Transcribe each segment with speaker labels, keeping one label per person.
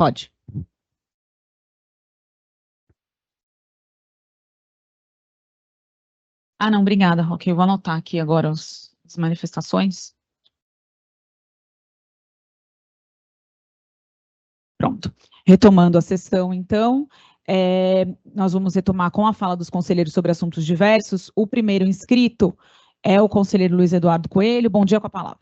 Speaker 1: Pode. Ah, não, obrigada, Roque. Eu vou anotar aqui agora as manifestações. Pronto. Retomando a sessão, então, nós vamos retomar com a fala dos conselheiros sobre assuntos diversos. O primeiro inscrito é o conselheiro Luiz Eduardo Coelho. Bom dia, com a palavra.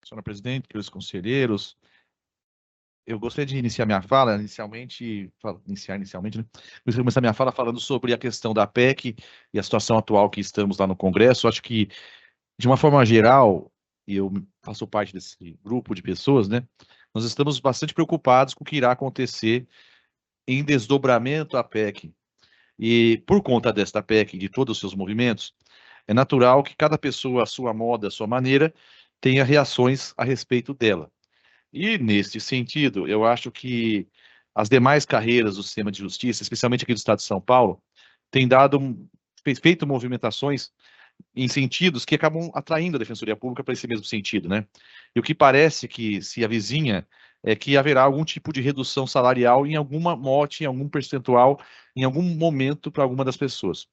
Speaker 2: Senhora presidente, queridos conselheiros, eu gostaria de iniciar minha fala, né? Gostaria de começar minha fala falando sobre a questão da PEC e a situação atual que estamos lá no Congresso. Acho que, de uma forma geral, e eu faço parte desse grupo de pessoas, né? Nós estamos bastante preocupados com o que irá acontecer em desdobramento à PEC. E, por conta desta PEC e de todos os seus movimentos, é natural que cada pessoa, à sua moda, à sua maneira, tenha reações a respeito dela. E, neste sentido, eu acho que as demais carreiras do sistema de justiça, especialmente aqui do Estado de São Paulo, têm feito movimentações em sentidos que acabam atraindo a Defensoria Pública para esse mesmo sentido, né? E o que parece que se avizinha é que haverá algum tipo de redução salarial em alguma mote, em algum percentual, em algum momento para alguma das pessoas.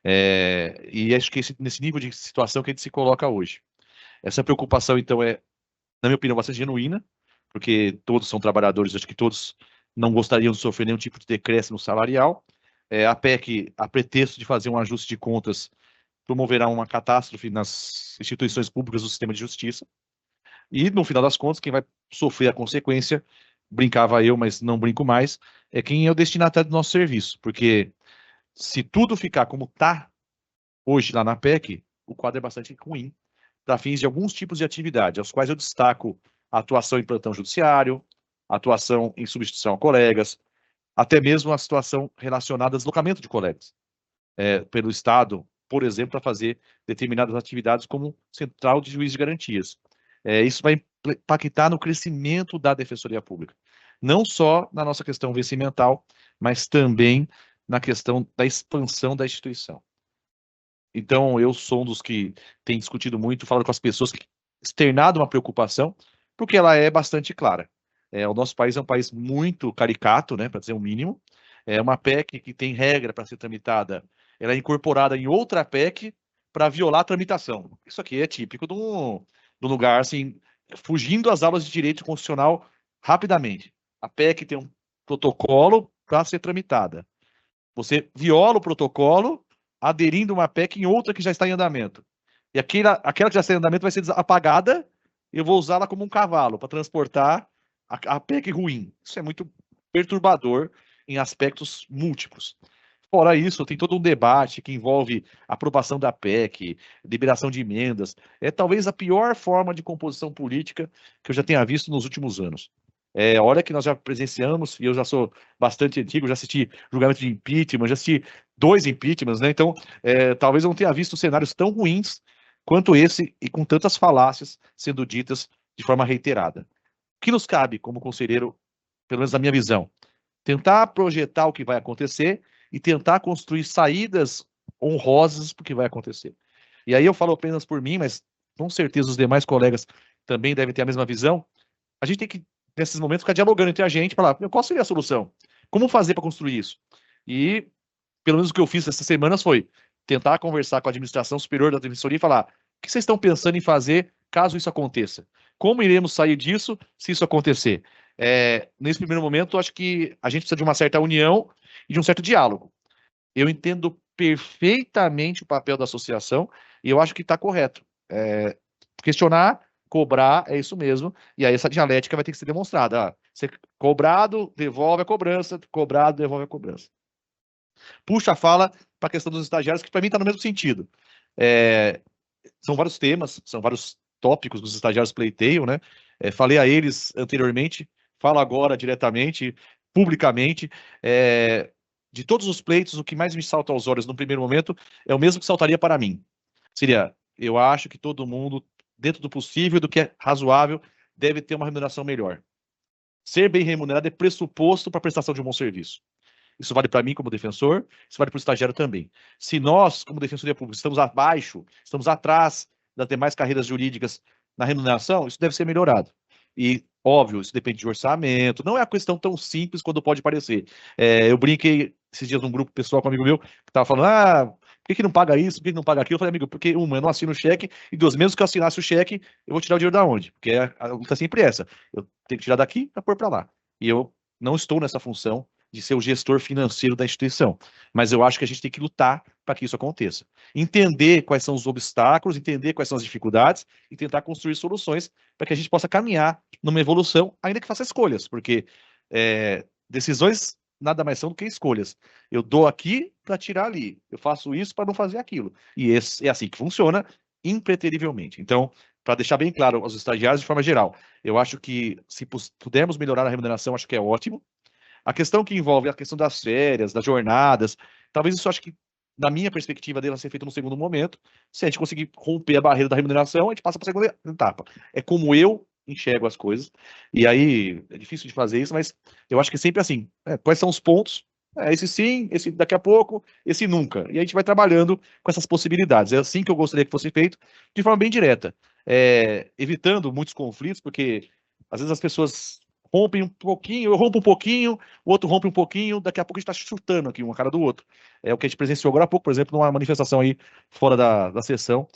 Speaker 2: E acho que nesse nível de situação que a gente se coloca hoje. Essa preocupação, então, na minha opinião, bastante genuína, porque todos são trabalhadores, acho que todos não gostariam de sofrer nenhum tipo de decréscimo salarial. A PEC, a pretexto de fazer um ajuste de contas, promoverá uma catástrofe nas instituições públicas do sistema de justiça. E, no final das contas, quem vai sofrer a consequência, brincava eu, mas não brinco mais, é quem é o destinatário do nosso serviço. Porque se tudo ficar como está hoje lá na PEC, o quadro é bastante ruim para fins de alguns tipos de atividade, aos quais eu destaco a atuação em plantão judiciário, a atuação em substituição a colegas, até mesmo a situação relacionada a deslocamento de colegas pelo Estado, por exemplo, para fazer determinadas atividades como central de juiz de garantias. Isso vai impactar no crescimento da Defensoria Pública, não só na nossa questão vencimental, mas também na questão da expansão da instituição. Então, eu sou um dos que tem discutido muito, falando com as pessoas, externado uma preocupação, porque ela é bastante clara. O nosso país é um país muito caricato, né, para dizer o mínimo. É uma PEC que tem regra para ser tramitada, ela é incorporada em outra PEC para violar a tramitação. Isso aqui é típico do lugar, assim, fugindo às aulas de direito constitucional rapidamente. A PEC tem um protocolo para ser tramitada. Você viola o protocolo, aderindo uma PEC em outra que já está em andamento. E aquela que já está em andamento vai ser apagada, e eu vou usá-la como um cavalo para transportar a PEC ruim. Isso é muito perturbador em aspectos múltiplos. Fora isso, tem todo um debate que envolve aprovação da PEC, liberação de emendas. É talvez a pior forma de composição política que eu já tenha visto nos últimos anos. Olha que nós já presenciamos, e eu já sou bastante antigo, já assisti julgamento de impeachment, já assisti 2 impeachments, né? Então, talvez eu não tenha visto cenários tão ruins quanto esse e com tantas falácias sendo ditas de forma reiterada. O que nos cabe como conselheiro, pelo menos na minha visão, tentar projetar o que vai acontecer e tentar construir saídas honrosas para o que vai acontecer. E aí eu falo apenas por mim, mas com certeza os demais colegas também devem ter a mesma visão. A gente tem que, nesses momentos, ficar dialogando entre a gente, falar, qual seria a solução? Como fazer para construir isso? E, pelo menos o que eu fiz essas semanas foi tentar conversar com a administração superior da Defensoria e falar, o que vocês estão pensando em fazer caso isso aconteça? Como iremos sair disso se isso acontecer? Nesse primeiro momento, acho que a gente precisa de uma certa união e de um certo diálogo. Eu entendo perfeitamente o papel da associação e eu acho que está correto. Questionar, cobrar, é isso mesmo. E aí essa dialética vai ter que ser demonstrada. Ser cobrado, devolve a cobrança, cobrado, devolve a cobrança. Puxa a fala para a questão dos estagiários, que para mim está no mesmo sentido. São vários temas, são vários tópicos que os estagiários pleiteiam, né? Falei a eles anteriormente, falo agora diretamente, publicamente. De todos os pleitos, o que mais me salta aos olhos no primeiro momento é o mesmo que saltaria para mim. Seria, eu acho que todo mundo, dentro do possível, do que é razoável, deve ter uma remuneração melhor. Ser bem remunerado é pressuposto para a prestação de um bom serviço. Isso vale para mim como defensor, isso vale para o estagiário também. Se nós, como Defensoria Pública, estamos abaixo, estamos atrás das demais carreiras jurídicas na remuneração, isso deve ser melhorado. E, óbvio, isso depende de orçamento, não é uma questão tão simples quanto pode parecer. Eu brinquei esses dias num grupo pessoal com um amigo meu, que estava falando, por que não paga isso, por que não paga aquilo? Eu falei, amigo, porque, eu não assino o cheque, e dois, mesmo que eu assinasse o cheque, eu vou tirar o dinheiro da onde? Porque a luta é sempre essa. Eu tenho que tirar daqui para pôr para lá. E eu não estou nessa função de ser o gestor financeiro da instituição. Mas eu acho que a gente tem que lutar para que isso aconteça. Entender quais são os obstáculos, entender quais são as dificuldades e tentar construir soluções para que a gente possa caminhar numa evolução, ainda que faça escolhas, porque decisões nada mais são do que escolhas. Eu dou aqui para tirar ali, eu faço isso para não fazer aquilo. E é assim que funciona, impreterivelmente. Então, para deixar bem claro aos estagiários de forma geral, eu acho que se pudermos melhorar a remuneração, acho que é ótimo. A questão que envolve a questão das férias, das jornadas, talvez isso acho que, na minha perspectiva, deva ser feito no segundo momento. Se a gente conseguir romper a barreira da remuneração, a gente passa para a segunda etapa. É como eu enxergo as coisas. E aí, é difícil de fazer isso, mas eu acho que sempre assim, quais são os pontos? Esse sim, esse daqui a pouco, esse nunca. E a gente vai trabalhando com essas possibilidades. É assim que eu gostaria que fosse feito, de forma bem direta. Evitando muitos conflitos, porque às vezes as pessoas rompem um pouquinho, eu rompo um pouquinho, o outro rompe um pouquinho, daqui a pouco a gente está chutando aqui uma cara do outro. É o que a gente presenciou agora há pouco, por exemplo, numa manifestação aí fora da sessão.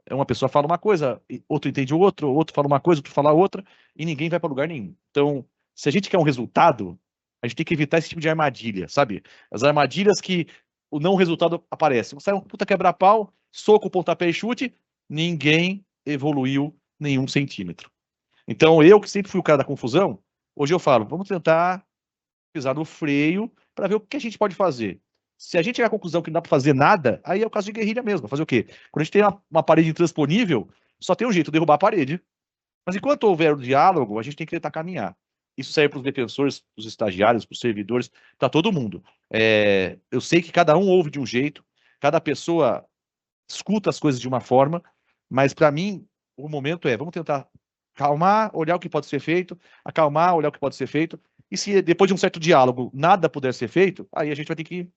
Speaker 2: Uma pessoa fala uma coisa, outro entende o outro fala uma coisa, outro fala outra, e ninguém vai para lugar nenhum. Então, se a gente quer um resultado, a gente tem que evitar esse tipo de armadilha, sabe? As armadilhas que o não resultado aparece. Sai um puta quebra-pau, soco, pontapé e chute, ninguém evoluiu nenhum centímetro. Então, eu que sempre fui o cara da confusão, hoje eu falo, vamos tentar pisar no freio para ver o que a gente pode fazer. Se a gente chegar à conclusão que não dá para fazer nada, aí é o caso de guerrilha mesmo. Fazer o quê? Quando a gente tem uma parede intransponível, só tem um jeito, derrubar a parede. Mas enquanto houver o diálogo, a gente tem que tentar caminhar. Isso serve para os defensores, para os estagiários, para os servidores, para todo mundo. Eu sei que cada um ouve de um jeito, cada pessoa escuta as coisas de uma forma, mas para mim, o momento vamos tentar acalmar, olhar o que pode ser feito, acalmar, olhar o que pode ser feito, e se depois de um certo diálogo nada puder ser feito, aí a gente vai ter que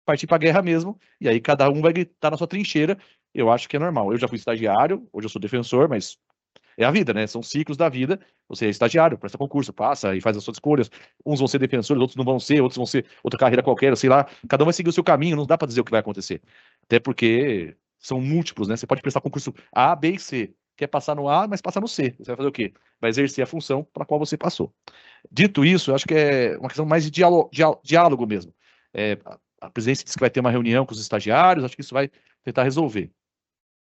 Speaker 2: partir para a guerra mesmo, e aí cada um vai estar na sua trincheira. Eu acho que é normal. Eu já fui estagiário, hoje eu sou defensor, mas é a vida, né? São ciclos da vida. Você é estagiário, presta concurso, passa e faz as suas escolhas. Uns vão ser defensores, outros não vão ser, outros vão ser outra carreira qualquer, sei lá. Cada um vai seguir o seu caminho, não dá para dizer o que vai acontecer. Até porque são múltiplos, né? Você pode prestar concurso A, B e C. Quer passar no A, mas passa no C. Você vai fazer o quê? Vai exercer a função para a qual você passou. Dito isso, eu acho que é uma questão mais de diálogo mesmo. A presidência disse que vai ter uma reunião com os estagiários, acho que isso vai tentar resolver.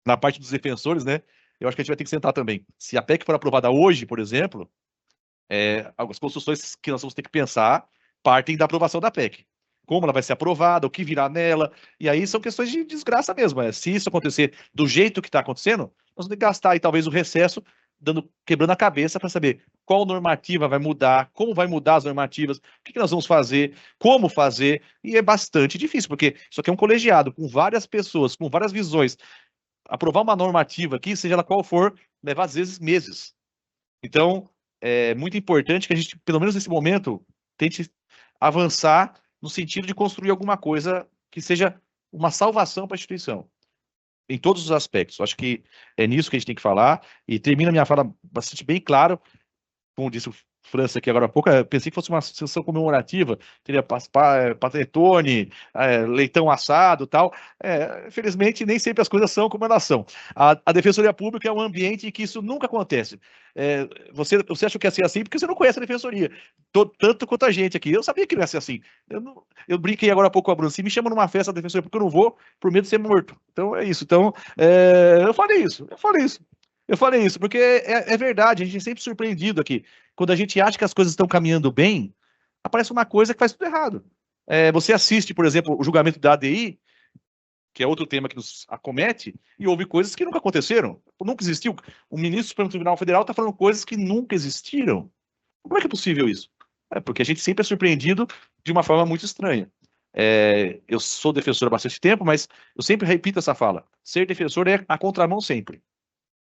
Speaker 2: Na parte dos defensores, né? Eu acho que a gente vai ter que sentar também. Se a PEC for aprovada hoje, por exemplo, as construções que nós vamos ter que pensar partem da aprovação da PEC. Como ela vai ser aprovada, o que virá nela, e aí são questões de desgraça mesmo. Se isso acontecer do jeito que está acontecendo, nós vamos ter que gastar aí talvez o recesso quebrando a cabeça para saber qual normativa vai mudar, como vai mudar as normativas, o que nós vamos fazer, como fazer, e é bastante difícil, porque isso aqui é um colegiado com várias pessoas, com várias visões. Aprovar uma normativa aqui, seja ela qual for, leva às vezes meses. Então, é muito importante que a gente, pelo menos nesse momento, tente avançar no sentido de construir alguma coisa que seja uma salvação para a instituição, em todos os aspectos. Acho que é nisso que a gente tem que falar, e termina a minha fala bastante bem claro, como disse o França aqui agora há pouco, eu pensei que fosse uma sessão comemorativa, teria panetone, leitão assado e tal. Infelizmente, nem sempre as coisas são como elas são. A Defensoria Pública é um ambiente em que isso nunca acontece. Você acha que ia ser assim porque você não conhece a Defensoria, tanto quanto a gente aqui. Eu sabia que não ia ser assim. Eu brinquei agora há pouco com a Bruna, se me chama numa festa da Defensoria porque eu não vou, por medo de ser morto. Então, é isso. Então, eu falei isso. Eu falei isso, porque é verdade, a gente é sempre surpreendido aqui. Quando a gente acha que as coisas estão caminhando bem, aparece uma coisa que faz tudo errado. Você assiste, por exemplo, o julgamento da ADI, que é outro tema que nos acomete, e houve coisas que nunca aconteceram, nunca existiu. O ministro do Supremo Tribunal Federal está falando coisas que nunca existiram. Como é que é possível isso? Porque a gente sempre é surpreendido de uma forma muito estranha. Eu sou defensor há bastante tempo, mas eu sempre repito essa fala. Ser defensor é a contramão sempre.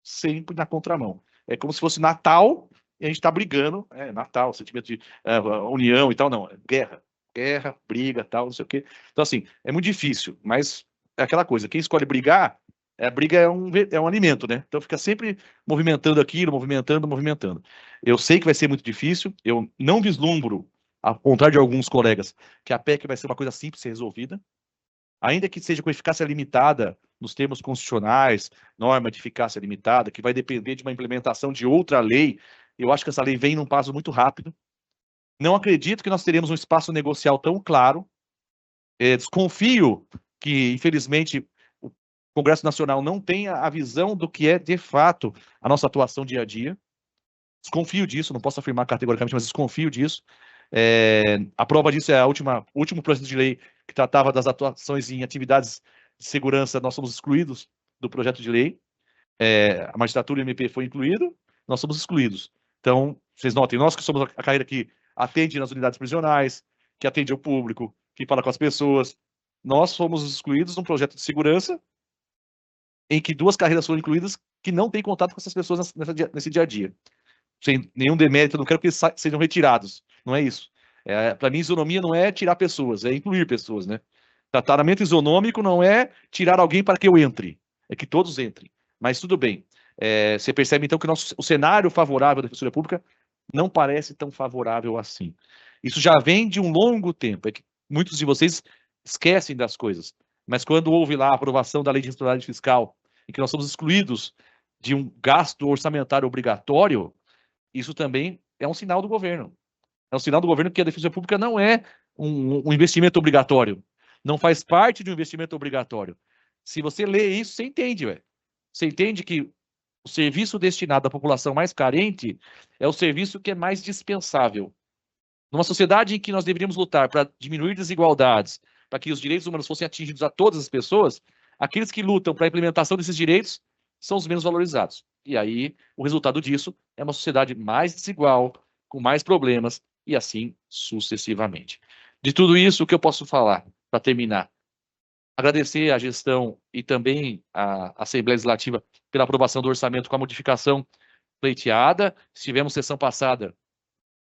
Speaker 2: Sempre na contramão. É como se fosse Natal e a gente está brigando. Natal, sentimento de união e tal, não. Guerra, briga, tal, não sei o quê. Então, assim, é muito difícil, mas é aquela coisa. Quem escolhe brigar A briga é um alimento, né? Então fica sempre movimentando aquilo, movimentando. Eu sei que vai ser muito difícil, eu não vislumbro, ao contrário de alguns colegas, que a PEC vai ser uma coisa simples de ser resolvida, ainda que seja com eficácia limitada nos termos constitucionais, norma de eficácia limitada, que vai depender de uma implementação de outra lei. Eu acho que essa lei vem num prazo muito rápido. Não acredito que nós teremos um espaço negocial tão claro. Desconfio que, infelizmente, o Congresso Nacional não tenha a visão do que é, de fato, a nossa atuação dia a dia. Desconfio disso, não posso afirmar categoricamente, mas desconfio disso. A prova disso é o último projeto de lei que tratava das atuações em atividades de segurança. Nós somos excluídos do projeto de lei. A magistratura e o MP foi incluído, nós somos excluídos. Então, vocês notem, nós que somos a carreira que atende nas unidades prisionais, que atende ao público, que fala com as pessoas, nós fomos excluídos num projeto de segurança em que 2 carreiras foram incluídas que não têm contato com essas pessoas nesse dia a dia. Sem nenhum demérito, eu não quero que eles sejam retirados, não é isso. Para mim, isonomia não é tirar pessoas, é incluir pessoas, né? Tratamento isonômico não é tirar alguém para que eu entre, é que todos entrem. Mas tudo bem. Você percebe, então, que o cenário favorável da Defensoria Pública não parece tão favorável assim. Isso já vem de um longo tempo. É que muitos de vocês esquecem das coisas. Mas quando houve lá a aprovação da Lei de Responsabilidade Fiscal, em que nós somos excluídos de um gasto orçamentário obrigatório, isso também é um sinal do governo. É um sinal do governo que a Defensoria Pública não é um investimento obrigatório. Não faz parte de um investimento obrigatório. Se você lê isso, você entende, ué. Você entende que o serviço destinado à população mais carente é o serviço que é mais dispensável. Numa sociedade em que nós deveríamos lutar para diminuir desigualdades, para que os direitos humanos fossem atingidos a todas as pessoas, aqueles que lutam para a implementação desses direitos são os menos valorizados. E aí, o resultado disso é uma sociedade mais desigual, com mais problemas, e assim sucessivamente. De tudo isso, o que eu posso falar, para terminar? Agradecer à gestão e também à Assembleia Legislativa pela aprovação do orçamento com a modificação pleiteada. Tivemos sessão passada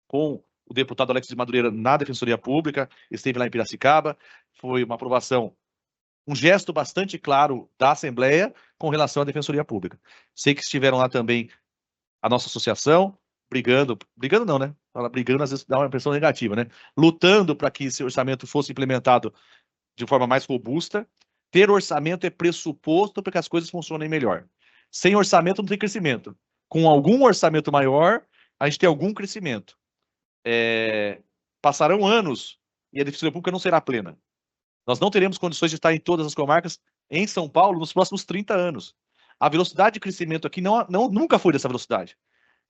Speaker 2: com o deputado Alex de Madureira na Defensoria Pública, esteve lá em Piracicaba. Foi uma aprovação, um gesto bastante claro da Assembleia com relação à Defensoria Pública. Sei que estiveram lá também a nossa associação, brigando não, né? Brigando às vezes dá uma impressão negativa, né? Lutando para que esse orçamento fosse implementado de forma mais robusta. Ter orçamento é pressuposto para que as coisas funcionem melhor. Sem orçamento não tem crescimento. Com algum orçamento maior, a gente tem algum crescimento. Passarão anos e a Defensoria Pública não será plena. Nós não teremos condições de estar em todas as comarcas em São Paulo nos próximos 30 anos. A velocidade de crescimento aqui nunca foi dessa velocidade.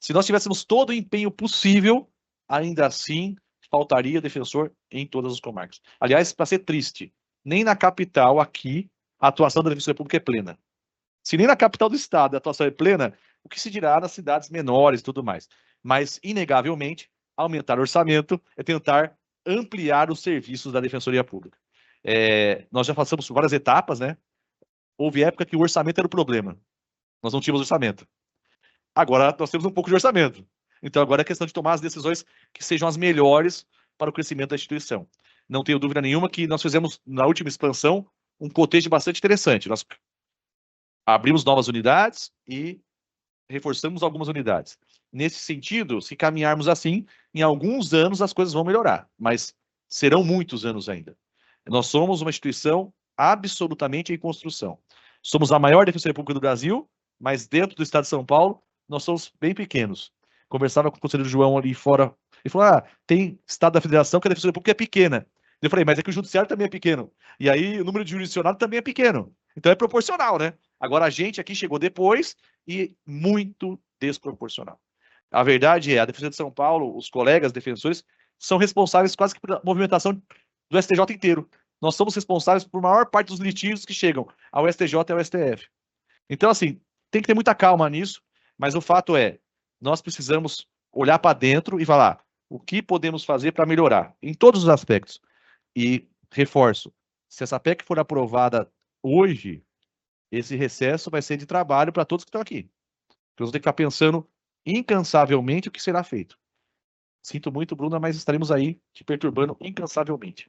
Speaker 2: Se nós tivéssemos todo o empenho possível, ainda assim faltaria defensor em todas as comarcas. Aliás, para ser triste, nem na capital, aqui, a atuação da Defensoria Pública é plena. Se nem na capital do estado a atuação é plena, o que se dirá nas cidades menores e tudo mais. Mas, inegavelmente, aumentar o orçamento é tentar ampliar os serviços da Defensoria Pública. Nós já passamos por várias etapas, né? Houve época que o orçamento era o problema. Nós não tínhamos orçamento. Agora nós temos um pouco de orçamento. Então agora é questão de tomar as decisões que sejam as melhores para o crescimento da instituição. Não tenho dúvida nenhuma que nós fizemos, na última expansão, um cotejo bastante interessante. Nós abrimos novas unidades e reforçamos algumas unidades. Nesse sentido, se caminharmos assim, em alguns anos as coisas vão melhorar, mas serão muitos anos ainda. Nós somos uma instituição absolutamente em construção. Somos a maior Defensoria Pública do Brasil, mas dentro do estado de São Paulo, nós somos bem pequenos. Conversava com o conselheiro João ali fora, ele falou, tem estado da federação que a Defensoria Pública é pequena. Eu falei, mas é que o judiciário também é pequeno. E aí o número de jurisdicionados também é pequeno. Então é proporcional, né? Agora a gente aqui chegou depois e muito desproporcional. A verdade é, a Defensoria de São Paulo, os colegas defensores, são responsáveis quase que pela movimentação do STJ inteiro. Nós somos responsáveis por maior parte dos litígios que chegam ao STJ e ao STF. Então, assim, tem que ter muita calma nisso, mas o fato é, nós precisamos olhar para dentro e falar o que podemos fazer para melhorar, em todos os aspectos. E, reforço, se essa PEC for aprovada hoje, esse recesso vai ser de trabalho para todos que estão aqui. Nós vamos ter que ficar pensando incansavelmente o que será feito. Sinto muito, Bruna, mas estaremos aí te perturbando incansavelmente.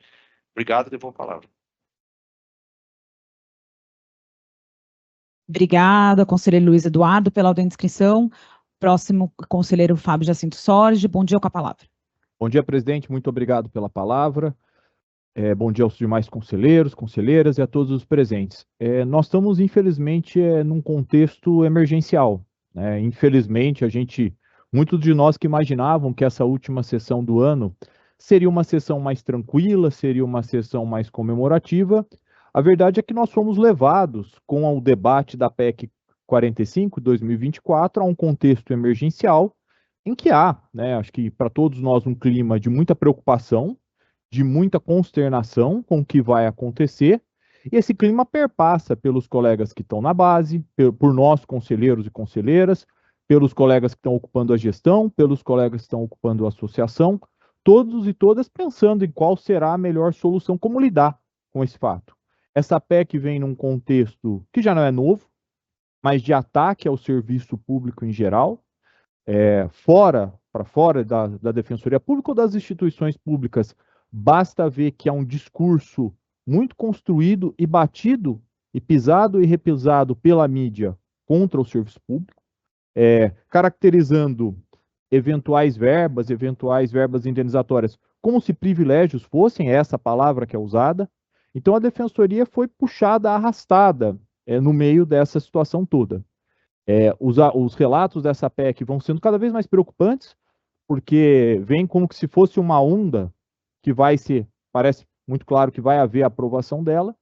Speaker 2: Obrigado, devolvo a palavra.
Speaker 1: Obrigada, conselheiro Luiz Eduardo, pela ordem de inscrição. Próximo, conselheiro Fábio Jacinto Sorge. Bom dia, com a palavra.
Speaker 3: Bom dia, presidente. Muito obrigado pela palavra. Bom dia aos demais conselheiros, conselheiras e a todos os presentes. Nós estamos, infelizmente, num contexto emergencial, né? Infelizmente, muitos de nós que imaginavam que essa última sessão do ano seria uma sessão mais tranquila, seria uma sessão mais comemorativa. A verdade é que nós fomos levados com o debate da PEC 45, 2024, a um contexto emergencial em que há, né, acho que para todos nós, um clima de muita preocupação, de muita consternação com o que vai acontecer, e esse clima perpassa pelos colegas que estão na base, por nós, conselheiros e conselheiras, pelos colegas que estão ocupando a gestão, pelos colegas que estão ocupando a associação, todos e todas pensando em qual será a melhor solução, como lidar com esse fato. Essa PEC vem num contexto que já não é novo, mas de ataque ao serviço público em geral, para fora da Defensoria Pública ou das instituições públicas, basta ver que há um discurso muito construído e batido, e pisado e repisado pela mídia contra o serviço público, caracterizando eventuais verbas indenizatórias como se privilégios fossem, essa palavra que é usada. Então a Defensoria foi puxada, arrastada no meio dessa situação toda. Os relatos dessa PEC vão sendo cada vez mais preocupantes, porque vem como que se fosse uma onda que parece muito claro que vai haver a aprovação dela.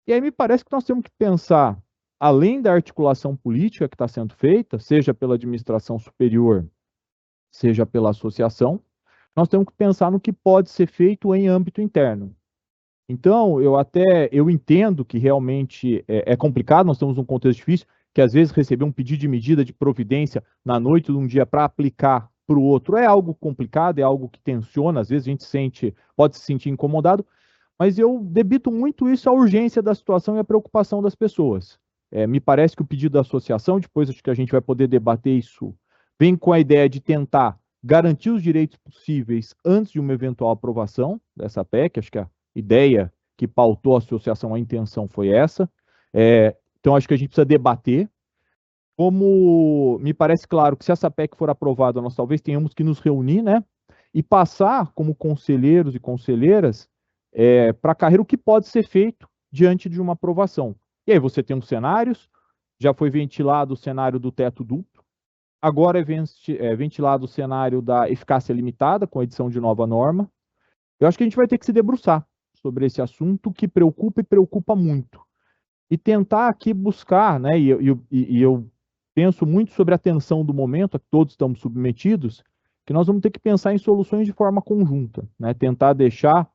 Speaker 3: E aí me parece que nós temos que pensar, além da articulação política que está sendo feita, seja pela administração superior, seja pela associação, nós temos que pensar no que pode ser feito em âmbito interno. Então, eu entendo que realmente é complicado, nós estamos num contexto difícil, que às vezes receber um pedido de medida de providência na noite de um dia para aplicar para o outro é algo complicado, é algo que tensiona, às vezes a gente pode se sentir incomodado, mas eu debito muito isso à urgência da situação e à preocupação das pessoas. Me parece que o pedido da associação, depois acho que a gente vai poder debater isso, vem com a ideia de tentar garantir os direitos possíveis antes de uma eventual aprovação dessa PEC, acho que a ideia que pautou a associação, a intenção foi essa. Então, acho que a gente precisa debater. Como me parece claro que se essa PEC for aprovada, nós talvez tenhamos que nos reunir, né? E passar como conselheiros e conselheiras para a carreira o que pode ser feito diante de uma aprovação. E aí você tem os cenários, já foi ventilado o cenário do teto duplo, agora é ventilado o cenário da eficácia limitada, com a edição de nova norma. Eu acho que a gente vai ter que se debruçar sobre esse assunto que preocupa e preocupa muito. E tentar aqui buscar, né, e eu penso muito sobre a tensão do momento a que todos estamos submetidos, que nós vamos ter que pensar em soluções de forma conjunta, né, tentar deixar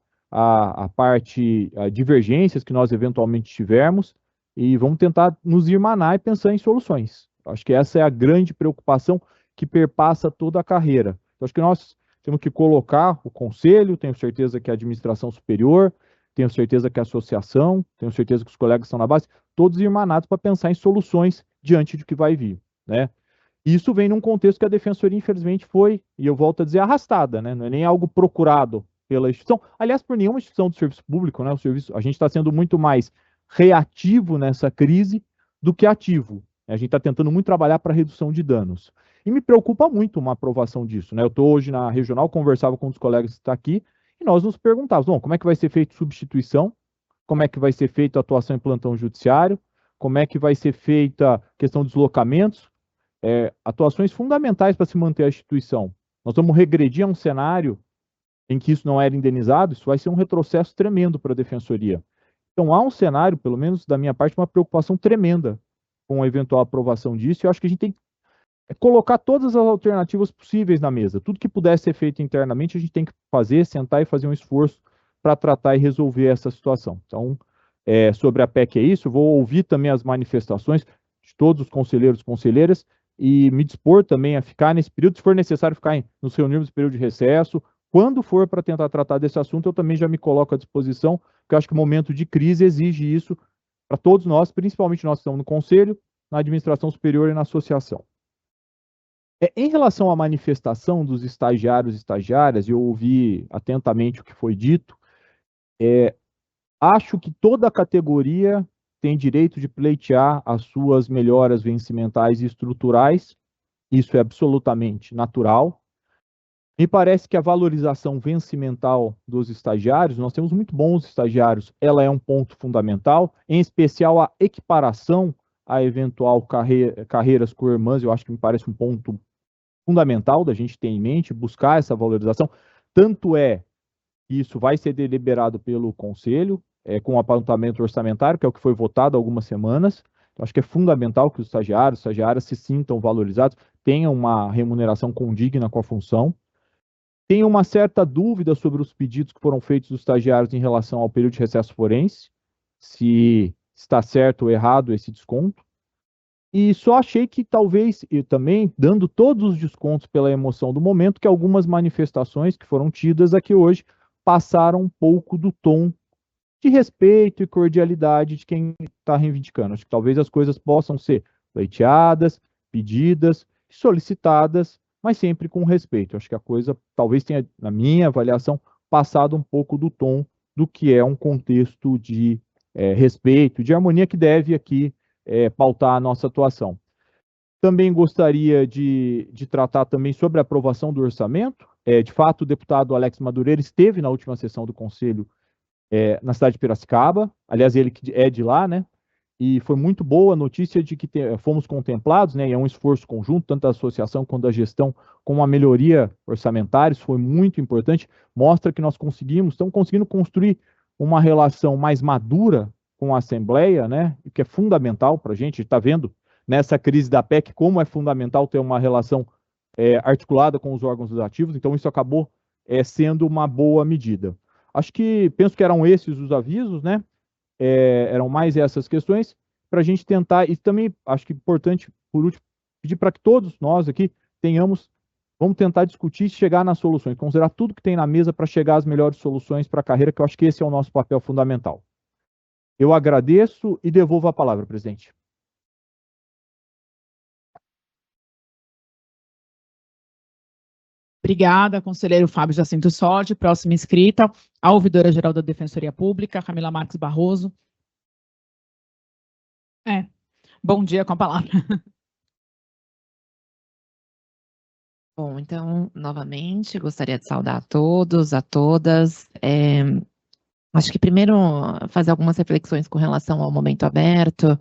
Speaker 3: divergências que nós eventualmente tivermos e vamos tentar nos irmanar e pensar em soluções. Acho que essa é a grande preocupação que perpassa toda a carreira. Então, acho que nós temos que colocar o conselho, tenho certeza que a administração superior, tenho certeza que a associação, tenho certeza que os colegas estão na base, todos irmanados para pensar em soluções diante do que vai vir, né? Isso vem num contexto que a Defensoria, infelizmente, foi, e eu volto a dizer, arrastada, né? Não é nem algo procurado pela instituição, aliás, por nenhuma instituição do serviço público, né? A gente está sendo muito mais reativo nessa crise do que ativo. A gente está tentando muito trabalhar para redução de danos. E me preocupa muito uma aprovação disso, né? Eu estou hoje na regional, conversava com os colegas que estão aqui, e nós nos perguntávamos, bom, como é que vai ser feita substituição? Como é que vai ser feita a atuação em plantão judiciário? Como é que vai ser feita a questão de deslocamentos? Atuações fundamentais para se manter a instituição. Nós vamos regredir a um cenário em que isso não era indenizado, isso vai ser um retrocesso tremendo para a Defensoria. Então, há um cenário, pelo menos da minha parte, uma preocupação tremenda com a eventual aprovação disso, e eu acho que a gente tem que colocar todas as alternativas possíveis na mesa. Tudo que puder ser feito internamente, a gente tem que fazer, sentar e fazer um esforço para tratar e resolver essa situação. Então, sobre a PEC é isso, eu vou ouvir também as manifestações de todos os conselheiros e conselheiras e me dispor também a ficar nesse período, se for necessário nos reunirmos no período de recesso, quando for para tentar tratar desse assunto, eu também já me coloco à disposição, porque eu acho que o momento de crise exige isso para todos nós, principalmente nós que estamos no Conselho, na administração superior e na associação. Em relação à manifestação dos estagiários e estagiárias, eu ouvi atentamente o que foi dito, acho que toda a categoria tem direito de pleitear as suas melhoras vencimentais e estruturais, isso é absolutamente natural. Me parece que a valorização vencimental dos estagiários, nós temos muito bons estagiários, ela é um ponto fundamental, em especial a equiparação a eventual carreiras co-irmãs, eu acho que me parece um ponto fundamental da gente ter em mente, buscar essa valorização. Tanto é que isso vai ser deliberado pelo Conselho, com o apontamento orçamentário, que é o que foi votado há algumas semanas. Então, acho que é fundamental que os estagiárias se sintam valorizados, tenham uma remuneração condigna com a função. Tenho uma certa dúvida sobre os pedidos que foram feitos dos estagiários em relação ao período de recesso forense, se está certo ou errado esse desconto. E só achei que talvez, e também dando todos os descontos pela emoção do momento, que algumas manifestações que foram tidas aqui hoje passaram um pouco do tom de respeito e cordialidade de quem está reivindicando. Acho que talvez as coisas possam ser pleiteadas, pedidas, solicitadas, mas sempre com respeito. Acho que a coisa talvez tenha, na minha avaliação, passado um pouco do tom do que é um contexto de respeito, de harmonia que deve aqui pautar a nossa atuação. Também gostaria de tratar também sobre a aprovação do orçamento. De fato, o deputado Alex Madureira esteve na última sessão do Conselho na cidade de Piracicaba, aliás, ele que é de lá, né? E foi muito boa a notícia de que fomos contemplados, né? E é um esforço conjunto, tanto da associação quanto da gestão, com uma melhoria orçamentária, isso foi muito importante, mostra que nós estamos conseguindo construir uma relação mais madura com a Assembleia, né? O que é fundamental para a gente está vendo nessa crise da PEC como é fundamental ter uma relação articulada com os órgãos legislativos, então isso acabou sendo uma boa medida. Penso que eram esses os avisos, né? Eram mais essas questões, para a gente tentar, e também acho que é importante, por último, pedir para que todos nós aqui vamos tentar discutir e chegar nas soluções, considerar tudo que tem na mesa para chegar às melhores soluções para a carreira, que eu acho que esse é o nosso papel fundamental. Eu agradeço e devolvo a palavra, presidente.
Speaker 1: Obrigada, conselheiro Fábio Jacinto Sordi. Próxima inscrita, a ouvidora-geral da Defensoria Pública, Camila Marques Barroso. Bom dia, com a palavra.
Speaker 4: Bom, então, novamente, gostaria de saudar a todos, a todas. Acho que primeiro fazer algumas reflexões com relação ao momento aberto.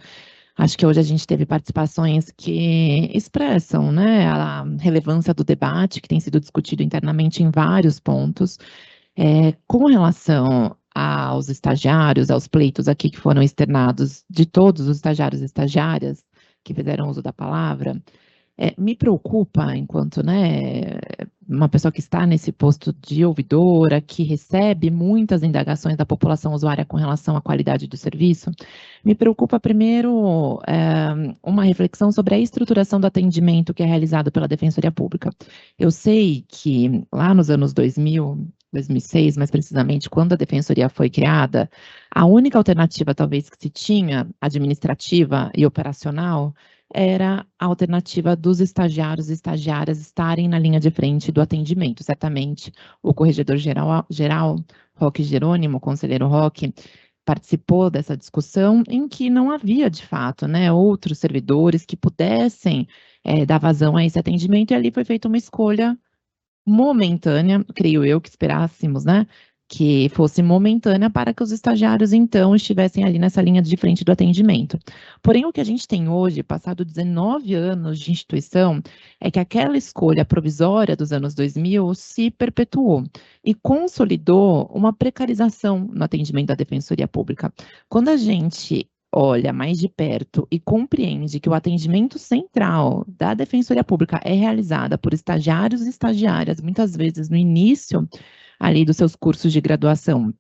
Speaker 4: Acho que hoje a gente teve participações que expressam, né, a relevância do debate que tem sido discutido internamente em vários pontos. Com relação aos estagiários, aos pleitos aqui que foram externados de todos os estagiários e estagiárias que fizeram uso da palavra, me preocupa, enquanto, né, uma pessoa que está nesse posto de ouvidora, que recebe muitas indagações da população usuária com relação à qualidade do serviço, me preocupa primeiro uma reflexão sobre a estruturação do atendimento que é realizado pela Defensoria Pública. Eu sei que lá nos anos 2006, mais precisamente, quando a Defensoria foi criada, a única alternativa, talvez, que se tinha, administrativa e operacional, era a alternativa dos estagiários e estagiárias estarem na linha de frente do atendimento. Certamente, o corregedor-geral, Roque Jerônimo, o conselheiro Roque, participou dessa discussão em que não havia, de fato, né, outros servidores que pudessem dar vazão a esse atendimento, e ali foi feita uma escolha momentânea, creio eu, que esperássemos, né, que fosse momentânea para que os estagiários, então, estivessem ali nessa linha de frente do atendimento. Porém, o que a gente tem hoje, passado 19 anos de instituição, é que aquela escolha provisória dos anos 2000 se perpetuou e consolidou uma precarização no atendimento da Defensoria Pública. Quando a gente olha mais de perto e compreende que o atendimento central da Defensoria Pública é realizada por estagiários e estagiárias, muitas vezes no início ali dos seus cursos de graduação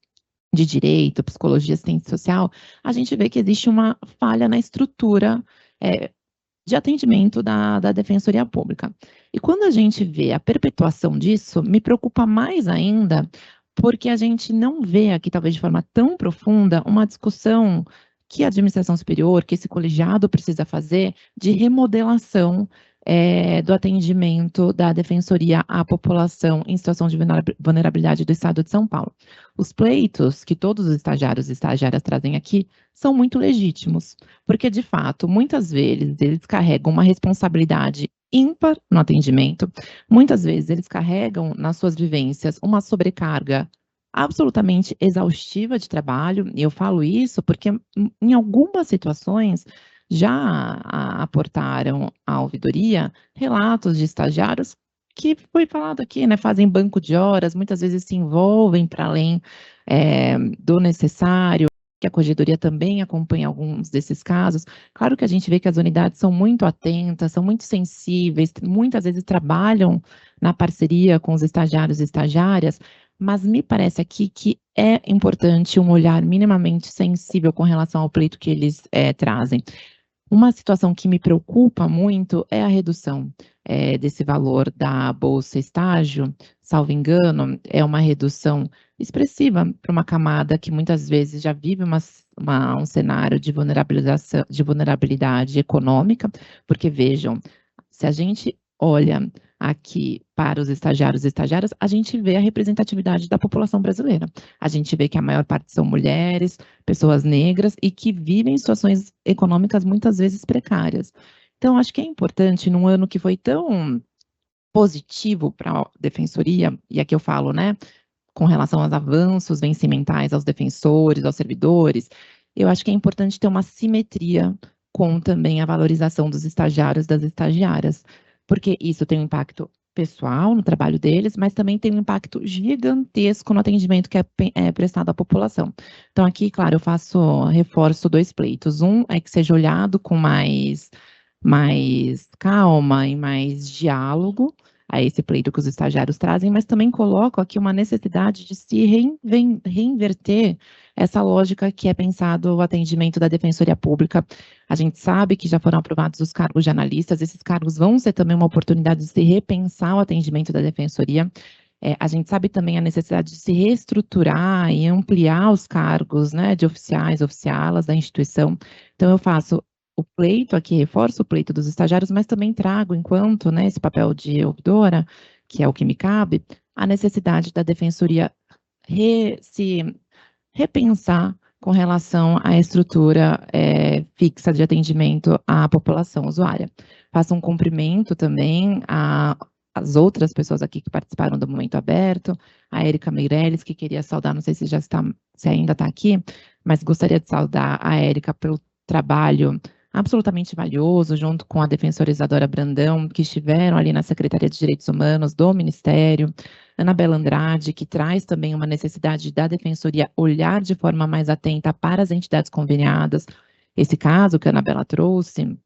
Speaker 4: de Direito, Psicologia, Assistência Social, a gente vê que existe uma falha na estrutura de atendimento da Defensoria Pública. E quando a gente vê a perpetuação disso, me preocupa mais ainda, porque a gente não vê aqui, talvez de forma tão profunda, uma discussão que a administração superior, que esse colegiado precisa fazer de remodelação do atendimento da Defensoria à população em situação de vulnerabilidade do Estado de São Paulo. os pleitos que todos os estagiários e estagiárias trazem aqui são muito legítimos, porque, de fato, muitas vezes eles carregam uma responsabilidade ímpar no atendimento, muitas vezes eles carregam nas suas vivências uma sobrecarga absolutamente exaustiva de trabalho, e eu falo isso porque em algumas situações já aportaram à ouvidoria relatos de estagiários que foi falado aqui, né, fazem banco de horas, muitas vezes se envolvem para além do necessário, que a corregedoria também acompanha alguns desses casos. Claro que a gente vê que as unidades são muito atentas, são muito sensíveis, muitas vezes trabalham na parceria com os estagiários e estagiárias, mas me parece aqui que é importante um olhar minimamente sensível com relação ao pleito que eles trazem. Uma situação que me preocupa muito é a redução desse valor da bolsa estágio, salvo engano, é uma redução expressiva para uma camada que muitas vezes já vive um cenário de vulnerabilidade econômica, porque vejam, se a gente olha aqui para os estagiários e estagiárias, a gente vê a representatividade da população brasileira. A gente vê que a maior parte são mulheres, pessoas negras e que vivem situações econômicas muitas vezes precárias. Então, acho que é importante, num ano que foi tão positivo para a defensoria, e aqui eu falo, né, com relação aos avanços vencimentais aos defensores, aos servidores, eu acho que é importante ter uma simetria com também a valorização dos estagiários e das estagiárias, porque isso tem um impacto pessoal no trabalho deles, mas também tem um impacto gigantesco no atendimento que é prestado à população. Então, aqui, claro, eu reforço 2 pleitos. Um é que seja olhado com mais calma e mais diálogo a esse pleito que os estagiários trazem, mas também coloco aqui uma necessidade de se reinverter essa lógica que é pensado o atendimento da Defensoria Pública. A gente sabe que já foram aprovados os cargos de analistas, esses cargos vão ser também uma oportunidade de se repensar o atendimento da Defensoria. A gente sabe também a necessidade de se reestruturar e ampliar os cargos, né, de oficiais, oficialas da instituição. Então, eu faço o pleito aqui, reforço o pleito dos estagiários, mas também trago, enquanto, né, esse papel de ouvidora, que é o que me cabe, a necessidade da defensoria se repensar com relação à estrutura fixa de atendimento à população usuária. Faço um cumprimento também às outras pessoas aqui que participaram do Momento Aberto, a Érica Meirelles, que queria saudar, não sei se ainda está aqui, mas gostaria de saudar a Érica pelo trabalho absolutamente valioso, junto com a defensora Isadora Brandão, que estiveram ali na Secretaria de Direitos Humanos do Ministério, Anabela Andrade, que traz também uma necessidade da defensoria olhar de forma mais atenta para as entidades conveniadas. Esse caso que a Anabela trouxe,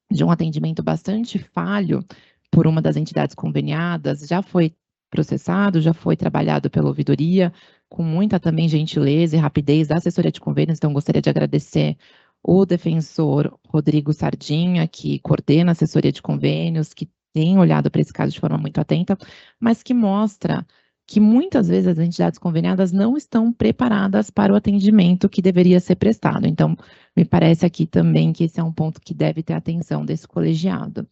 Speaker 4: de um atendimento bastante falho por uma das entidades conveniadas, já foi processado, já foi trabalhado pela ouvidoria, com muita também gentileza e rapidez da assessoria de convênios, então gostaria de agradecer o defensor Rodrigo Sardinha, que coordena a assessoria de convênios, que tem olhado para esse caso de forma muito atenta, mas que mostra que muitas vezes as entidades conveniadas não estão preparadas para o atendimento que deveria ser prestado. Então, me parece aqui também que esse é um ponto que deve ter atenção desse colegiado.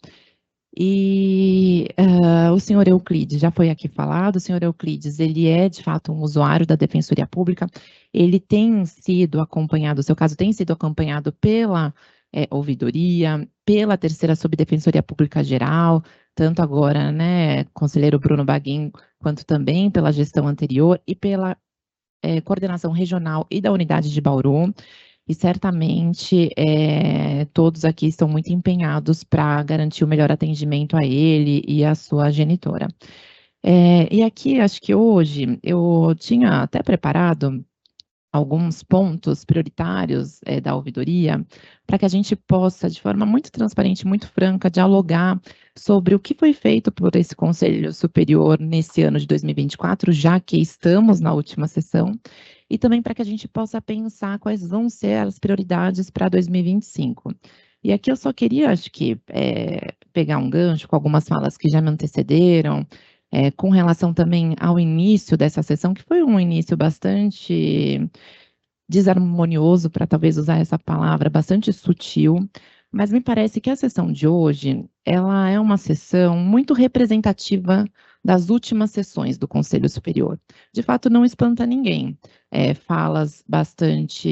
Speaker 4: E o senhor Euclides, já foi aqui falado, o senhor Euclides, ele é de fato um usuário da Defensoria Pública, ele tem sido acompanhado, o seu caso tem sido acompanhado pela ouvidoria, pela terceira Subdefensoria Pública Geral, tanto agora, né, conselheiro Bruno Baguin, quanto também pela gestão anterior e pela coordenação regional e da unidade de Bauru. E certamente todos aqui estão muito empenhados para garantir o melhor atendimento a ele e à sua genitora. E aqui, acho que hoje, eu tinha até preparado alguns pontos prioritários da ouvidoria para que a gente possa, de forma muito transparente, muito franca, dialogar sobre o que foi feito por esse Conselho Superior nesse ano de 2024, já que estamos na última sessão, e também para que a gente possa pensar quais vão ser as prioridades para 2025. E aqui eu só queria, acho que, pegar um gancho com algumas falas que já me antecederam, com relação também ao início dessa sessão, que foi um início bastante desarmonioso, para talvez usar essa palavra, bastante sutil, Mas me parece que a sessão de hoje, ela é uma sessão muito representativa das últimas sessões do Conselho Superior. De fato, não espanta ninguém. Falas bastante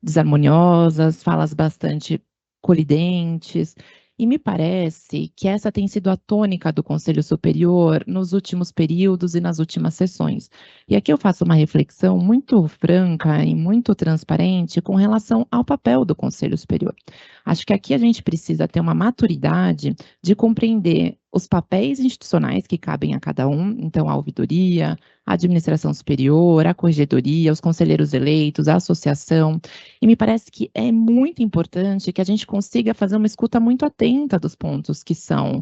Speaker 4: desarmoniosas, falas bastante colidentes, e me parece que essa tem sido a tônica do Conselho Superior nos últimos períodos e nas últimas sessões. E aqui eu faço uma reflexão muito franca e muito transparente com relação ao papel do Conselho Superior. Acho que aqui a gente precisa ter uma maturidade de compreender os papéis institucionais que cabem a cada um, então a ouvidoria, a administração superior, a corregedoria, os conselheiros eleitos, a associação, e me parece que é muito importante que a gente consiga fazer uma escuta muito atenta dos pontos que são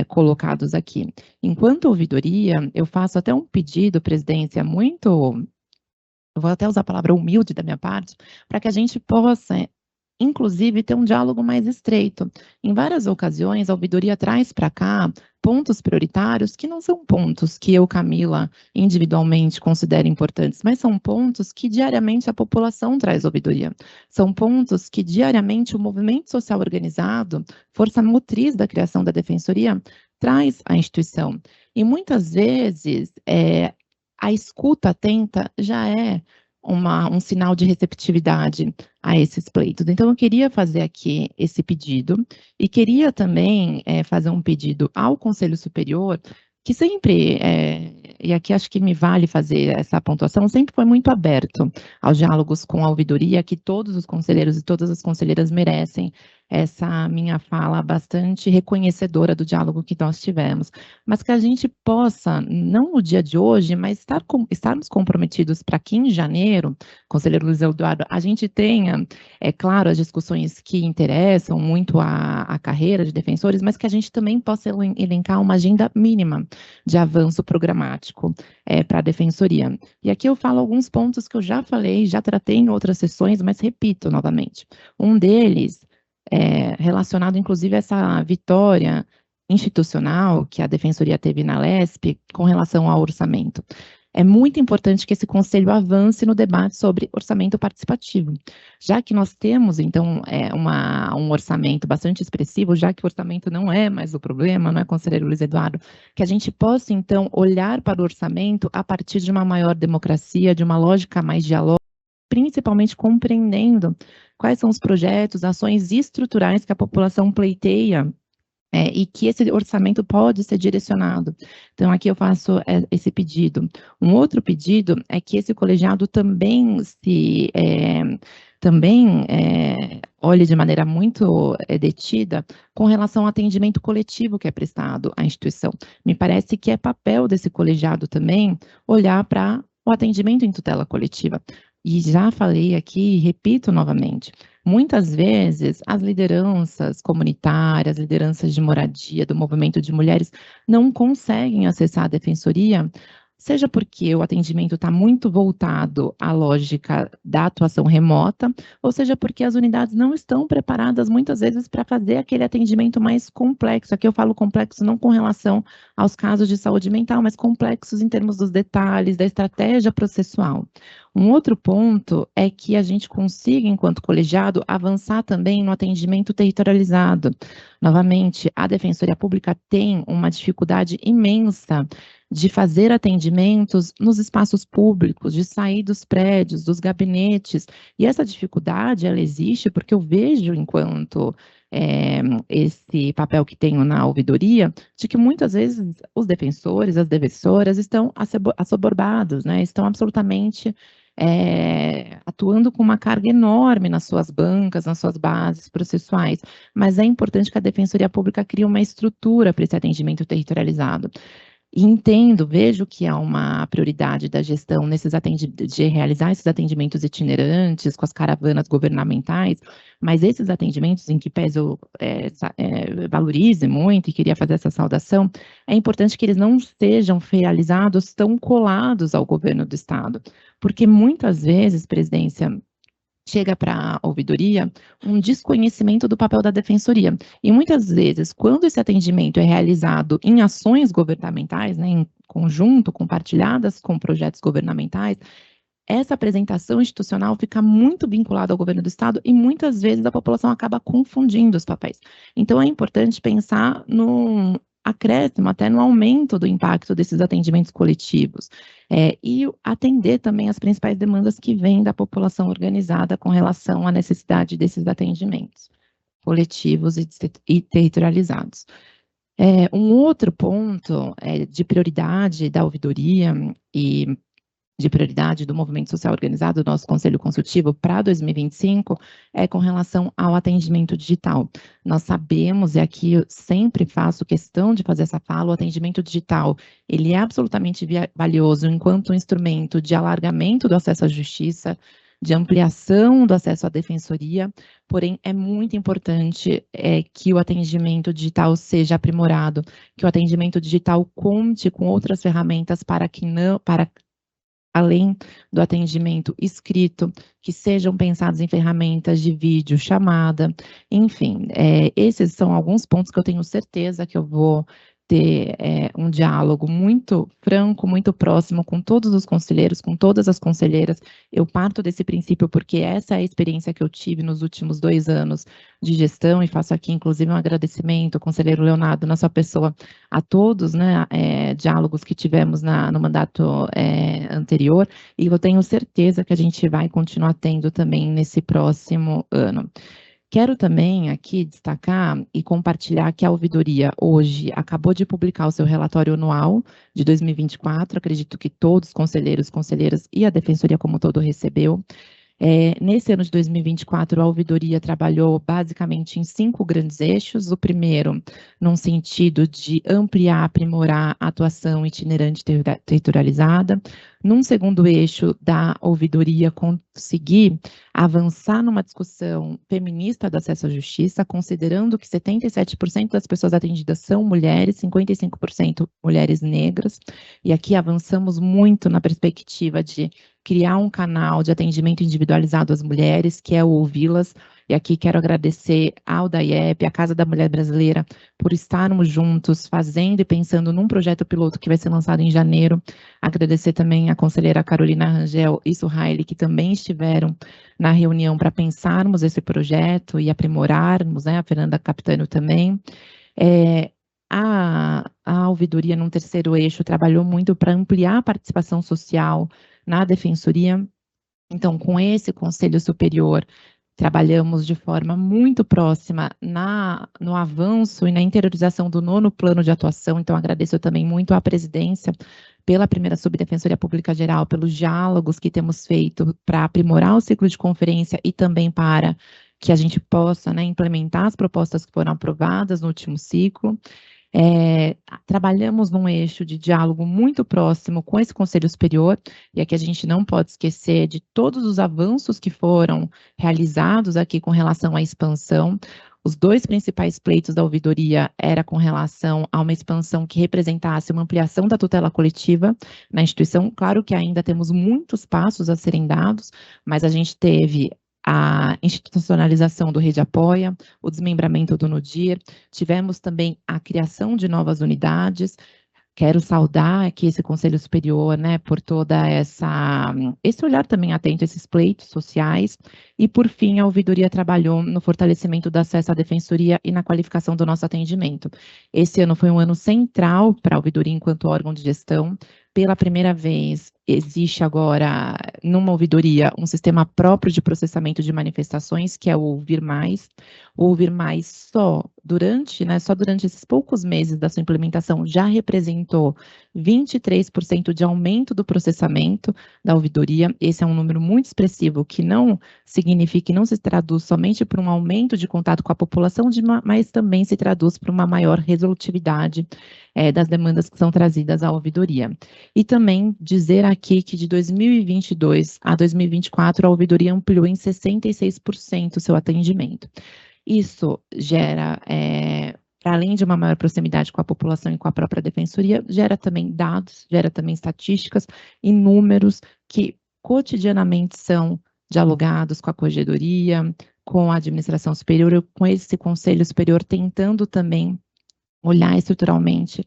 Speaker 4: colocados aqui. Enquanto ouvidoria, eu faço até um pedido, presidência, muito, eu vou até usar a palavra humilde da minha parte, para que a gente possa inclusive ter um diálogo mais estreito. Em várias ocasiões, a ouvidoria traz para cá pontos prioritários que não são pontos que eu, Camila, individualmente considero importantes, mas são pontos que diariamente a população traz ouvidoria. São pontos que diariamente o movimento social organizado, força motriz da criação da defensoria, traz à instituição. E muitas vezes a escuta atenta já é um sinal de receptividade a esses pleitos. Então, eu queria fazer aqui esse pedido e queria também fazer um pedido ao Conselho Superior, que sempre, e aqui acho que me vale fazer essa pontuação, sempre foi muito aberto aos diálogos com a ouvidoria, que todos os conselheiros e todas as conselheiras merecem essa minha fala bastante reconhecedora do diálogo que nós tivemos, mas que a gente possa, não no dia de hoje, mas estarmos comprometidos para que em janeiro, conselheiro Luiz Eduardo, a gente tenha, claro, as discussões que interessam muito a carreira de defensores, mas que a gente também possa elencar uma agenda mínima de avanço programático para a defensoria. E aqui eu falo alguns pontos que eu já falei, já tratei em outras sessões, mas repito novamente. Um deles relacionado, inclusive, a essa vitória institucional que a Defensoria teve na LESP com relação ao orçamento. É muito importante que esse conselho avance no debate sobre orçamento participativo, já que nós temos, então, um orçamento bastante expressivo, já que o orçamento não é mais o problema, não é, conselheiro Luiz Eduardo, que a gente possa, então, olhar para o orçamento a partir de uma maior democracia, de uma lógica mais dialógica, principalmente compreendendo quais são os projetos, ações estruturais que a população pleiteia e que esse orçamento pode ser direcionado. Então, aqui eu faço esse pedido. Um outro pedido é que esse colegiado também olhe de maneira muito detida com relação ao atendimento coletivo que é prestado à instituição. Me parece que é papel desse colegiado também olhar para o atendimento em tutela coletiva. E já falei aqui, repito novamente, muitas vezes as lideranças comunitárias, lideranças de moradia, do movimento de mulheres, não conseguem acessar a defensoria, seja porque o atendimento está muito voltado à lógica da atuação remota, ou seja porque as unidades não estão preparadas muitas vezes para fazer aquele atendimento mais complexo. Aqui eu falo complexo não com relação aos casos de saúde mental, mas complexos em termos dos detalhes, da estratégia processual. Um outro ponto é que a gente consiga, enquanto colegiado, avançar também no atendimento territorializado. Novamente, a Defensoria Pública tem uma dificuldade imensa de fazer atendimentos nos espaços públicos, de sair dos prédios, dos gabinetes, e essa dificuldade, ela existe porque eu vejo, enquanto esse papel que tenho na ouvidoria, de que muitas vezes os defensores, as defensoras estão assoberbados, né? Estão absolutamente atuando com uma carga enorme nas suas bancas, nas suas bases processuais, mas é importante que a Defensoria Pública crie uma estrutura para esse atendimento territorializado. E entendo, vejo que há uma prioridade da gestão de realizar esses atendimentos itinerantes com as caravanas governamentais, mas esses atendimentos em que pese eu valorize muito e queria fazer essa saudação, é importante que eles não sejam realizados tão colados ao governo do Estado, porque muitas vezes, presidência, chega para a ouvidoria um desconhecimento do papel da defensoria. E muitas vezes, quando esse atendimento é realizado em ações governamentais, né, em conjunto, compartilhadas com projetos governamentais, essa apresentação institucional fica muito vinculada ao governo do Estado e muitas vezes a população acaba confundindo os papéis. Então, é importante pensar no acréscimo, até no aumento do impacto desses atendimentos coletivos, e atender também as principais demandas que vêm da população organizada com relação à necessidade desses atendimentos coletivos e territorializados. Um outro ponto de prioridade da ouvidoria e de prioridade do movimento social organizado do nosso Conselho Consultivo para 2025 é com relação ao atendimento digital. Nós sabemos, e aqui eu sempre faço questão de fazer essa fala, o atendimento digital, ele é absolutamente valioso enquanto instrumento de alargamento do acesso à justiça, de ampliação do acesso à defensoria, porém é muito importante que o atendimento digital seja aprimorado, que o atendimento digital conte com outras ferramentas para além do atendimento escrito, que sejam pensados em ferramentas de vídeo, chamada, enfim, esses são alguns pontos que eu tenho certeza que eu vou ter um diálogo muito franco, muito próximo com todos os conselheiros, com todas as conselheiras. Eu parto desse princípio porque essa é a experiência que eu tive nos últimos 2 anos de gestão, e faço aqui, inclusive, um agradecimento, conselheiro Leonardo, na sua pessoa, a todos, né, diálogos que tivemos no mandato anterior, e eu tenho certeza que a gente vai continuar tendo também nesse próximo ano. Quero também aqui destacar e compartilhar que a ouvidoria hoje acabou de publicar o seu relatório anual de 2024, acredito que todos os conselheiros, conselheiras e a defensoria como um todo recebeu. Nesse ano de 2024, a ouvidoria trabalhou basicamente em 5 grandes eixos. O primeiro, num sentido de ampliar, aprimorar a atuação itinerante territorializada. Num segundo eixo da ouvidoria, conseguir avançar numa discussão feminista do acesso à justiça, considerando que 77% das pessoas atendidas são mulheres, 55% mulheres negras, e aqui avançamos muito na perspectiva de criar um canal de atendimento individualizado às mulheres, que é o Ouvi-las, e aqui quero agradecer ao DAIEP, à Casa da Mulher Brasileira, por estarmos juntos, fazendo e pensando num projeto piloto que vai ser lançado em janeiro. Agradecer também à conselheira Carolina Rangel e Suhaili, que também estiveram na reunião para pensarmos esse projeto e aprimorarmos, né? A Fernanda Capitano também. A ouvidoria, num terceiro eixo, trabalhou muito para ampliar a participação social na defensoria. Então, com esse Conselho Superior, trabalhamos de forma muito próxima no avanço e na interiorização do 9º plano de atuação. Então, agradeço também muito à presidência pela primeira Subdefensoria Pública Geral, pelos diálogos que temos feito para aprimorar o ciclo de conferência e também para que a gente possa, né, implementar as propostas que foram aprovadas no último ciclo. Trabalhamos num eixo de diálogo muito próximo com esse Conselho Superior, e aqui a gente não pode esquecer de todos os avanços que foram realizados aqui com relação à expansão. Os 2 principais pleitos da ouvidoria era com relação a uma expansão que representasse uma ampliação da tutela coletiva na instituição. Claro que ainda temos muitos passos a serem dados, mas a gente teve a institucionalização do Rede Apoia, o desmembramento do NUDIR, tivemos também a criação de novas unidades. Quero saudar aqui esse Conselho Superior, né, por toda esse olhar também atento a esses pleitos sociais. E, por fim, a ouvidoria trabalhou no fortalecimento do acesso à defensoria e na qualificação do nosso atendimento. Esse ano foi um ano central para a ouvidoria enquanto órgão de gestão. Pela primeira vez, existe agora, numa ouvidoria, um sistema próprio de processamento de manifestações, que é o Ouvir Mais. O Ouvir Mais só durante esses poucos meses da sua implementação já representou 23% de aumento do processamento da ouvidoria. Esse é um número muito expressivo, que não significa e não se traduz somente por um aumento de contato com a população, mas também se traduz por uma maior resolutividade das demandas que são trazidas à ouvidoria. E também dizer aqui que de 2022 a 2024, a ouvidoria ampliou em 66% o seu atendimento. Isso gera, para além de uma maior proximidade com a população e com a própria defensoria, gera também dados, gera também estatísticas e números que cotidianamente são dialogados com a corregedoria, com a administração superior, com esse Conselho Superior, tentando também olhar estruturalmente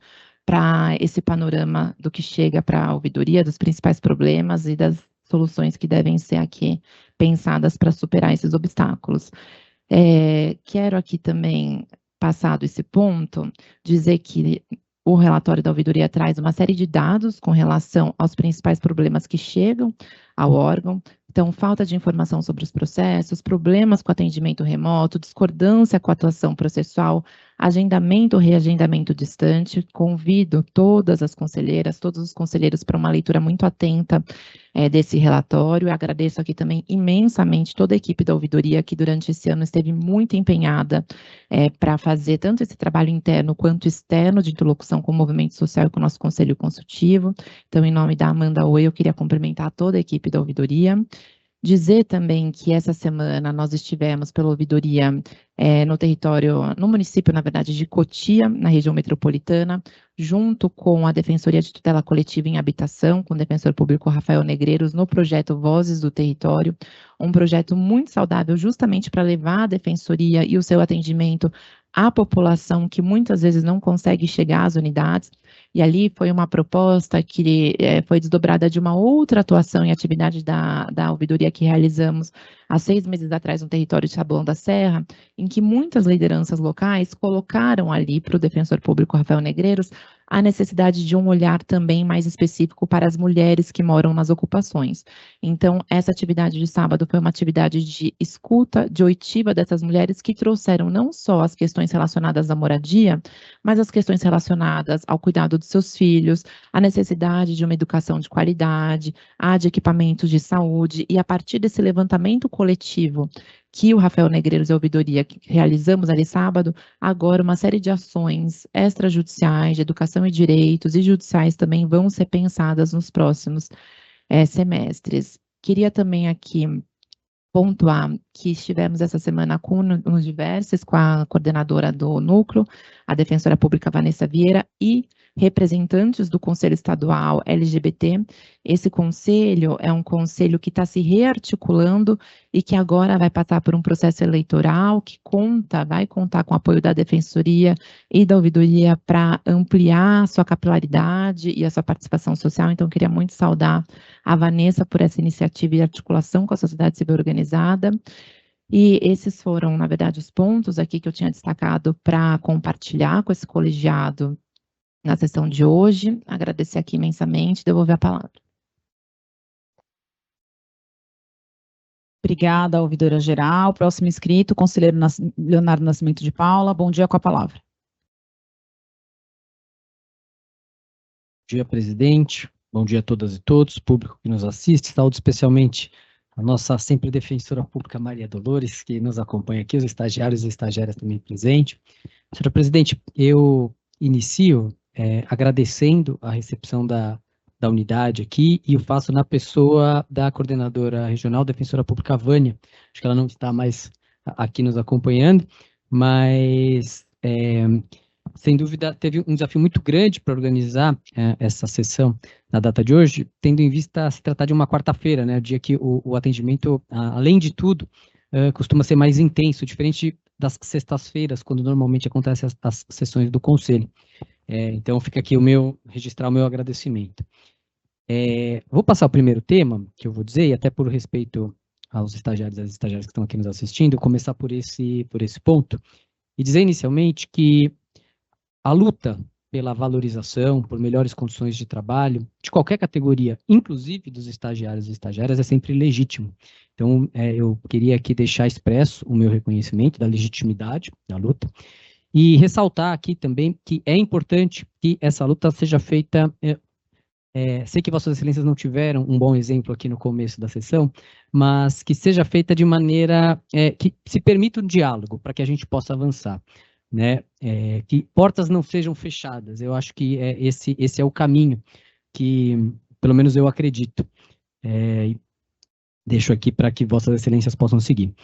Speaker 4: para esse panorama do que chega para a ouvidoria, dos principais problemas e das soluções que devem ser aqui pensadas para superar esses obstáculos. Quero aqui também, passado esse ponto, dizer que o relatório da ouvidoria traz uma série de dados com relação aos principais problemas que chegam ao órgão. Então, falta de informação sobre os processos, problemas com atendimento remoto, discordância com a atuação processual, agendamento ou reagendamento distante. Convido todas as conselheiras, todos os conselheiros para uma leitura muito atenta desse relatório. Agradeço aqui também imensamente toda a equipe da ouvidoria que durante esse ano esteve muito empenhada para fazer tanto esse trabalho interno quanto externo de interlocução com o movimento social e com o nosso conselho consultivo. Então, em nome da Amanda Oi, eu queria cumprimentar toda a equipe da ouvidoria. Dizer também que essa semana nós estivemos pela ouvidoria no território, no município, na verdade, de Cotia, na região metropolitana, junto com a Defensoria de Tutela Coletiva em Habitação, com o defensor público Rafael Negreiros, no projeto Vozes do Território, um projeto muito saudável justamente para levar a defensoria e o seu atendimento à população que muitas vezes não consegue chegar às unidades. E ali foi uma proposta que foi desdobrada de uma outra atuação e atividade da ouvidoria que realizamos há 6 meses atrás no território de Taboão da Serra, em que muitas lideranças locais colocaram ali para o defensor público Rafael Negreiros a necessidade de um olhar também mais específico para as mulheres que moram nas ocupações. Então, essa atividade de sábado foi uma atividade de escuta, de oitiva dessas mulheres que trouxeram não só as questões relacionadas à moradia, mas as questões relacionadas ao cuidado dos seus filhos, a necessidade de uma educação de qualidade, a de equipamentos de saúde, e a partir desse levantamento coletivo que o Rafael Negreiros e a ouvidoria que realizamos ali sábado, agora uma série de ações extrajudiciais, de educação e direitos e judiciais também vão ser pensadas nos próximos semestres. Queria também aqui pontuar que estivemos essa semana nos diversos, com a coordenadora do núcleo, a defensora pública Vanessa Vieira, e representantes do Conselho Estadual LGBT. Esse conselho é um conselho que está se rearticulando e que agora vai passar por um processo eleitoral que vai contar com o apoio da Defensoria e da Ouvidoria para ampliar a sua capilaridade e a sua participação social. Então, queria muito saudar a Vanessa por essa iniciativa e articulação com a sociedade civil organizada. E esses foram, na verdade, os pontos aqui que eu tinha destacado para compartilhar com esse colegiado na sessão de hoje. Agradecer aqui imensamente, devolver a palavra.
Speaker 1: Obrigada, ouvidora geral. Próximo inscrito, conselheiro Leonardo Nascimento de Paula. Bom dia, com a palavra.
Speaker 5: Bom dia, presidente. Bom dia a todas e todos, público que nos assiste. Saúdo especialmente a nossa sempre defensora pública Maria Dolores, que nos acompanha aqui, os estagiários e estagiárias também presentes. Senhora presidente, eu inicio agradecendo a recepção da unidade aqui, e eu faço na pessoa da coordenadora regional, defensora pública Vânia. Acho que ela não está mais aqui nos acompanhando, mas sem dúvida teve um desafio muito grande para organizar essa sessão na data de hoje, tendo em vista se tratar de uma quarta-feira, né, o dia que o atendimento, além de tudo, costuma ser mais intenso, diferente das sextas-feiras, quando normalmente acontecem as sessões do Conselho. Então, fica aqui registrar o meu agradecimento. Vou passar o primeiro tema, que eu vou dizer, e até por respeito aos estagiários e às estagiárias que estão aqui nos assistindo, começar por esse ponto, e dizer inicialmente que a luta pela valorização, por melhores condições de trabalho, de qualquer categoria, inclusive dos estagiários e estagiárias, é sempre legítimo. Então, eu queria aqui deixar expresso o meu reconhecimento da legitimidade da luta, e ressaltar aqui também que é importante que essa luta seja feita. Sei que Vossas Excelências não tiveram um bom exemplo aqui no começo da sessão, mas que seja feita de maneira que se permita um diálogo, para que a gente possa avançar, né? Que portas não sejam fechadas. Eu acho que esse é o caminho que, pelo menos, eu acredito. Deixo aqui para que Vossas Excelências possam seguir.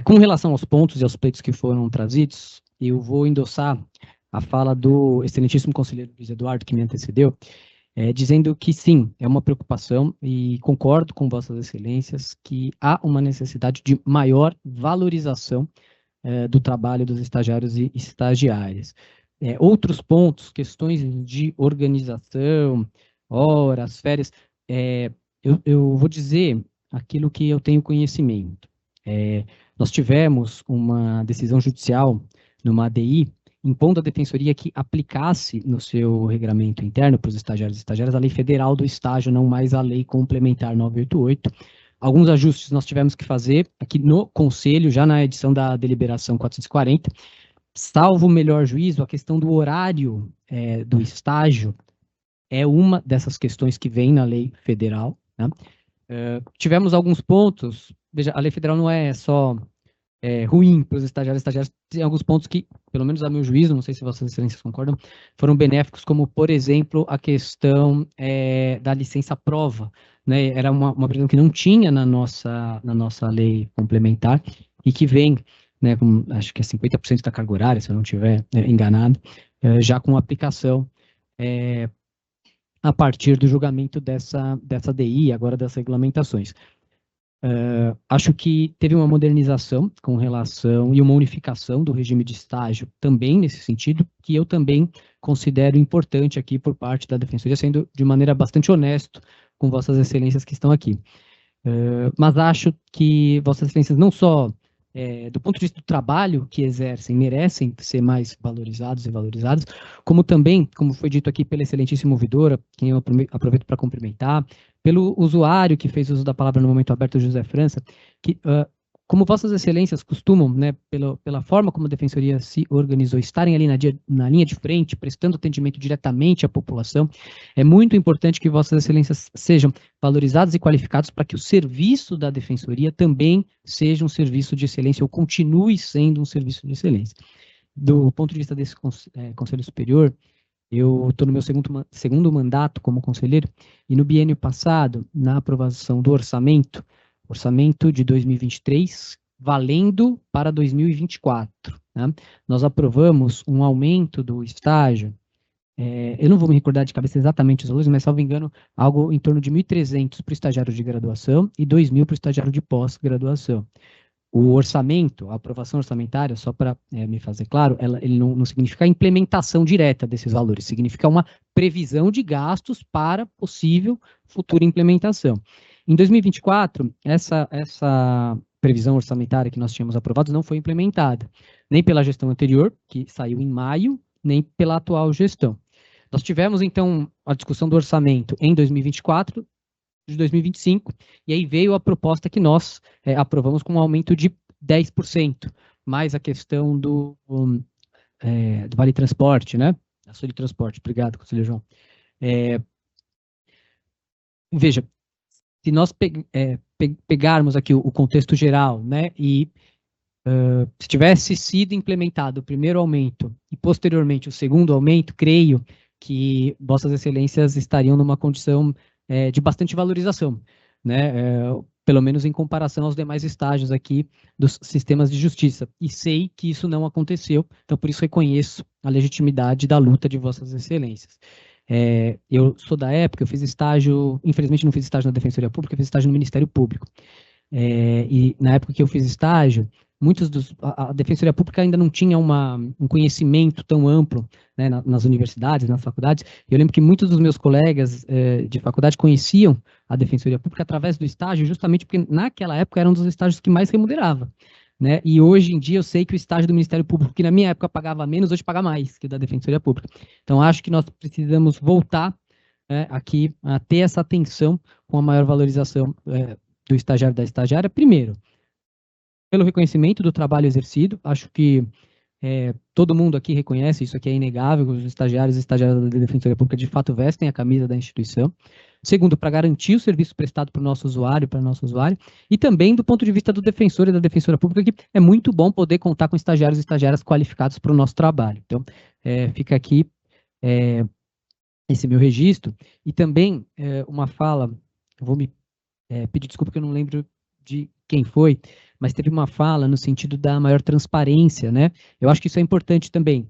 Speaker 5: Com relação aos pontos e aos pleitos que foram trazidos, eu vou endossar a fala do excelentíssimo conselheiro Luiz Eduardo, que me antecedeu, dizendo que sim, é uma preocupação, e concordo com Vossas Excelências que há uma necessidade de maior valorização do trabalho dos estagiários e estagiárias. Outros pontos, questões de organização, horas, férias, eu vou dizer aquilo que eu tenho conhecimento. Nós tivemos uma decisão judicial numa ADI, impondo à Defensoria que aplicasse no seu regramento interno para os estagiários e estagiárias a lei federal do estágio, não mais a lei complementar 988. Alguns ajustes nós tivemos que fazer aqui no Conselho, já na edição da deliberação 440, salvo o melhor juízo, a questão do horário do estágio é uma dessas questões que vem na lei federal, né? Tivemos alguns pontos, veja, a lei federal não é só ruim para os estagiários e estagiárias, tem alguns pontos que, pelo menos a meu juízo, não sei se vossas excelências concordam, foram benéficos, como, por exemplo, a questão da licença-prova, né? Era uma previsão que não tinha na nossa lei complementar e que vem, né, com, acho que é 50% da carga horária, se eu não estiver enganado, já com aplicação a partir do julgamento dessa DI, agora das regulamentações. Acho que teve uma modernização com relação e uma unificação do regime de estágio também nesse sentido, que eu também considero importante aqui por parte da Defensoria, sendo de maneira bastante honesto com vossas excelências que estão aqui. Mas acho que vossas excelências não só do ponto de vista do trabalho que exercem, merecem ser mais valorizados e valorizadas, como também, como foi dito aqui pela excelentíssima ouvidora, quem eu aproveito para cumprimentar, pelo usuário que fez uso da palavra no momento aberto, José França, que, como vossas excelências costumam, né, pela forma como a Defensoria se organizou, estarem ali na linha de frente, prestando atendimento diretamente à população, é muito importante que vossas excelências sejam valorizados e qualificados para que o serviço da Defensoria também seja um serviço de excelência, ou continue sendo um serviço de excelência. Do ponto de vista desse Conselho Superior, eu estou no meu segundo mandato como conselheiro, e no biênio passado, na aprovação do orçamento de 2023, valendo para 2024. Né? Nós aprovamos um aumento do estágio, eu não vou me recordar de cabeça exatamente os valores, mas, salvo engano, algo em torno de 1.300 para o estagiário de graduação e 2.000 para o estagiário de pós-graduação. O orçamento, a aprovação orçamentária, só para me fazer claro, ele não significa a implementação direta desses valores, significa uma previsão de gastos para possível futura implementação. Em 2024, essa previsão orçamentária que nós tínhamos aprovado não foi implementada, nem pela gestão anterior, que saiu em maio, nem pela atual gestão. Nós tivemos, então, a discussão do orçamento em 2024, de 2025, e aí veio a proposta que nós aprovamos com um aumento de 10%, mais a questão do Vale Transporte, né? A Soli Transporte. Obrigado, conselheiro João. Veja, se nós pegarmos aqui o contexto geral, né, e se tivesse sido implementado o primeiro aumento e posteriormente o segundo aumento, creio que vossas excelências estariam numa condição de bastante valorização, né, pelo menos em comparação aos demais estágios aqui dos sistemas de justiça. E sei que isso não aconteceu, então por isso reconheço a legitimidade da luta de vossas excelências. Eu sou da época, eu fiz estágio, infelizmente não fiz estágio na Defensoria Pública, eu fiz estágio no Ministério Público. E na época que eu fiz estágio, a Defensoria Pública ainda não tinha um conhecimento tão amplo, né, nas universidades, nas faculdades. Eu lembro que muitos dos meus colegas de faculdade conheciam a Defensoria Pública através do estágio, justamente porque naquela época era um dos estágios que mais remunerava. Né? E hoje em dia eu sei que o estágio do Ministério Público, que na minha época pagava menos, hoje paga mais que o da Defensoria Pública. Então acho que nós precisamos voltar aqui a ter essa atenção com a maior valorização do estagiário e da estagiária. Primeiro, pelo reconhecimento do trabalho exercido, acho que todo mundo aqui reconhece, isso aqui é inegável, os estagiários e estagiárias da Defensoria Pública de fato vestem a camisa da instituição. Segundo, para garantir o serviço prestado para o nosso usuário, para a nossa usuária, e também do ponto de vista do defensor e da Defensoria Pública, que é muito bom poder contar com estagiários e estagiárias qualificados para o nosso trabalho. Então, fica aqui esse meu registro. E também uma fala, eu vou me pedir desculpa que eu não lembro de quem foi, mas teve uma fala no sentido da maior transparência, né? Eu acho que isso é importante também.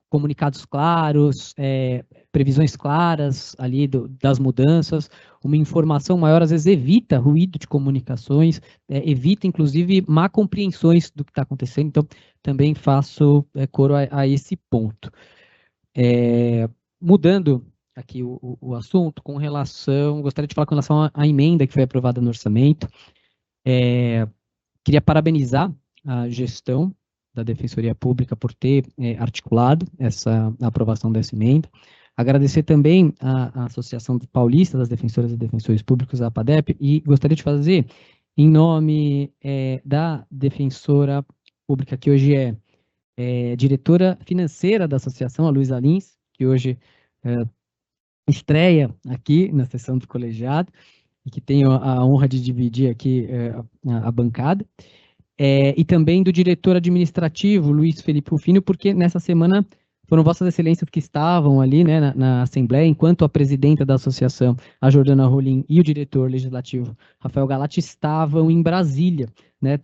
Speaker 5: Comunicados claros, previsões claras ali das mudanças, uma informação maior, às vezes evita ruído de comunicações, evita, inclusive, má compreensões do que está acontecendo, então também faço coro a esse ponto. Mudando aqui o assunto com relação, gostaria de falar com relação à emenda que foi aprovada no orçamento. Queria parabenizar a gestão da Defensoria Pública por ter articulado essa aprovação dessa emenda. Agradecer também à Associação Paulista das Defensoras e Defensores Públicos, a APADEP, e gostaria de fazer, em nome da defensora pública, que hoje é diretora financeira da associação, a Luísa Lins, que hoje estreia aqui na sessão do colegiado, e que tenho a honra de dividir aqui a bancada, e também do diretor administrativo, Luiz Felipe Rufino, porque nessa semana foram vossas excelências que estavam ali, né, na Assembleia, enquanto a presidenta da associação, a Jordana Rolim, e o diretor legislativo, Rafael Galati, estavam em Brasília, né,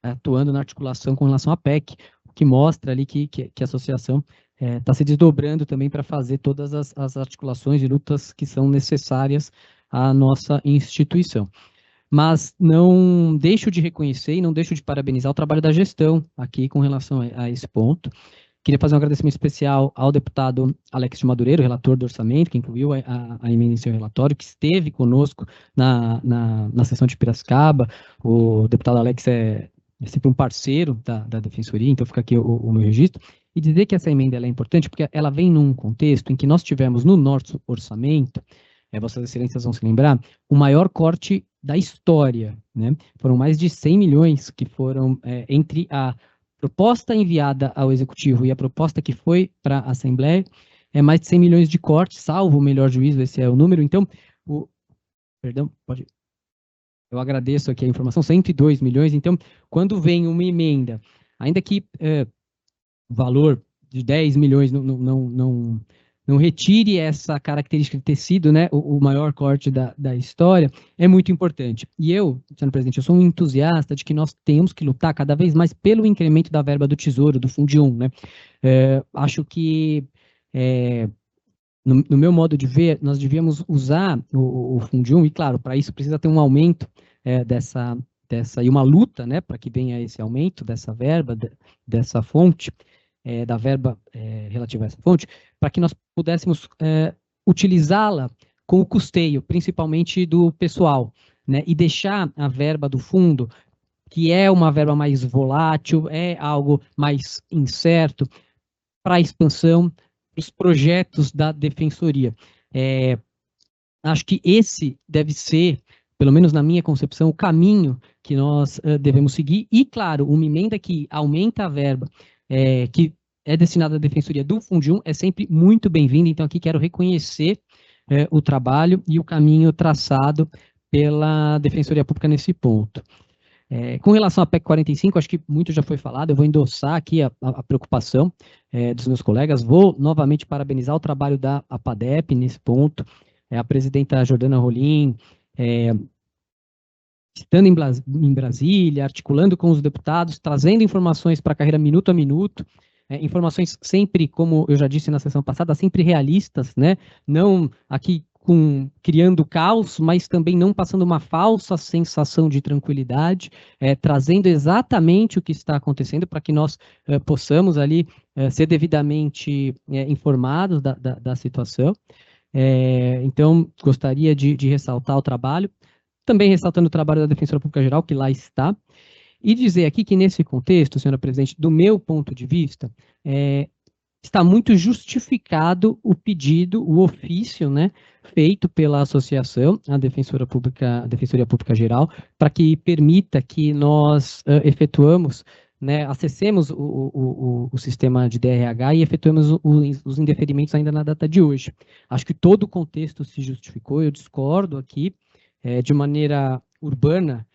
Speaker 5: atuando na articulação com relação à PEC, o que mostra ali que a associação está se desdobrando também para fazer todas as articulações e lutas que são necessárias à nossa instituição. Mas não deixo de reconhecer e não deixo de parabenizar o trabalho da gestão aqui com relação a esse ponto. Queria fazer um agradecimento especial ao deputado Alex de Madureira, relator do orçamento, que incluiu a emenda em seu relatório, que esteve conosco na sessão de Piracicaba. O deputado Alex é sempre um parceiro da Defensoria, então fica aqui o meu registro. E dizer que essa emenda ela é importante porque ela vem num contexto em que nós tivemos no nosso orçamento, vossas excelências vão se lembrar, o maior corte da história, né? Foram mais de 100 milhões que foram entre a proposta enviada ao Executivo e a proposta que foi para a Assembleia, mais de 100 milhões de cortes, salvo o melhor juízo, esse é o número. Então, perdão, pode... Eu agradeço aqui a informação, 102 milhões. Então, quando vem uma emenda, ainda que o valor de 10 milhões não retire essa característica de ter sido, né, o maior corte da história, é muito importante. E eu, senhor presidente, eu sou um entusiasta de que nós temos que lutar cada vez mais pelo incremento da verba do Tesouro, do Fundium, né? Acho que, no meu modo de ver, nós devíamos usar o Fundium, e claro, para isso precisa ter um aumento e uma luta, né, para que venha esse aumento dessa verba, dessa fonte, da verba relativa a essa fonte, para que nós pudéssemos utilizá-la com o custeio, principalmente do pessoal, né, e deixar a verba do fundo, que é uma verba mais volátil, é algo mais incerto, para a expansão dos projetos da Defensoria. Acho que esse deve ser, pelo menos na minha concepção, o caminho que nós devemos seguir, e, claro, uma emenda que aumenta a verba, que é destinada à Defensoria do Fundium, é sempre muito bem-vinda. Então, aqui quero reconhecer o trabalho e o caminho traçado pela Defensoria Pública nesse ponto. Com relação à PEC 45, acho que muito já foi falado, eu vou endossar aqui a preocupação dos meus colegas, vou novamente parabenizar o trabalho da APADEP nesse ponto, a presidenta Jordana Rolim, estando em Brasília, articulando com os deputados, trazendo informações para a carreira minuto a minuto, informações sempre, como eu já disse na sessão passada, sempre realistas, né? Não aqui criando caos, mas também não passando uma falsa sensação de tranquilidade, trazendo exatamente o que está acontecendo para que nós possamos ali ser devidamente informados da situação. Então, gostaria de ressaltar o trabalho, também ressaltando o trabalho da Defensora Pública Geral, que lá está, e dizer aqui que nesse contexto, senhora presidente, do meu ponto de vista, está muito justificado o pedido, o ofício, né, feito pela associação, a Defensoria Pública Geral, para que permita que nós efetuamos, né, acessemos o sistema de DRH e efetuemos os indeferimentos ainda na data de hoje. Acho que todo o contexto se justificou, eu discordo aqui de maneira urbana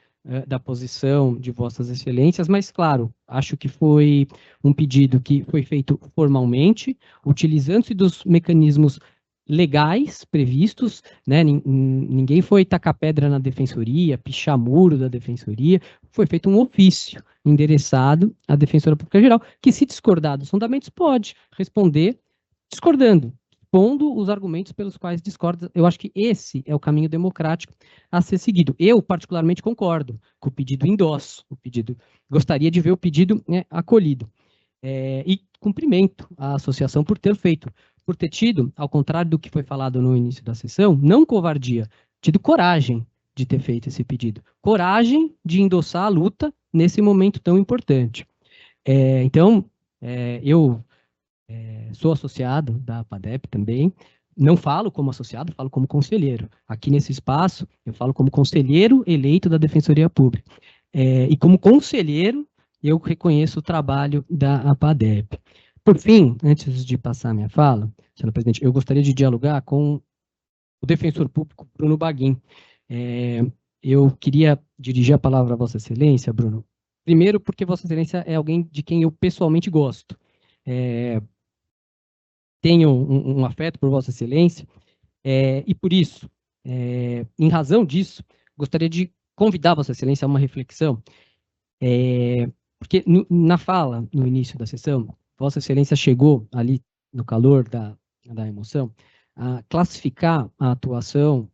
Speaker 5: da posição de vossas excelências, mas, claro, acho que foi um pedido que foi feito formalmente, utilizando-se dos mecanismos legais previstos, né? Ninguém foi tacar pedra na defensoria, pichar muro da defensoria, foi feito um ofício endereçado à Defensora Pública Geral, que, se discordar dos fundamentos, pode responder discordando, expondo os argumentos pelos quais discorda. Eu acho que esse é o caminho democrático a ser seguido. Eu, particularmente, concordo com o pedido, endosso o pedido, gostaria de ver o pedido acolhido. E cumprimento a associação por ter feito, por ter tido, ao contrário do que foi falado no início da sessão, não covardia, tido coragem de ter feito esse pedido. Coragem de endossar a luta nesse momento tão importante. Então, eu sou associado da APADEP também, não falo como associado, falo como conselheiro. Aqui nesse espaço, eu falo como conselheiro eleito da Defensoria Pública. E como conselheiro, eu reconheço o trabalho da APADEP. Por fim, antes de passar a minha fala, senhor presidente, eu gostaria de dialogar com o defensor público Bruno Baguin. Eu queria dirigir a palavra a Vossa Excelência, Bruno. Primeiro, porque Vossa Excelência é alguém de quem eu pessoalmente gosto. Tenho um afeto por Vossa Excelência, e por isso, em razão disso, gostaria de convidar Vossa Excelência a uma reflexão, porque na fala, no início da sessão, Vossa Excelência chegou ali, no calor da emoção, a classificar a atuação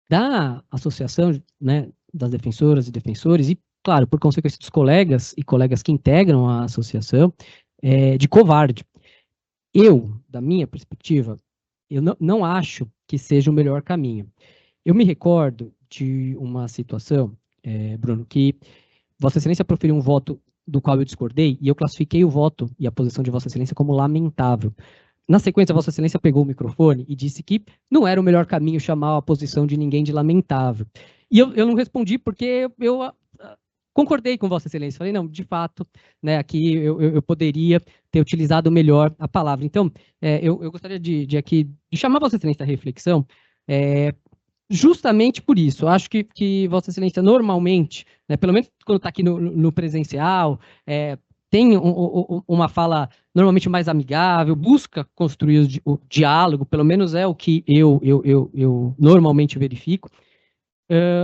Speaker 5: da associação, né, das defensoras e defensores, e, claro, por consequência dos colegas e colegas que integram a associação, de covarde. Eu, da minha perspectiva, eu não acho que seja o melhor caminho. Eu me recordo de uma situação, Bruno, que Vossa Excelência proferiu um voto do qual eu discordei, e eu classifiquei o voto e a posição de Vossa Excelência como lamentável. Na sequência, Vossa Excelência pegou o microfone e disse que não era o melhor caminho chamar a posição de ninguém de lamentável. E eu não respondi porque eu concordei com Vossa Excelência. Falei, não, de fato, né, aqui eu poderia ter utilizado melhor a palavra. Então, eu gostaria de chamar Vossa Excelência à reflexão, justamente por isso. Eu acho que Vossa Excelência normalmente, né, pelo menos quando está aqui no presencial, tem uma fala normalmente mais amigável, busca construir o diálogo, pelo menos é o que eu normalmente verifico.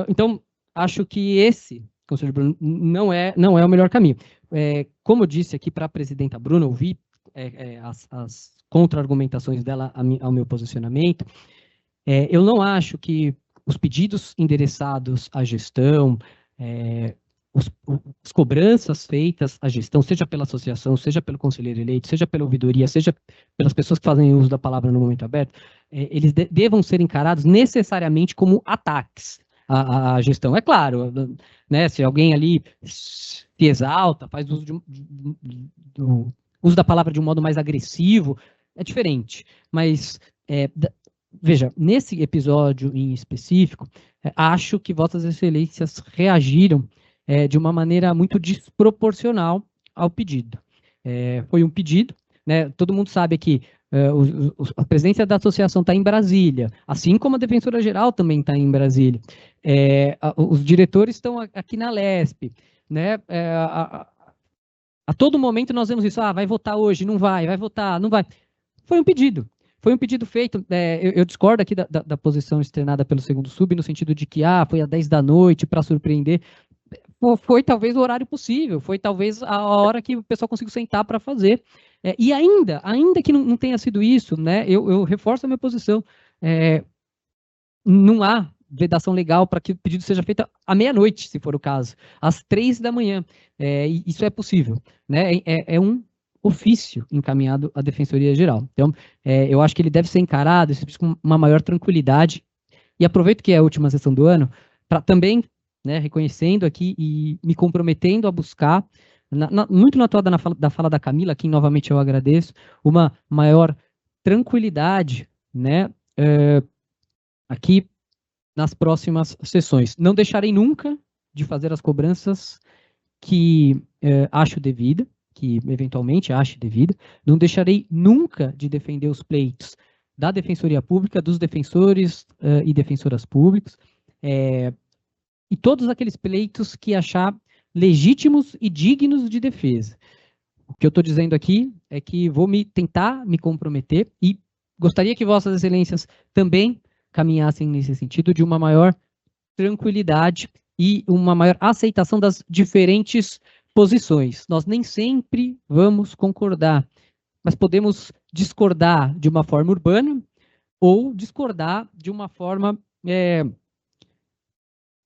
Speaker 5: Então, acho que esse, conselheiro Bruno, não é o melhor caminho. Como eu disse aqui para a presidenta Bruna, ouvi as contra-argumentações dela ao meu posicionamento. Eu não acho que os pedidos endereçados à gestão, as cobranças feitas à gestão, seja pela associação, seja pelo conselheiro eleito, seja pela ouvidoria, seja pelas pessoas que fazem uso da palavra no momento aberto, eles devam ser encarados necessariamente como ataques à gestão. É claro, né, se alguém ali se exalta, faz uso do uso da palavra de um modo mais agressivo, é diferente. Mas, veja, nesse episódio em específico, acho que Vossas Excelências reagiram de uma maneira muito desproporcional ao pedido. Foi um pedido, né, todo mundo sabe que a presidência da associação está em Brasília, assim como a defensora-geral também está em Brasília. Os diretores estão aqui na LESP, né, a todo momento nós vemos isso, vai votar hoje, não vai votar, não vai. Foi um pedido feito, eu discordo aqui da posição externada pelo segundo sub, no sentido de que foi às 10 da noite para surpreender. Foi talvez o horário possível, foi talvez a hora que o pessoal conseguiu sentar para fazer. E ainda que não tenha sido isso, né, eu reforço a minha posição. Não há vedação legal para que o pedido seja feito à meia-noite, se for o caso, às 3 da manhã. Isso é possível, né? É um ofício encaminhado à Defensoria Geral. Então, eu acho que ele deve ser encarado com uma maior tranquilidade. E aproveito que é a última sessão do ano para também, né, reconhecendo aqui e me comprometendo a buscar, muito na toada da fala da Camila, a quem novamente eu agradeço, uma maior tranquilidade, né, aqui nas próximas sessões. Não deixarei nunca de fazer as cobranças que acho devida, que eventualmente ache devida. Não deixarei nunca de defender os pleitos da Defensoria Pública, dos defensores e defensoras públicos, e todos aqueles pleitos que achar legítimos e dignos de defesa. O que eu estou dizendo aqui é que vou tentar me comprometer e gostaria que Vossas Excelências também caminhassem nesse sentido de uma maior tranquilidade e uma maior aceitação das diferentes posições. Nós nem sempre vamos concordar, mas podemos discordar de uma forma urbana ou discordar de uma forma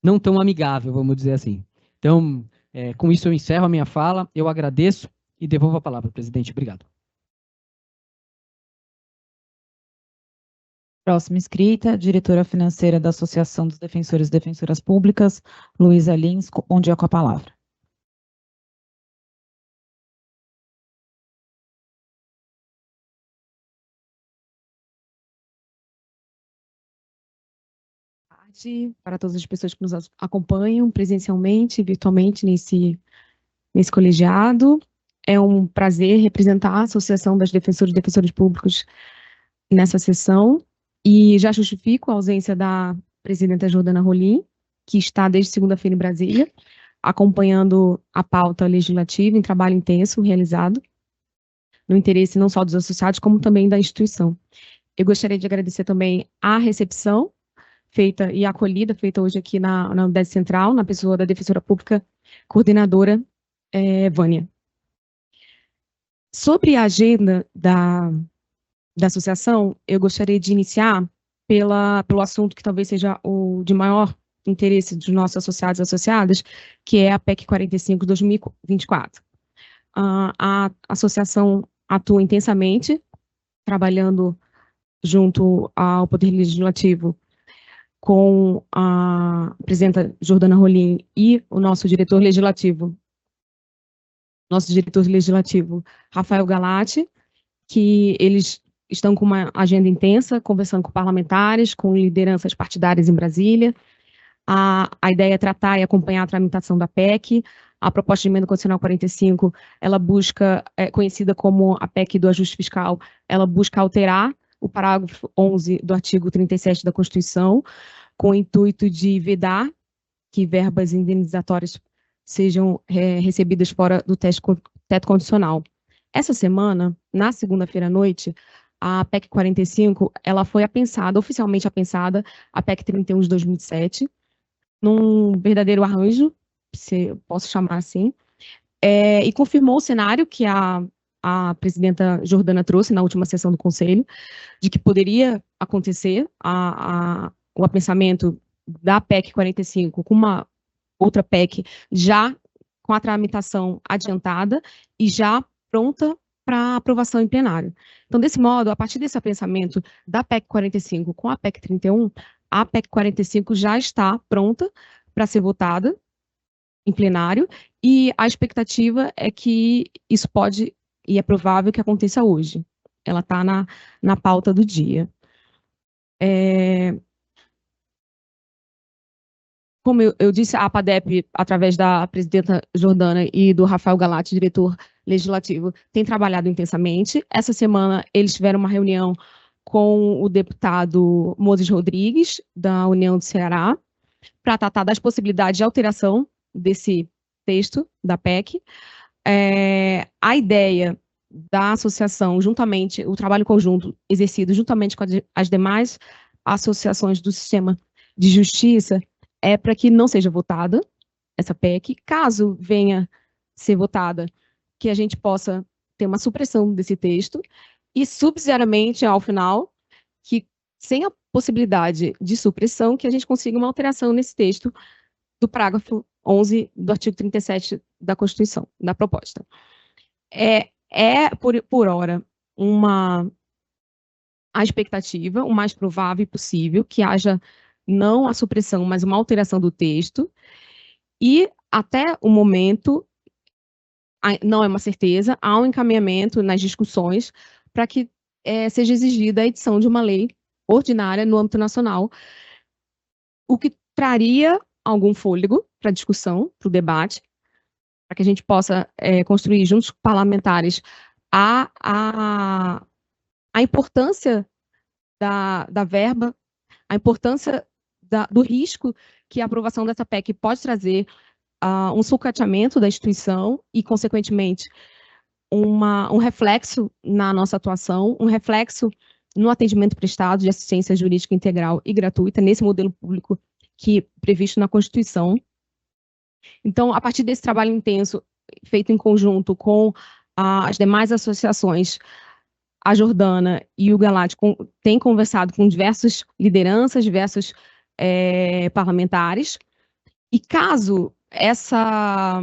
Speaker 5: não tão amigável, vamos dizer assim. Então, com isso eu encerro a minha fala, eu agradeço e devolvo a palavra, presidente. Obrigado.
Speaker 1: Próxima inscrita, diretora financeira da Associação dos Defensores e Defensoras Públicas, Luísa Lins, bom dia com a palavra.
Speaker 6: Para todas as pessoas que nos acompanham presencialmente e virtualmente nesse colegiado. É um prazer representar a Associação das Defensoras e Defensores Públicos nessa sessão e já justifico a ausência da presidenta Jordana Rolim, que está desde segunda-feira em Brasília, acompanhando a pauta legislativa em trabalho intenso realizado no interesse não só dos associados, como também da instituição. Eu gostaria de agradecer também a recepção feita e a acolhida feita hoje aqui na Unidade Central, na pessoa da defensora pública coordenadora Vânia. Sobre a agenda da associação, eu gostaria de iniciar pelo assunto que talvez seja o de maior interesse dos nossos associados e associadas, que é a PEC 45 de 2024. A associação atua intensamente, trabalhando junto ao Poder Legislativo com a presidenta Jordana Rolim e o nosso diretor legislativo, Rafael Galati, que eles estão com uma agenda intensa, conversando com parlamentares, com lideranças partidárias em Brasília. A ideia é tratar e acompanhar a tramitação da PEC. A proposta de emenda constitucional 45, ela busca, conhecida como a PEC do ajuste fiscal, ela busca alterar o parágrafo 11 do artigo 37 da Constituição, com o intuito de vedar que verbas indenizatórias sejam recebidas fora do teto condicional. Essa semana, na segunda-feira à noite, a PEC 45, ela foi oficialmente apensada, a PEC 31 de 2007, num verdadeiro arranjo, se eu posso chamar assim, e confirmou o cenário que a presidenta Jordana trouxe na última sessão do Conselho, de que poderia acontecer o apensamento da PEC 45 com uma outra PEC já com a tramitação adiantada e já pronta para aprovação em plenário. Então, desse modo, a partir desse apensamento da PEC 45 com a PEC 31, a PEC 45 já está pronta para ser votada em plenário e a expectativa é que isso pode e é provável que aconteça hoje. Ela está na pauta do dia. Como eu disse, a APADEP, através da presidenta Jordana e do Rafael Galati, diretor legislativo, tem trabalhado intensamente. Essa semana, eles tiveram uma reunião com o deputado Moses Rodrigues, da União do Ceará, para tratar das possibilidades de alteração desse texto da PEC. A ideia da associação, juntamente, o trabalho conjunto exercido juntamente com as demais associações do sistema de justiça, é para que não seja votada essa PEC. Caso venha ser votada, que a gente possa ter uma supressão desse texto e, subsidiariamente, ao final, que sem a possibilidade de supressão, que a gente consiga uma alteração nesse texto do parágrafo 11 do artigo 37 da Constituição, da proposta. Por hora, a expectativa, o mais provável possível, que haja não a supressão, mas uma alteração do texto, e até o momento, não é uma certeza, há um encaminhamento nas discussões para que seja exigida a edição de uma lei ordinária no âmbito nacional, o que traria algum fôlego para a discussão, para o debate, para que a gente possa construir juntos com parlamentares a importância da verba, a importância do risco que a aprovação dessa PEC pode trazer um sucateamento da instituição e, consequentemente, um reflexo na nossa atuação, um reflexo no atendimento prestado de assistência jurídica integral e gratuita nesse modelo público que previsto na Constituição. Então, a partir desse trabalho intenso, feito em conjunto com as demais associações, a Jordana e o Galati têm conversado com diversas lideranças, diversos parlamentares, e caso essa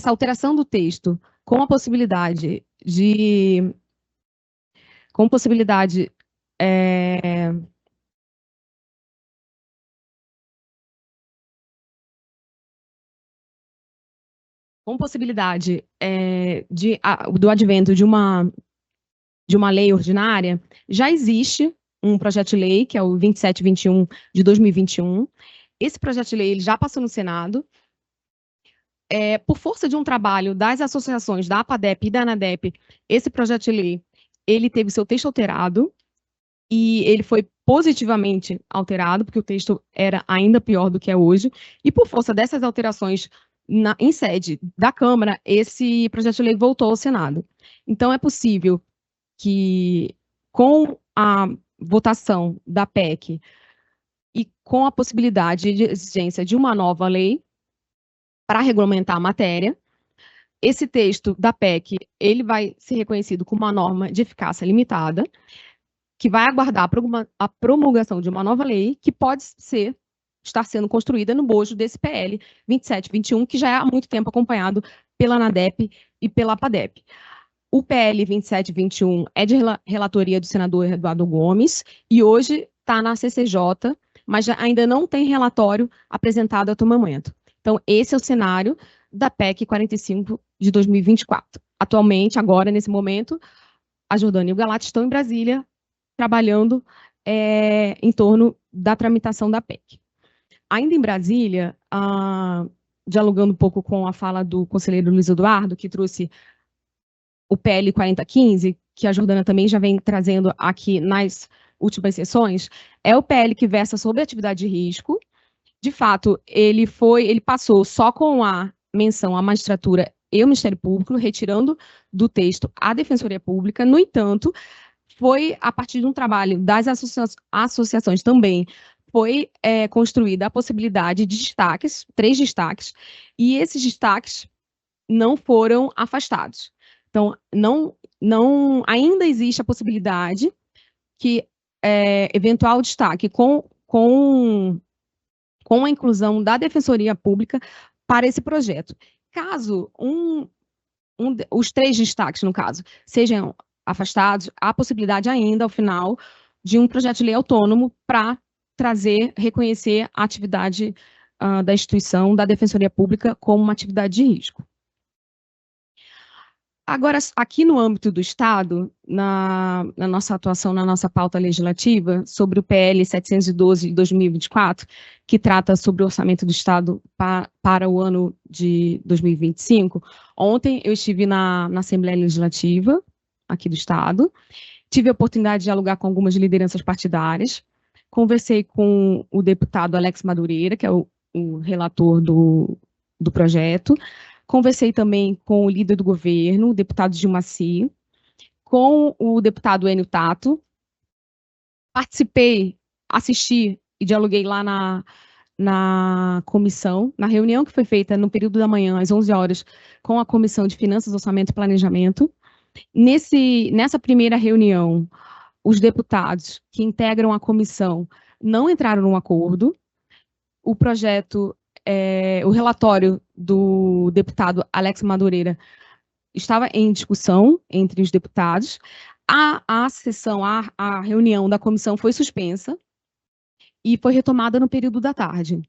Speaker 6: alteração do texto com a possibilidade com possibilidade do advento de uma lei ordinária, já existe um projeto de lei, que é o 2721 de 2021. Esse projeto de lei ele já passou no Senado. Por força de um trabalho das associações da APADEP e da ANADEP, esse projeto de lei ele teve seu texto alterado e ele foi positivamente alterado, porque o texto era ainda pior do que é hoje, e por força dessas alterações em sede da Câmara, esse projeto de lei voltou ao Senado. Então, é possível que, com a votação da PEC e com a possibilidade de exigência de uma nova lei para regulamentar a matéria, esse texto da PEC ele vai ser reconhecido como uma norma de eficácia limitada, que vai aguardar a promulgação de uma nova lei, que pode estar sendo construída no bojo desse PL 2721, que já é há muito tempo acompanhado pela ANADEP e pela APADEP. O PL 2721 é de relatoria do senador Eduardo Gomes e hoje está na CCJ, mas ainda não tem relatório apresentado até o momento. Então, esse é o cenário da PEC 45 de 2024. Atualmente, agora, nesse momento, a Jordânia e o Galat estão em Brasília, trabalhando em torno da tramitação da PEC. Ainda em Brasília, dialogando um pouco com a fala do conselheiro Luiz Eduardo, que trouxe o PL 4015, que a Jordânia também já vem trazendo aqui nas últimas sessões, é o PL que versa sobre atividade de risco. De fato, ele passou só com a menção à magistratura e ao Ministério Público, retirando do texto a Defensoria Pública. No entanto, foi a partir de um trabalho das associações também, foi construída a possibilidade de destaques, 3 destaques, e esses destaques não foram afastados. Então, ainda existe a possibilidade que eventual destaque com a inclusão da Defensoria Pública para esse projeto. Caso os 3 destaques, no caso, sejam afastados, há possibilidade ainda, ao final, de um projeto de lei autônomo para reconhecer a atividade da instituição, da Defensoria Pública, como uma atividade de risco. Agora, aqui no âmbito do Estado, na nossa atuação, na nossa pauta legislativa, sobre o PL 712 de 2024, que trata sobre o orçamento do Estado para o ano de 2025, ontem eu estive na Assembleia Legislativa, aqui do Estado, tive a oportunidade de dialogar com algumas lideranças partidárias, conversei com o deputado Alex Madureira, que é o relator do projeto, conversei também com o líder do governo, o deputado Gilmaci, com o deputado Enio Tato, participei, assisti e dialoguei lá na comissão, na reunião que foi feita no período da manhã, às 11 horas, com a Comissão de Finanças, Orçamento e Planejamento. Nessa primeira reunião, os deputados que integram a comissão não entraram num acordo. O projeto, o relatório do deputado Alex Madureira estava em discussão entre os deputados. A reunião da comissão foi suspensa e foi retomada no período da tarde.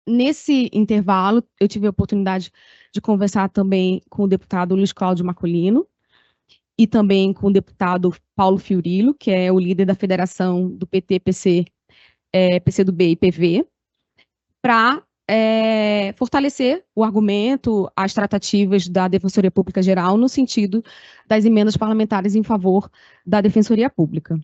Speaker 6: Nesse intervalo, eu tive a oportunidade de conversar também com o deputado Luiz Cláudio Marcolino e também com o deputado Paulo Fiorilo, que é o líder da federação do PT, PC, PCdoB e PV, para fortalecer o argumento, as tratativas da Defensoria Pública Geral no sentido das emendas parlamentares em favor da Defensoria Pública.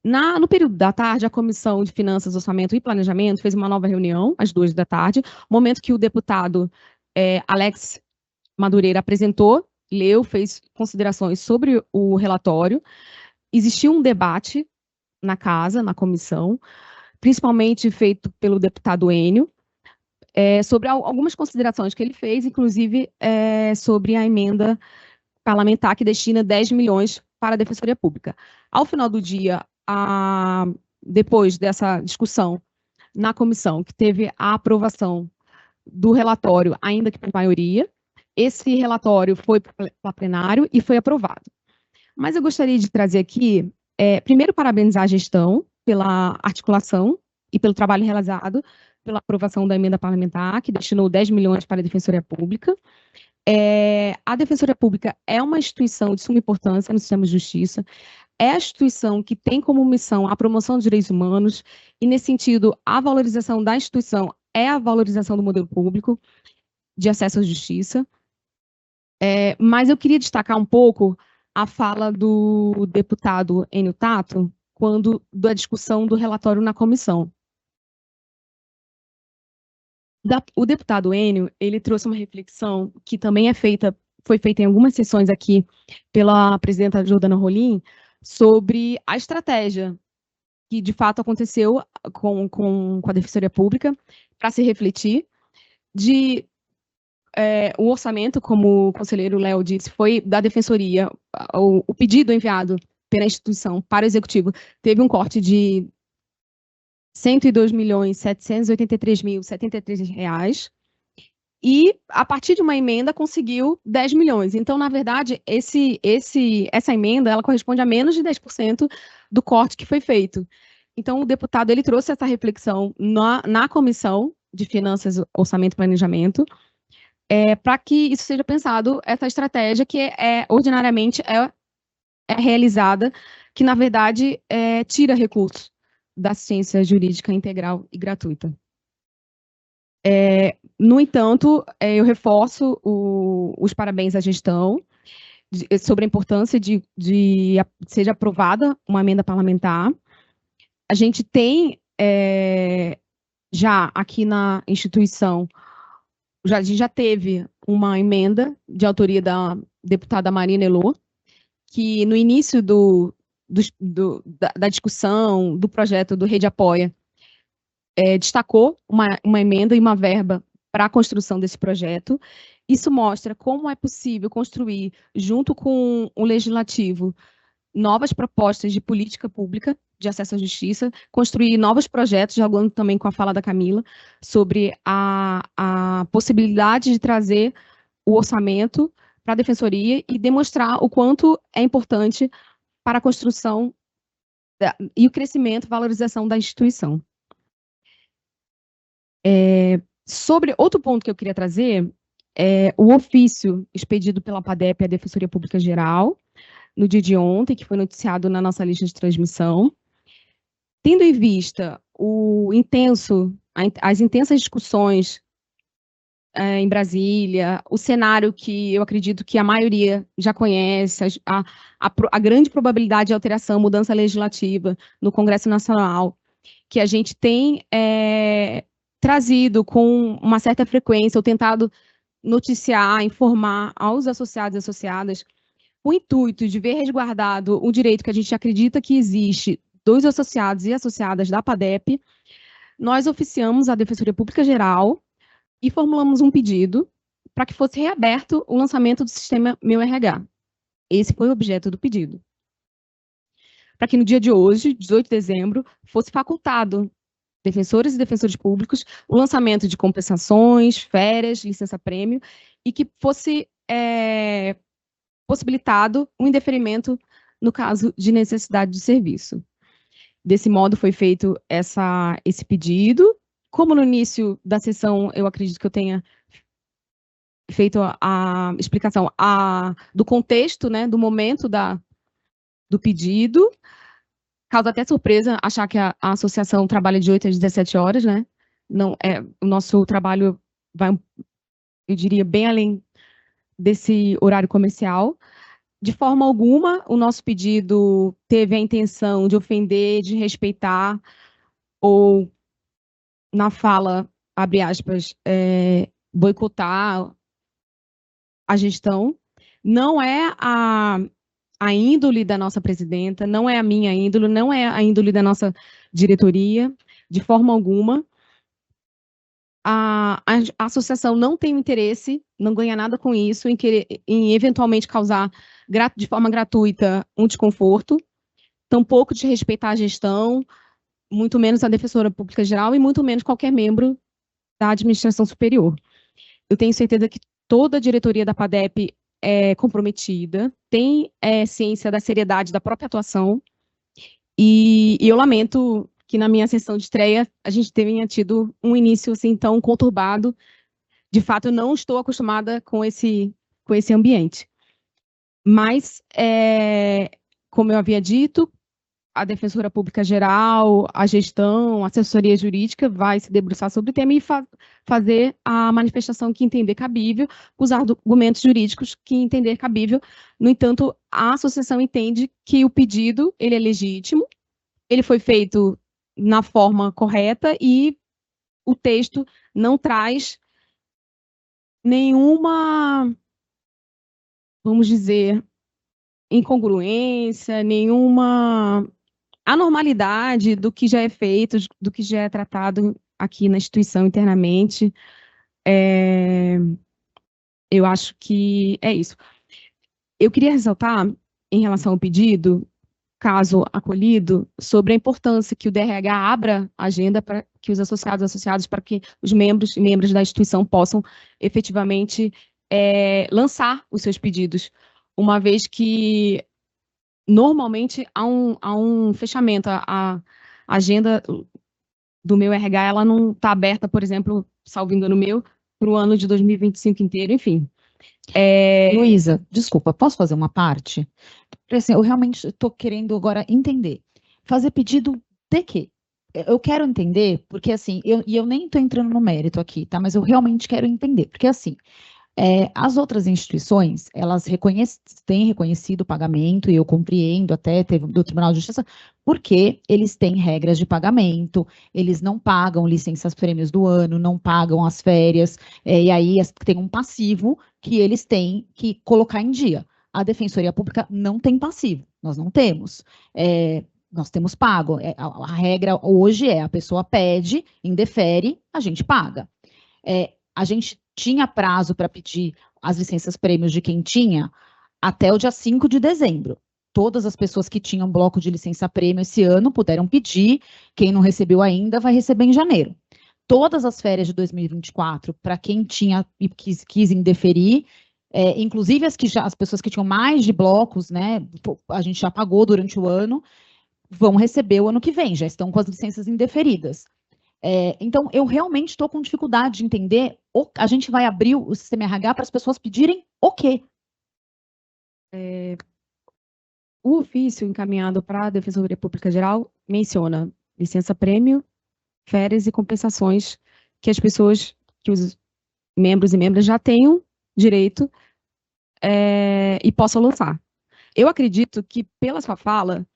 Speaker 6: No período da tarde, a Comissão de Finanças, Orçamento e Planejamento fez uma nova reunião, às 2 da tarde, momento que o deputado Alex Madureira apresentou, leu, fez considerações sobre o relatório. Existiu um debate na casa, na comissão, principalmente feito pelo deputado Enio, sobre algumas considerações que ele fez, inclusive sobre a emenda parlamentar que destina 10 milhões para a Defensoria Pública. Ao final do dia, depois dessa discussão na comissão, que teve a aprovação do relatório, ainda que por maioria, esse relatório foi para plenário e foi aprovado. Mas eu gostaria de trazer aqui Primeiro, parabenizar a gestão pela articulação e pelo trabalho realizado, pela aprovação da emenda parlamentar, que destinou 10 milhões para a Defensoria Pública. A Defensoria Pública é uma instituição de suma importância no sistema de justiça, é a instituição que tem como missão a promoção dos direitos humanos, e, nesse sentido, a valorização da instituição é a valorização do modelo público de acesso à justiça. Mas eu queria destacar um pouco a fala do deputado Enio Tato, quando da discussão do relatório na comissão. O deputado Enio, ele trouxe uma reflexão que também foi feita em algumas sessões aqui pela presidenta Jordana Rolim, sobre a estratégia que, de fato, aconteceu com a Defensoria Pública, para se refletir o orçamento, como o conselheiro Léo disse, foi da Defensoria, o pedido enviado pela instituição para o Executivo teve um corte de R$ 102.783.073 e, a partir de uma emenda, conseguiu 10 milhões. Então, na verdade, essa emenda, ela corresponde a menos de 10% do corte que foi feito. Então, o deputado, ele trouxe essa reflexão na Comissão de Finanças, Orçamento e Planejamento, para que isso seja pensado, essa estratégia que ordinariamente é realizada, que, na verdade, tira recursos da assistência jurídica integral e gratuita. No entanto, eu reforço os parabéns à gestão sobre a importância de seja aprovada uma emenda parlamentar. A gente tem já aqui na instituição, a gente já teve uma emenda de autoria da deputada Marina Elô, que no início da discussão do projeto do Rede Apoia, destacou uma emenda e uma verba para a construção desse projeto. Isso mostra como é possível construir, junto com o Legislativo, novas propostas de política pública de acesso à justiça, construir novos projetos, dialogando também com a fala da Camila, sobre a possibilidade de trazer o orçamento para a Defensoria e demonstrar o quanto é importante para a construção e o crescimento e valorização da instituição. Sobre outro ponto que eu queria trazer, o ofício expedido pela PADEP à Defensoria Pública Geral, no dia de ontem, que foi noticiado na nossa lista de transmissão, tendo em vista as intensas discussões em Brasília, o cenário que eu acredito que a maioria já conhece, a grande probabilidade de alteração, mudança legislativa no Congresso Nacional, que a gente tem trazido com uma certa frequência, ou tentado noticiar, informar aos associados e associadas, o intuito de ver resguardado o direito que a gente acredita que existe dos associados e associadas da PADEP, nós oficiamos a Defensoria Pública Geral e formulamos um pedido para que fosse reaberto o lançamento do sistema Meu RH. Esse foi o objeto do pedido. Para que no dia de hoje, 18 de dezembro, fosse facultado defensores e defensores públicos o lançamento de compensações, férias, licença-prêmio, e que fosse possibilitado um indeferimento no caso de necessidade de serviço. Desse modo, foi feito esse pedido. Como no início da sessão, eu acredito que eu tenha feito a explicação do contexto, né, do momento do pedido. Causa até surpresa achar que a associação trabalha de 8 às 17 horas, né? Não, o nosso trabalho vai, eu diria, bem além desse horário comercial. De forma alguma, o nosso pedido teve a intenção de ofender, de respeitar, ou, na fala, abre aspas, boicotar a gestão. Não é a índole da nossa presidenta, não é a minha índole, não é a índole da nossa diretoria, de forma alguma. A associação não tem interesse, não ganha nada com isso, em eventualmente causar de forma gratuita um desconforto, tampouco de respeitar a gestão, muito menos a Defensora Pública Geral e muito menos qualquer membro da administração superior. Eu tenho certeza que toda a diretoria da PADEP é comprometida, tem ciência da seriedade da própria atuação E eu lamento que na minha sessão de estreia a gente tenha tido um início assim tão conturbado. De fato, eu não estou acostumada com esse ambiente. Mas, como eu havia dito, a Defensora Pública Geral, a gestão, a assessoria jurídica vai se debruçar sobre o tema e fazer a manifestação que entender cabível, os argumentos jurídicos que entender cabível. No entanto, a associação entende que o pedido ele é legítimo, ele foi feito na forma correta e o texto não traz nenhuma, vamos dizer, incongruência, nenhuma anormalidade do que já é feito, do que já é tratado aqui na instituição internamente. Eu acho que é isso. Eu queria ressaltar, em relação ao pedido, caso acolhido, sobre a importância que o DRH abra a agenda para que os associados, para que os membros e membros da instituição possam efetivamente lançar os seus pedidos, uma vez que normalmente há um fechamento. A agenda do meu RH ela não está aberta, por exemplo, salvo engano meu, para o ano de 2025 inteiro, enfim.
Speaker 1: Luísa, desculpa, posso fazer uma parte? Porque, assim, eu realmente estou querendo agora entender. Fazer pedido de quê? Eu quero entender, porque assim, eu nem estou entrando no mérito aqui, tá? Mas eu realmente quero entender, porque assim, as outras instituições, elas têm reconhecido o pagamento, e eu compreendo até, teve do Tribunal de Justiça, porque eles têm regras de pagamento, eles não pagam licenças prêmios do ano, não pagam as férias, e aí tem um passivo que eles têm que colocar em dia. A Defensoria Pública não tem passivo, nós não temos. Nós temos pago. A regra hoje a pessoa pede, indefere, a gente paga. A gente tinha prazo para pedir as licenças prêmios de quem tinha até o dia 5 de dezembro. Todas as pessoas que tinham bloco de licença prêmio esse ano puderam pedir, quem não recebeu ainda vai receber em janeiro. Todas as férias de 2024, para quem tinha e quis indeferir, inclusive as pessoas que tinham mais de blocos, né, a gente já pagou durante o ano, vão receber o ano que vem, já estão com as licenças indeferidas. Então, eu realmente estou com dificuldade de entender, a gente vai abrir o sistema RH para as pessoas pedirem o quê?
Speaker 6: O ofício encaminhado para a Defensoria Pública Geral menciona licença prêmio, férias e compensações que as pessoas, que os membros e membras já tenham direito e possam lançar. Eu acredito que, pela sua fala,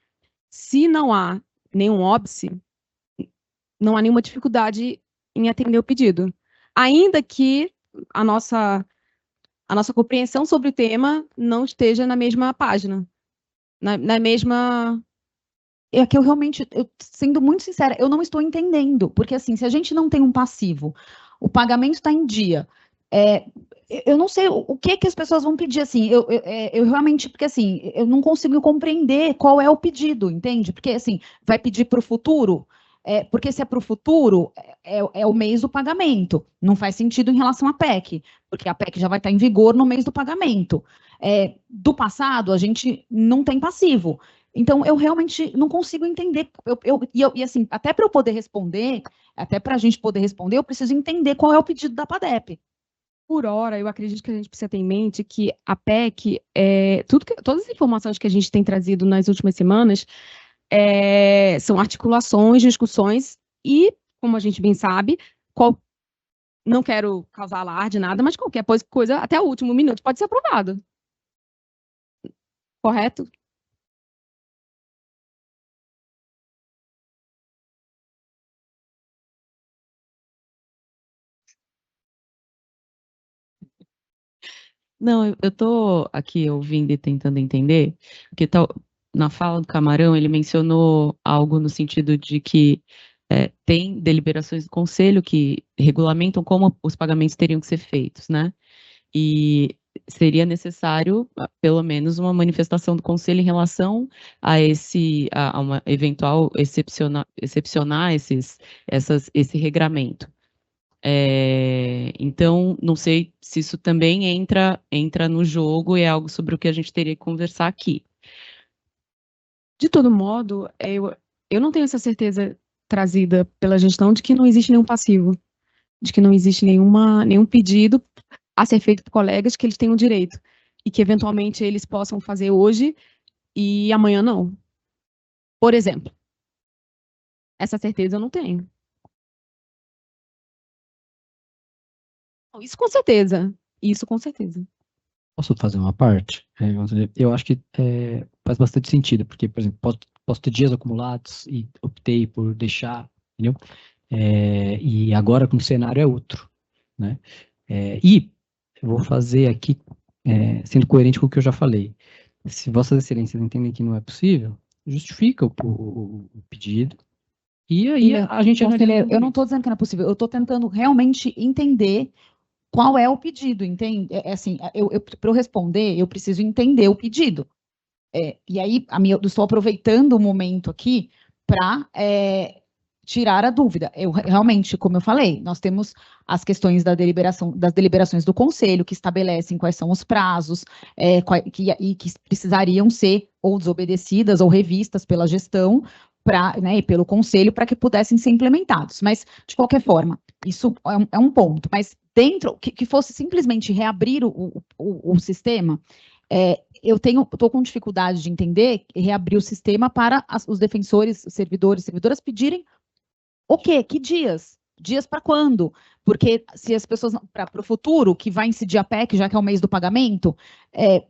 Speaker 6: se não há nenhum óbice, não há nenhuma dificuldade em atender o pedido. Ainda que a nossa compreensão sobre o tema não esteja na mesma página, na mesma... É que eu realmente, sendo muito sincera, eu não estou entendendo, porque assim, se a gente não tem um passivo, o pagamento está em dia, eu não sei o que as pessoas vão pedir, assim, eu realmente, porque assim, eu não consigo compreender qual é o pedido, entende? Porque assim, vai pedir para o futuro, porque se é para o futuro, é o mês do pagamento, não faz sentido em relação à PEC, porque a PEC já vai estar em vigor no mês do pagamento. Do passado, a gente não tem passivo. Então, eu realmente não consigo entender. E assim, até para eu poder responder, até para a gente poder responder, eu preciso entender qual é o pedido da PADEP. Por hora, eu acredito que a gente precisa ter em mente que a PEC, todas as informações que a gente tem trazido nas últimas semanas são articulações, discussões, e, como a gente bem sabe, não quero causar alarde, nada, mas qualquer coisa, até o último minuto, pode ser aprovado. Correto?
Speaker 7: Não, eu estou aqui ouvindo e tentando entender, porque na fala do Camarão ele mencionou algo no sentido de que tem deliberações do Conselho que regulamentam como os pagamentos teriam que ser feitos, né? E seria necessário, pelo menos, uma manifestação do Conselho em relação a uma eventual excepcionar esse regramento. Então, não sei se isso também entra no jogo e é algo sobre o que a gente teria que conversar aqui.
Speaker 6: De todo modo, eu não tenho essa certeza trazida pela gestão de que não existe nenhum passivo, de que não existe nenhum pedido a ser feito por colegas que eles tenham direito e que eventualmente eles possam fazer hoje e amanhã não. Por exemplo, essa certeza eu não tenho. Isso com certeza. Isso com certeza.
Speaker 5: Posso fazer uma parte? Eu acho que faz bastante sentido, porque, por exemplo, posso ter dias acumulados e optei por deixar, entendeu? E agora com o cenário é outro, né? E eu vou fazer aqui, sendo coerente com o que eu já falei. Se Vossas Excelências entendem que não é possível, justifica o pedido, e aí a gente
Speaker 1: Conselheiro, eu não estou dizendo que não é possível, eu estou tentando realmente entender qual é o pedido, entende? Assim, para eu responder, eu preciso entender o pedido. E aí, eu estou aproveitando o momento aqui para tirar a dúvida. Eu realmente, como eu falei, nós temos as questões das deliberações do Conselho, que estabelecem quais são os prazos, que precisariam ser ou desobedecidas ou revistas pela gestão, e pelo Conselho, para que pudessem ser implementados. Mas, de qualquer forma, isso é um ponto. Mas dentro, que fosse simplesmente reabrir o sistema, eu estou com dificuldade de entender reabrir o sistema para os defensores, servidores, servidoras pedirem o quê? Que dias? Dias para quando? Porque se as pessoas, para o futuro, que vai incidir a PEC, já que é o mês do pagamento,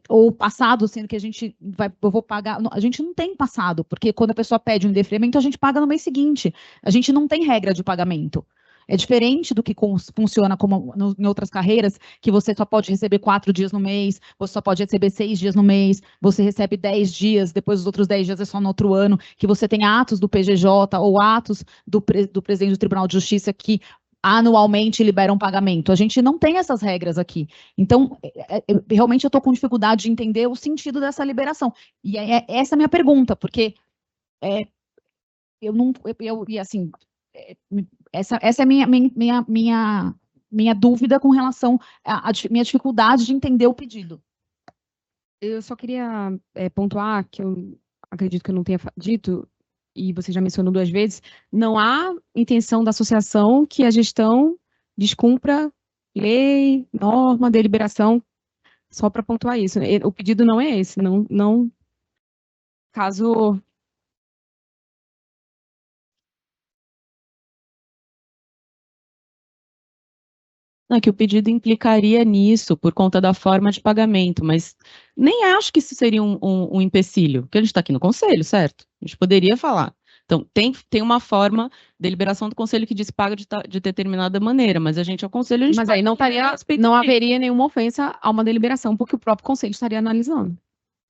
Speaker 1: ou passado, sendo que eu vou pagar, a gente não tem passado, porque quando a pessoa pede um indeferimento, a gente paga no mês seguinte. A gente não tem regra de pagamento. É diferente do que funciona como em outras carreiras, que você só pode receber 4 dias no mês, você só pode receber 6 dias no mês, você recebe 10 dias, depois os outros 10 dias é só no outro ano, que você tem atos do PGJ ou atos do presidente do Tribunal de Justiça que anualmente liberam pagamento. A gente não tem essas regras aqui. Então, realmente eu estou com dificuldade de entender o sentido dessa liberação. E essa é a minha pergunta, porque assim, essa é a minha dúvida com relação à minha dificuldade de entender o pedido.
Speaker 6: Eu só queria pontuar, que eu acredito que eu não tenha dito, e você já mencionou 2 vezes, não há intenção da associação que a gestão descumpra lei, norma, deliberação, só para pontuar isso. O pedido não é esse, não caso...
Speaker 7: Não, que o pedido implicaria nisso, por conta da forma de pagamento, mas nem acho que isso seria um empecilho, porque a gente está aqui no Conselho, certo? A gente poderia falar. Então, tem uma forma, deliberação do Conselho que diz paga de determinada maneira, mas a gente é o Conselho, a gente
Speaker 6: Mas aí não haveria nenhuma ofensa a uma deliberação, porque o próprio Conselho estaria analisando.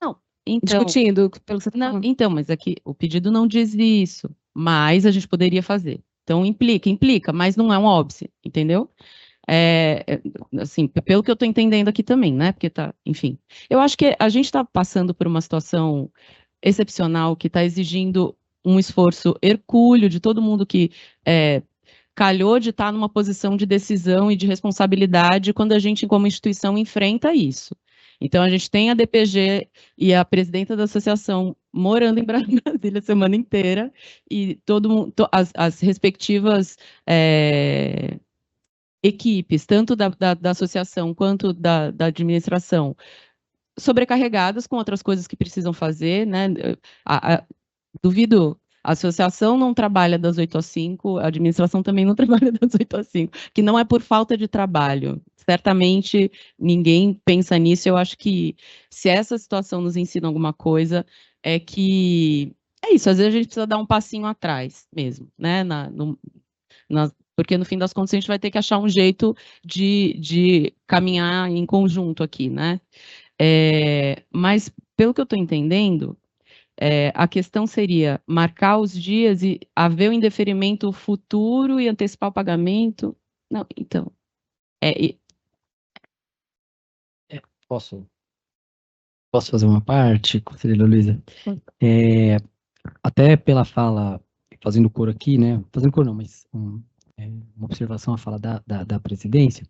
Speaker 7: Não, então...
Speaker 6: Discutindo, pelo que você está falando.
Speaker 7: Então, mas aqui, o pedido não diz isso, mas a gente poderia fazer. Então, implica, mas não é um óbice, entendeu? Assim, pelo que eu estou entendendo aqui também, né? Porque enfim. Eu acho que a gente está passando por uma situação excepcional que está exigindo um esforço hercúleo de todo mundo que calhou de estar numa posição de decisão e de responsabilidade quando a gente, como instituição, enfrenta isso. Então, a gente tem a DPG e a presidenta da associação morando em Brasília a semana inteira, e todo mundo, as respectivas equipes, tanto da associação quanto da administração, sobrecarregadas com outras coisas que precisam fazer, né? Duvido, a associação não trabalha das 8 às 5, a administração também não trabalha das 8 às 5, que não é por falta de trabalho. Certamente ninguém pensa nisso. Eu acho que se essa situação nos ensina alguma coisa, é que é isso, às vezes a gente precisa dar um passinho atrás mesmo, né? Porque no fim das contas a gente vai ter que achar um jeito de caminhar em conjunto aqui, né? Mas, pelo que eu estou entendendo, a questão seria marcar os dias e haver o indeferimento futuro e antecipar o pagamento. Não, então.
Speaker 5: Posso fazer uma parte, conselheira Luísa? Até pela fala, fazendo coro aqui, né? Fazendo coro não, mas uma observação à fala da presidência.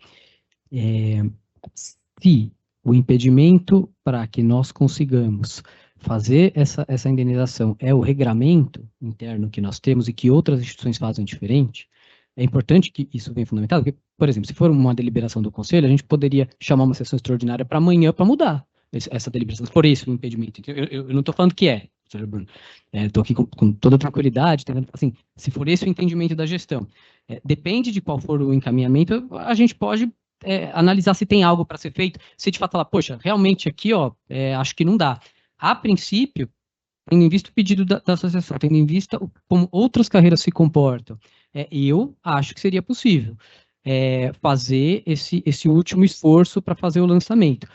Speaker 5: Se o impedimento para que nós consigamos fazer essa indenização é o regramento interno que nós temos e que outras instituições fazem diferente, é importante que isso venha fundamentado, porque, por exemplo, se for uma deliberação do Conselho, a gente poderia chamar uma sessão extraordinária para amanhã para mudar essa deliberação, se for esse o impedimento. Eu não estou falando que é, professor Bruno. Estou aqui com toda tranquilidade, tentando, assim, se for esse o entendimento da gestão. Depende de qual for o encaminhamento, a gente pode analisar se tem algo para ser feito, se de fato falar, poxa, realmente aqui, acho que não dá. A princípio, tendo em vista o pedido da associação, tendo em vista como outras carreiras se comportam, eu acho que seria possível fazer esse último esforço para fazer o lançamento.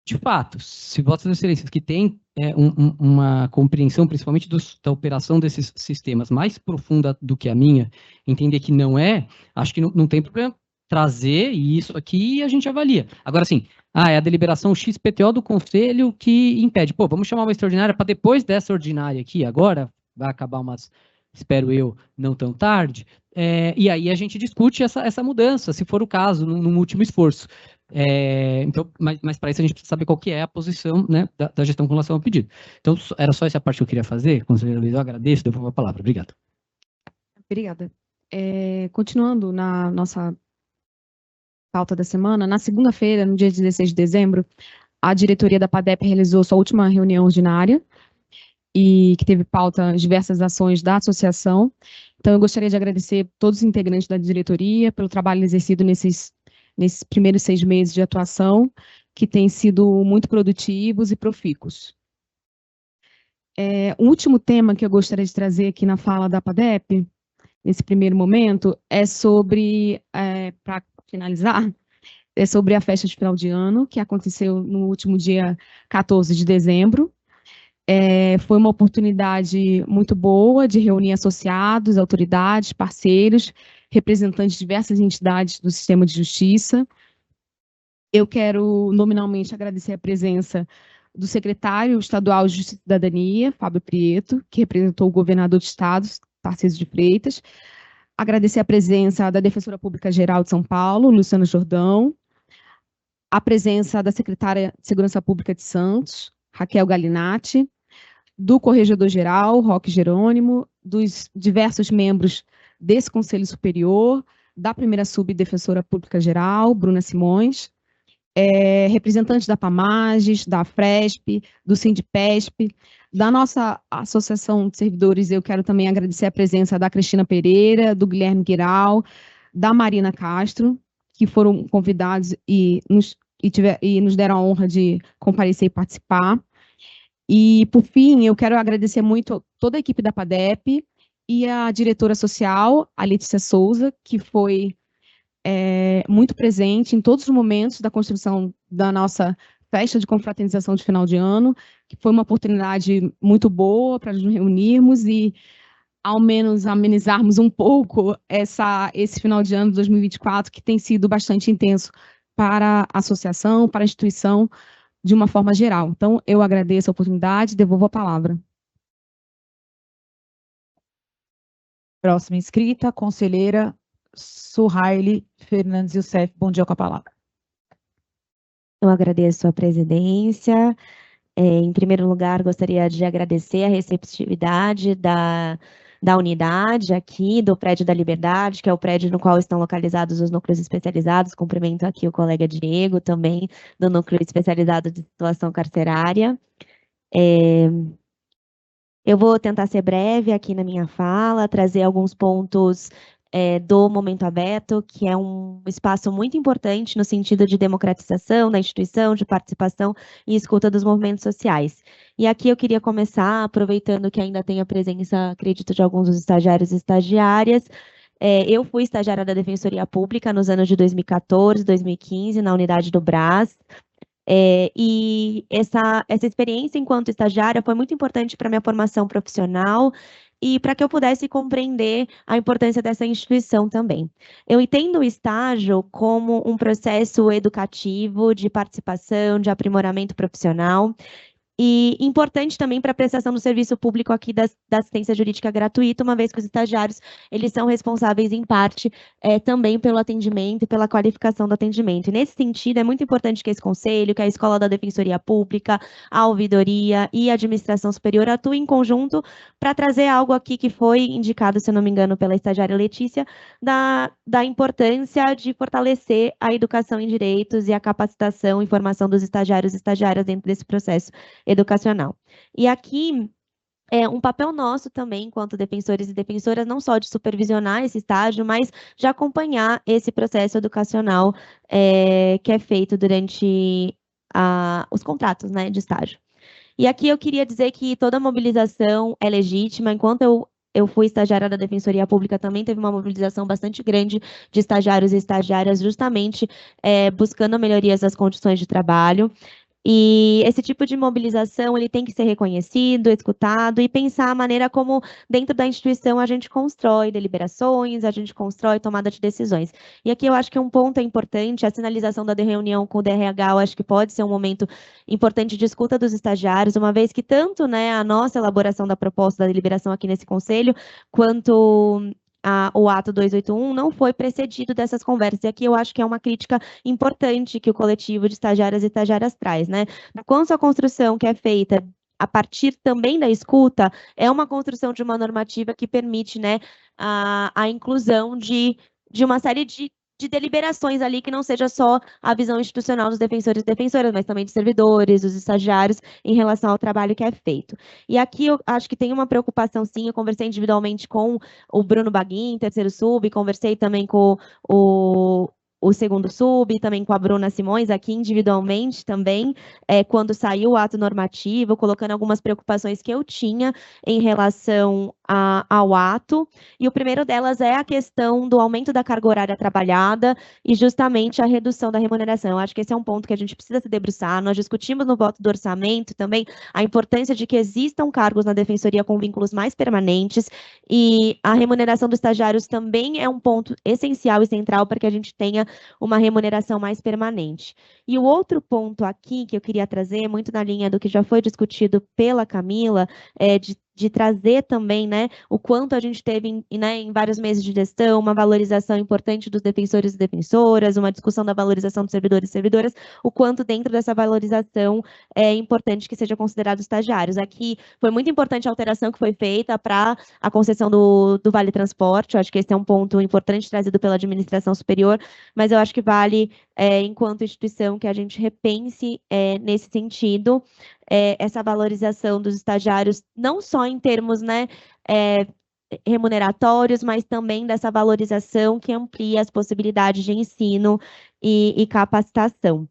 Speaker 5: De fato, se Vossas Excelências que têm uma compreensão, principalmente da operação desses sistemas mais profunda do que a minha, entender que não acho que não tem problema trazer isso aqui e a gente avalia. Agora, sim, é a deliberação XPTO do Conselho que impede. Pô, vamos chamar uma extraordinária para depois dessa ordinária aqui, agora, vai acabar espero eu, não tão tarde, e aí a gente discute essa mudança, se for o caso, num último esforço. Então, mas para isso a gente precisa saber qual que é a posição, né, da gestão com relação ao pedido. Então, era só essa parte que eu queria fazer, conselheiro Luiz, eu agradeço, devolvo a palavra. Obrigado.
Speaker 6: Obrigada. Continuando na nossa pauta da semana, na segunda-feira, no dia 16 de dezembro, a diretoria da PADEP realizou sua última reunião ordinária, e que teve pauta diversas ações da associação. Então, eu gostaria de agradecer a todos os integrantes da diretoria pelo trabalho exercido nesses primeiros 6 meses de atuação, que têm sido muito produtivos e profícuos. O último tema que eu gostaria de trazer aqui na fala da PADEP, nesse primeiro momento, é sobre, para finalizar, é sobre a festa de final de ano, que aconteceu no último dia 14 de dezembro. Foi uma oportunidade muito boa de reunir associados, autoridades, parceiros, representantes de diversas entidades do sistema de justiça. Eu quero nominalmente agradecer a presença do secretário estadual de Justiça e Cidadania, Fábio Prieto, que representou o governador de estado, Tarcísio de Freitas. Agradecer a presença da Defensora Pública Geral de São Paulo, Luciana Jordão. A presença da secretária de Segurança Pública de Santos, Raquel Galinatti, do Corregedor-Geral, Roque Jerônimo, dos diversos membros desse Conselho Superior, da primeira Subdefensora Pública Geral, Bruna Simões, representantes da PAMAGES, da FRESP, do Sindipesp, da nossa Associação de Servidores. Eu quero também agradecer a presença da Cristina Pereira, do Guilherme Guiral, da Marina Castro, que foram convidados e nos deram a honra de comparecer e participar. E, por fim, eu quero agradecer muito toda a equipe da PADEP e a diretora social, a Letícia Souza, que foi muito presente em todos os momentos da construção da nossa festa de confraternização de final de ano, que foi uma oportunidade muito boa para nos reunirmos e, ao menos, amenizarmos um pouco esse final de ano de 2024, que tem sido bastante intenso para a associação, para a instituição, de uma forma geral. Então, eu agradeço a oportunidade e devolvo a palavra.
Speaker 1: Próxima inscrita, conselheira Suhaile Fernandes Youssef. Bom dia, com a palavra.
Speaker 8: Eu agradeço a presidência. Em primeiro lugar, gostaria de agradecer a receptividade da unidade aqui, do Prédio da Liberdade, que é o prédio no qual estão localizados os núcleos especializados. Cumprimento aqui o colega Diego, também do Núcleo Especializado de Situação Carcerária. Eu vou tentar ser breve aqui na minha fala, trazer alguns pontos do Momento Aberto, que é um espaço muito importante no sentido de democratização da instituição, de participação e escuta dos movimentos sociais. E aqui eu queria começar, aproveitando que ainda tem a presença, acredito, de alguns dos estagiários e estagiárias. Eu fui estagiária da Defensoria Pública nos anos de 2014, 2015, na unidade do Brás. E essa experiência enquanto estagiária foi muito importante para minha formação profissional e para que eu pudesse compreender a importância dessa instituição também. Eu entendo o estágio como um processo educativo de participação, de aprimoramento profissional, E importante também para a prestação do serviço público aqui da assistência jurídica gratuita, uma vez que os estagiários, eles são responsáveis, em parte, também pelo atendimento e pela qualificação do atendimento. E, nesse sentido, é muito importante que esse conselho, que a Escola da Defensoria Pública, a Ouvidoria e a Administração Superior atuem em conjunto para trazer algo aqui que foi indicado, se eu não me engano, pela estagiária Letícia, da importância de fortalecer a educação em direitos e a capacitação e formação dos estagiários e estagiárias dentro desse processo educacional. E aqui é um papel nosso também, enquanto defensores e defensoras, não só de supervisionar esse estágio, mas de acompanhar esse processo educacional que é feito durante os contratos, né, de estágio. E aqui eu queria dizer que toda mobilização é legítima. Enquanto eu fui estagiária da Defensoria Pública, também teve uma mobilização bastante grande de estagiários e estagiárias, justamente buscando melhorias das condições de trabalho. E esse tipo de mobilização, ele tem que ser reconhecido, escutado e pensar a maneira como, dentro da instituição, a gente constrói deliberações, a gente constrói tomada de decisões. E aqui eu acho que um ponto é importante, a sinalização da reunião com o DRH, eu acho que pode ser um momento importante de escuta dos estagiários, uma vez que tanto, né, a nossa elaboração da proposta da deliberação aqui nesse conselho, quanto o ato 281 não foi precedido dessas conversas. E aqui eu acho que é uma crítica importante que o coletivo de estagiárias e estagiárias traz, né? Quanto a construção que é feita a partir também da escuta, é uma construção de uma normativa que permite, né, a inclusão de uma série de deliberações ali que não seja só a visão institucional dos defensores e defensoras, mas também de servidores, dos estagiários, em relação ao trabalho que é feito. E aqui eu acho que tem uma preocupação, sim, eu conversei individualmente com o Bruno Baguin, terceiro sub, conversei também com o segundo sub, também com a Bruna Simões, aqui individualmente também, quando saiu o ato normativo, colocando algumas preocupações que eu tinha em relação ao ato, e o primeiro delas é a questão do aumento da carga horária trabalhada e justamente a redução da remuneração. Eu acho que esse é um ponto que a gente precisa se debruçar. Nós discutimos no voto do orçamento também a importância de que existam cargos na defensoria com vínculos mais permanentes, e a remuneração dos estagiários também é um ponto essencial e central para que a gente tenha uma remuneração mais permanente. E o outro ponto aqui que eu queria trazer, muito na linha do que já foi discutido pela Camila, de trazer também, né, o quanto a gente teve em vários meses de gestão, uma valorização importante dos defensores e defensoras, uma discussão da valorização dos servidores e servidoras, o quanto dentro dessa valorização é importante que seja considerado estagiários. Aqui foi muito importante a alteração que foi feita para a concessão do Vale Transporte, eu acho que esse é um ponto importante trazido pela administração superior, mas eu acho que vale, enquanto instituição, que a gente repense nesse sentido, essa valorização dos estagiários, não só em termos, né, remuneratórios, mas também dessa valorização que amplia as possibilidades de ensino e capacitação.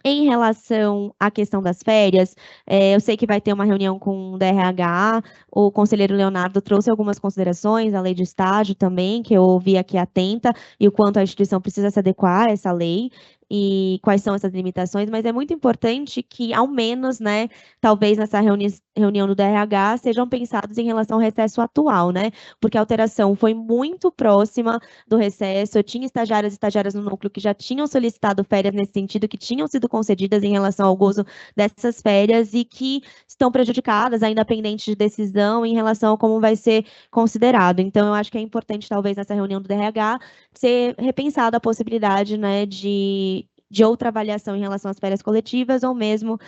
Speaker 8: Em relação à questão das férias, eu sei que vai ter uma reunião com o DRH, o conselheiro Leonardo trouxe algumas considerações, a lei de estágio também, que eu ouvi aqui atenta, e o quanto a instituição precisa se adequar a essa lei, e quais são essas limitações, mas é muito importante que, ao menos, né, talvez nessa reunião do DRH, sejam pensados em relação ao recesso atual, né, porque a alteração foi muito próxima do recesso, eu tinha estagiárias e estagiárias no núcleo que já tinham solicitado férias nesse sentido, que tinham sido concedidas em relação ao gozo dessas férias e que estão prejudicadas, ainda pendentes de decisão em relação a como vai ser considerado. Então, eu acho que é importante, talvez, nessa reunião do DRH, ser repensada a possibilidade, né, de outra avaliação em relação às férias coletivas, ou mesmo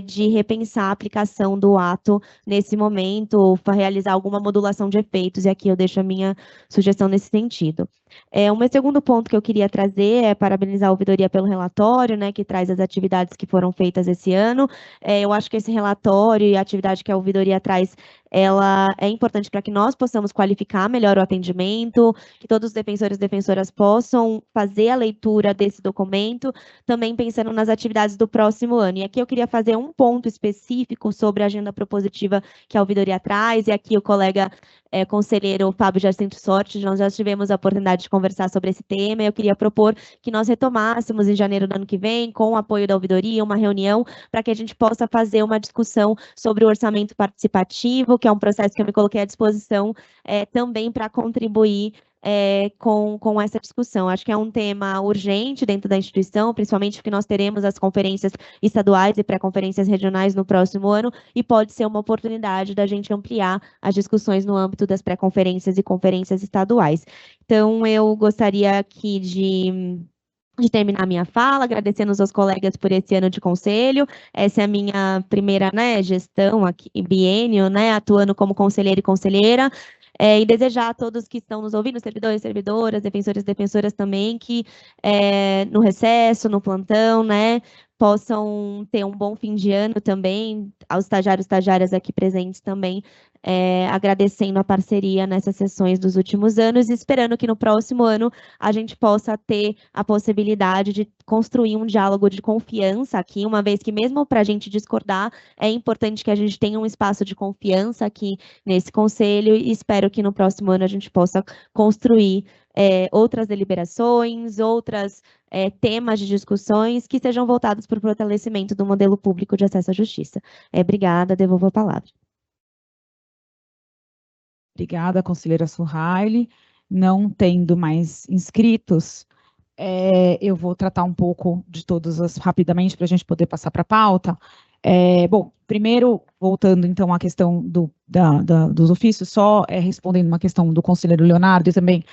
Speaker 8: de repensar a aplicação do ato nesse momento, ou realizar alguma modulação de efeitos, e aqui eu deixo a minha sugestão nesse sentido. O meu segundo ponto que eu queria trazer é parabenizar a ouvidoria pelo relatório, né, que traz as atividades que foram feitas esse ano. Eu acho que esse relatório e a atividade que a ouvidoria traz, ela é importante para que nós possamos qualificar melhor o atendimento, que todos os defensores e defensoras possam fazer a leitura desse documento, também pensando nas atividades do próximo ano. E aqui eu queria fazer um ponto específico sobre a agenda propositiva que a ouvidoria traz, e aqui o colega conselheiro Fábio Jacinto Sorte, nós já tivemos a oportunidade de conversar sobre esse tema, e eu queria propor que nós retomássemos em janeiro do ano que vem, com o apoio da ouvidoria, uma reunião, para que a gente possa fazer uma discussão sobre o orçamento participativo, que é um processo que eu me coloquei à disposição também para contribuir com essa discussão. Acho que é um tema urgente dentro da instituição, principalmente porque nós teremos as conferências estaduais e pré-conferências regionais no próximo ano, e pode ser uma oportunidade da gente ampliar as discussões no âmbito das pré-conferências e conferências estaduais. Então, eu gostaria aqui de terminar minha fala, agradecendo aos colegas por esse ano de conselho. Essa é a minha primeira, né, gestão aqui, biênio, né, atuando como conselheiro e conselheira. E desejar a todos que estão nos ouvindo, servidores, servidoras, defensores e defensoras também, que no recesso, no plantão, né, possam ter um bom fim de ano também, aos estagiários e estagiárias aqui presentes também, agradecendo a parceria nessas sessões dos últimos anos e esperando que no próximo ano a gente possa ter a possibilidade de construir um diálogo de confiança aqui, uma vez que mesmo para a gente discordar, é importante que a gente tenha um espaço de confiança aqui nesse conselho, e espero que no próximo ano a gente possa construir outras deliberações, outras temas de discussões que sejam voltados para o fortalecimento do modelo público de acesso à justiça. Obrigada, devolvo a palavra.
Speaker 1: Obrigada, conselheira Suhaile. Não tendo mais inscritos, eu vou tratar um pouco de todas rapidamente para a gente poder passar para a pauta. Bom, primeiro, voltando então à questão dos ofícios, só respondendo uma questão do conselheiro Leonardo e também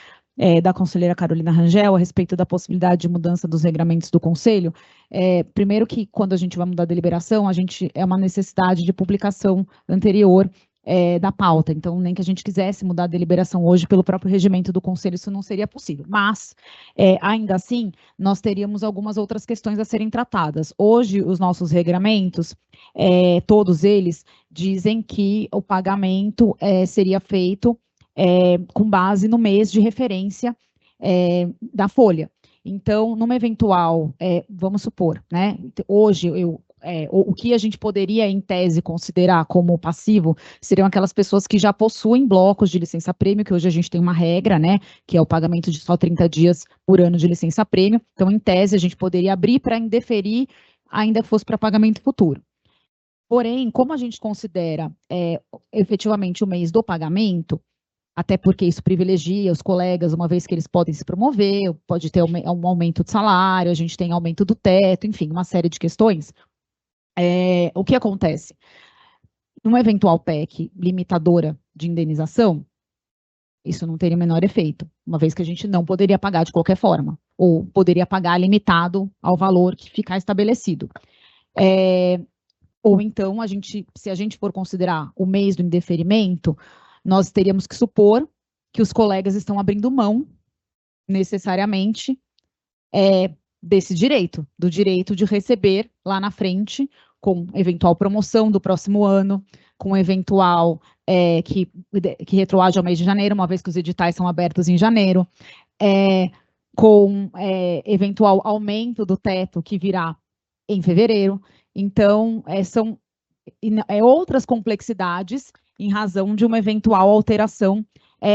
Speaker 1: da conselheira Carolina Rangel a respeito da possibilidade de mudança dos regramentos do conselho. Primeiro que quando a gente vai mudar a deliberação, é uma necessidade de publicação anterior da pauta. Então, nem que a gente quisesse mudar a deliberação hoje pelo próprio regimento do Conselho, isso não seria possível. Mas, ainda assim, nós teríamos algumas outras questões a serem tratadas. Hoje, os nossos regramentos, todos eles, dizem que o pagamento seria feito com base no mês de referência da folha. Então, numa eventual, vamos supor, né, hoje o que a gente poderia, em tese, considerar como passivo seriam aquelas pessoas que já possuem blocos de licença-prêmio, que hoje a gente tem uma regra, né, que é o pagamento de só 30 dias por ano de licença-prêmio. Então, em tese, a gente poderia abrir para indeferir, ainda que fosse para pagamento futuro. Porém, como a gente considera efetivamente o mês do pagamento, até porque isso privilegia os colegas, uma vez que eles podem se promover, pode ter um aumento de salário, a gente tem aumento do teto, enfim, uma série de questões. O que acontece? Numa eventual PEC limitadora de indenização, isso não teria o menor efeito, uma vez que a gente não poderia pagar de qualquer forma, ou poderia pagar limitado ao valor que ficar estabelecido. Ou então, se a gente for considerar o mês do indeferimento, nós teríamos que supor que os colegas estão abrindo mão, necessariamente, desse direito, do direito de receber lá na frente, com eventual promoção do próximo ano, com eventual que retroage ao mês de janeiro, uma vez que os editais são abertos em janeiro, com eventual aumento do teto que virá em fevereiro. Então, são outras complexidades em razão de uma eventual alteração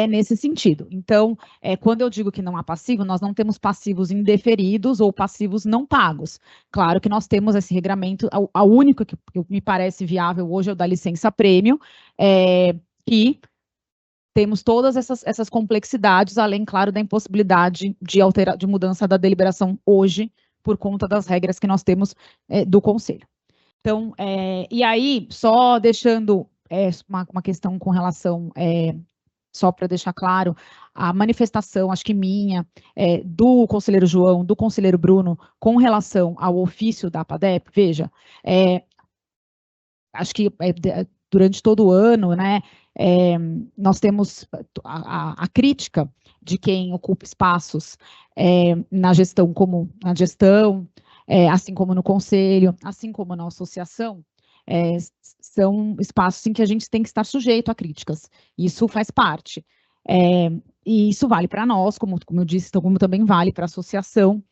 Speaker 1: nesse sentido. Então, quando eu digo que não há passivo, nós não temos passivos indeferidos ou passivos não pagos. Claro que nós temos esse regramento, a única que me parece viável hoje é o da licença-prêmio, e temos todas essas complexidades, além, claro, da impossibilidade de mudança da deliberação hoje, por conta das regras que nós temos do Conselho. Então, e aí, só deixando uma questão com relação, só para deixar claro, a manifestação, acho que minha, do conselheiro João, do conselheiro Bruno, com relação ao ofício da APADEP, veja, acho que durante todo o ano, né, nós temos a crítica de quem ocupa espaços na gestão, assim como no conselho, assim como na associação, são espaços em que a gente tem que estar sujeito a críticas. Isso faz parte. E isso vale para nós, como eu disse, como também vale para a associação,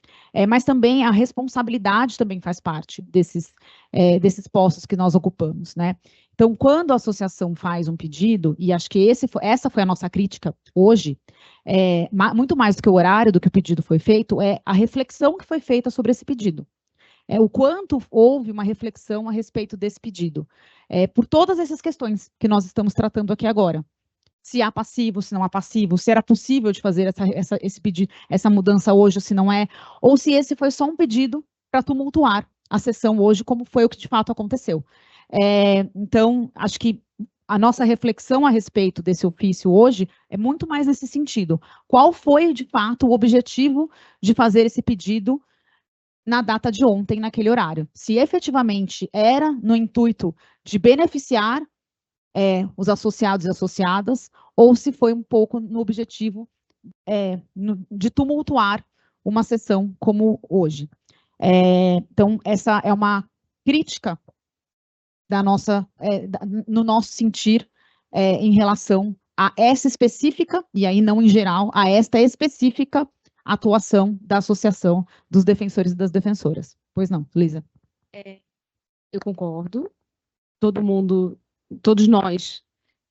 Speaker 1: mas também a responsabilidade também faz parte desses postos que nós ocupamos, né? Então, quando a associação faz um pedido, e acho que essa foi a nossa crítica hoje, muito mais do que o horário do que o pedido foi feito, é a reflexão que foi feita sobre esse pedido. O quanto houve uma reflexão a respeito desse pedido, por todas essas questões que nós estamos tratando aqui agora. se há passivo, se não há passivo, se era possível de fazer esse pedido, essa mudança hoje, ou se não é, ou se esse foi só um pedido para tumultuar a sessão hoje, como foi o que de fato aconteceu. Então, acho que a nossa reflexão a respeito desse ofício hoje é muito mais nesse sentido. Qual foi, de fato, o objetivo de fazer esse pedido na data de ontem, naquele horário? Se efetivamente era no intuito de beneficiar os associados e associadas, ou se foi um pouco no objetivo de tumultuar uma sessão como hoje. Então, essa é uma crítica da nossa, no nosso sentir em relação a essa específica, e aí não em geral, a esta específica atuação da Associação dos Defensores e das Defensoras. Pois não, Lisa?
Speaker 6: Eu concordo. Todos nós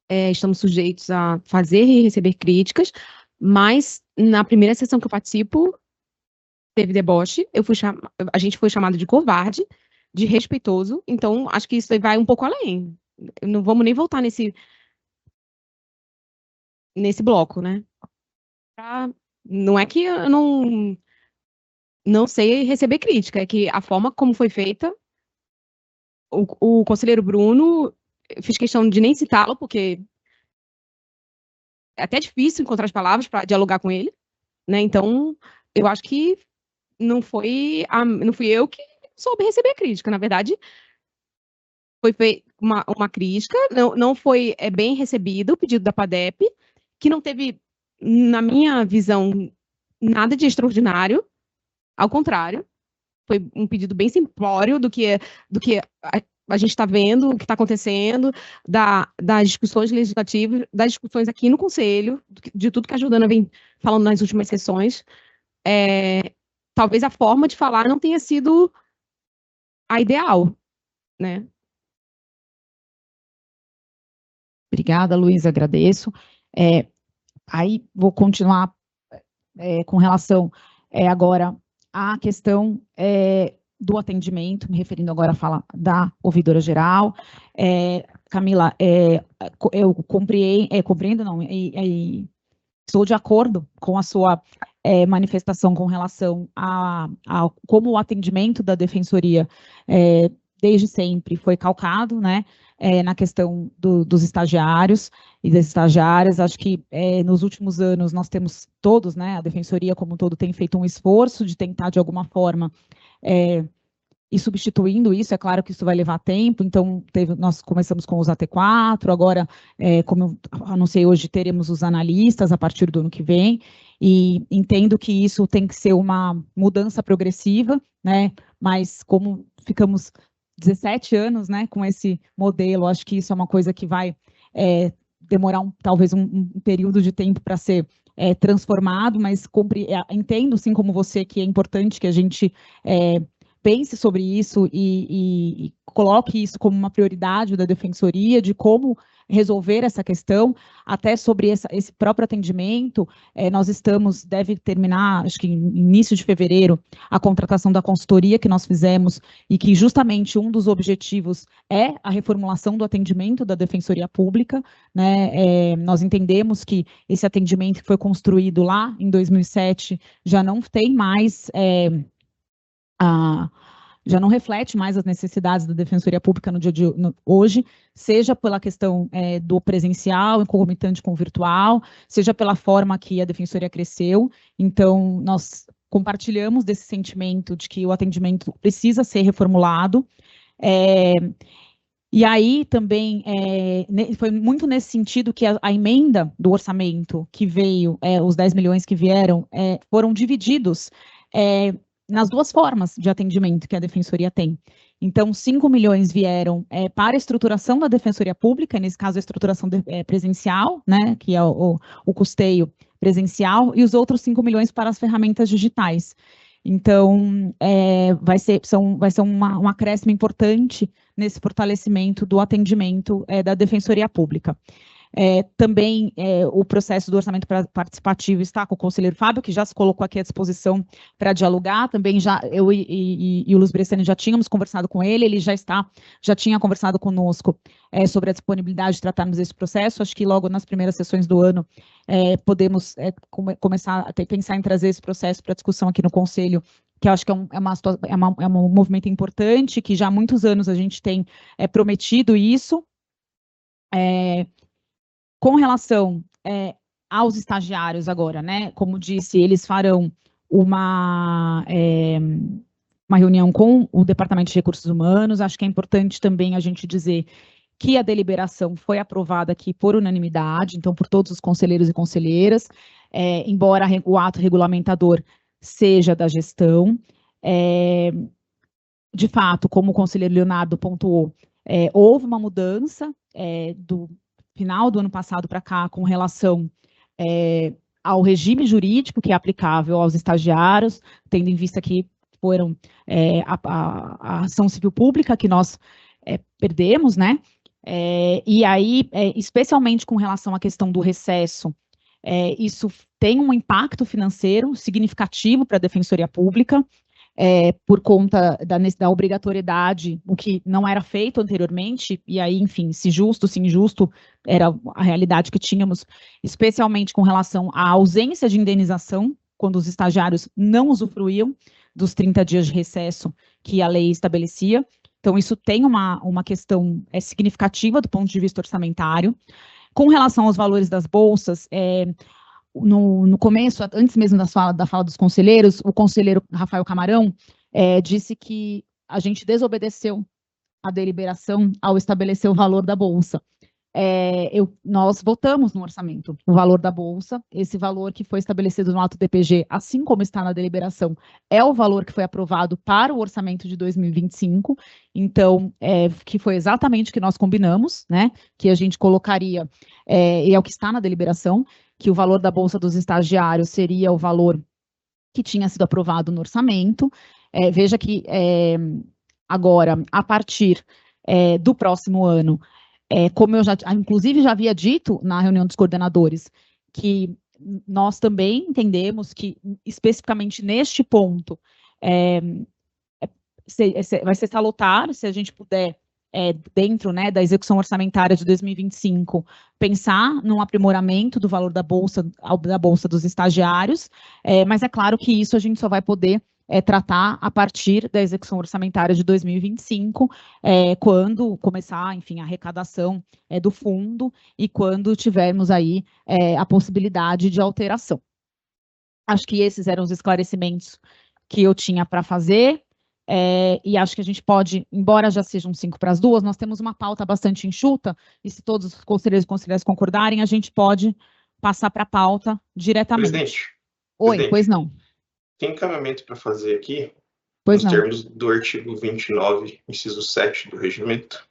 Speaker 6: estamos sujeitos a fazer e receber críticas, mas na primeira sessão que eu participo, teve deboche, a gente foi chamado de covarde, de respeitoso, então acho que isso aí vai um pouco além. Não vamos nem voltar nesse bloco, né? Não é que eu não sei receber crítica, é que a forma como foi feita, o conselheiro Bruno, eu fiz questão de nem citá-lo, porque é até difícil encontrar as palavras para dialogar com ele, né? Então, eu acho que não fui eu que soube receber a crítica. Na verdade, foi feita uma crítica, não foi bem recebido o pedido da PADEP, que não teve, na minha visão, nada de extraordinário, ao contrário, foi um pedido bem simplório do que a gente está vendo, o que está acontecendo, das discussões legislativas, das discussões aqui no Conselho, de tudo que a Jordana vem falando nas últimas sessões. Talvez a forma de falar não tenha sido a ideal, né?
Speaker 1: Obrigada, Luísa, agradeço. Aí vou continuar com relação agora à questão do atendimento, me referindo agora à fala da ouvidora geral. Camila, eu compreendo, não, e estou de acordo com a sua manifestação com relação a como o atendimento da Defensoria desde sempre foi calcado, né, na questão dos estagiários e das estagiárias. Acho que nos últimos anos nós temos todos, né, a Defensoria como um todo tem feito um esforço de tentar, de alguma forma, e substituindo isso. É claro que isso vai levar tempo, então nós começamos com os AT4, agora, como eu anunciei hoje, teremos os analistas a partir do ano que vem, e entendo que isso tem que ser uma mudança progressiva, né, mas como ficamos 17 anos, né, com esse modelo, acho que isso é uma coisa que vai demorar talvez um período de tempo para ser transformado, mas entendo, sim, como você, que é importante que a gente pense sobre isso e coloque isso como uma prioridade da Defensoria, de como resolver essa questão, até sobre esse próprio atendimento. Nós deve terminar, acho que no início de fevereiro, a contratação da consultoria que nós fizemos, e que justamente um dos objetivos é a reformulação do atendimento da Defensoria Pública, né? Nós entendemos que esse atendimento que foi construído lá em 2007 já não tem mais já não reflete mais as necessidades da Defensoria Pública no dia de hoje, seja pela questão do presencial, concomitante com o virtual, seja pela forma que a Defensoria cresceu. Então, nós compartilhamos desse sentimento de que o atendimento precisa ser reformulado. E aí também foi muito nesse sentido que a emenda do orçamento que veio, os 10 milhões que vieram, foram divididos nas duas formas de atendimento que a Defensoria tem. Então, 5 milhões vieram para a estruturação da Defensoria Pública, nesse caso a estruturação presencial, né, que é o custeio presencial, e os outros 5 milhões para as ferramentas digitais. Então, vai ser um acréscimo importante nesse fortalecimento do atendimento da Defensoria Pública. Também o processo do orçamento participativo está com o conselheiro Fábio, que já se colocou aqui à disposição para dialogar. Também eu e o Luz Bressani já tínhamos conversado com ele já tinha conversado conosco sobre a disponibilidade de tratarmos esse processo. Acho que logo nas primeiras sessões do ano podemos começar a pensar em trazer esse processo para discussão aqui no Conselho, que eu acho que é um movimento importante, que já há muitos anos a gente tem prometido isso. Com relação aos estagiários agora, né, como disse, eles farão uma reunião com o Departamento de Recursos Humanos. Acho que é importante também a gente dizer que a deliberação foi aprovada aqui por unanimidade, então por todos os conselheiros e conselheiras, embora o ato regulamentador seja da gestão. De fato, como o conselheiro Leonardo pontuou, houve uma mudança do final do ano passado para cá com relação ao regime jurídico que é aplicável aos estagiários, tendo em vista que foram a ação civil pública que nós perdemos, né? E aí, especialmente com relação à questão do recesso, isso tem um impacto financeiro significativo para a Defensoria Pública, por conta da obrigatoriedade, o que não era feito anteriormente, e aí, enfim, se justo, se injusto, era a realidade que tínhamos, especialmente com relação à ausência de indenização, quando os estagiários não usufruíam dos 30 dias de recesso que a lei estabelecia. Então, isso tem uma questão significativa do ponto de vista orçamentário. Com relação aos valores das bolsas, no começo, antes mesmo da fala dos conselheiros, o conselheiro Rafael Camarão disse que a gente desobedeceu a deliberação ao estabelecer o valor da bolsa. Nós votamos no orçamento o valor da bolsa, esse valor que foi estabelecido no ato DPG, assim como está na deliberação, é o valor que foi aprovado para o orçamento de 2025, então, que foi exatamente o que nós combinamos, né, que a gente colocaria, e é o que está na deliberação, que o valor da bolsa dos estagiários seria o valor que tinha sido aprovado no orçamento. Veja que agora, a partir do próximo ano, como eu inclusive já havia dito na reunião dos coordenadores, que nós também entendemos que, especificamente neste ponto, vai ser salutar, se a gente puder, dentro, né, da execução orçamentária de 2025, pensar num aprimoramento do valor da bolsa dos estagiários, mas é claro que isso a gente só vai poder tratar a partir da execução orçamentária de 2025, quando começar, enfim, a arrecadação do fundo e quando tivermos aí a possibilidade de alteração. Acho que esses eram os esclarecimentos que eu tinha para fazer. E acho que a gente pode, embora já sejam 1:55, nós temos uma pauta bastante enxuta, e se todos os conselheiros e conselheiras concordarem, a gente pode passar para a pauta diretamente.
Speaker 9: Presidente.
Speaker 1: Oi, pois não.
Speaker 9: Tem encaminhamento para fazer aqui,
Speaker 1: pois
Speaker 9: nos
Speaker 1: não.
Speaker 9: termos do artigo 29, inciso 7 do regimento,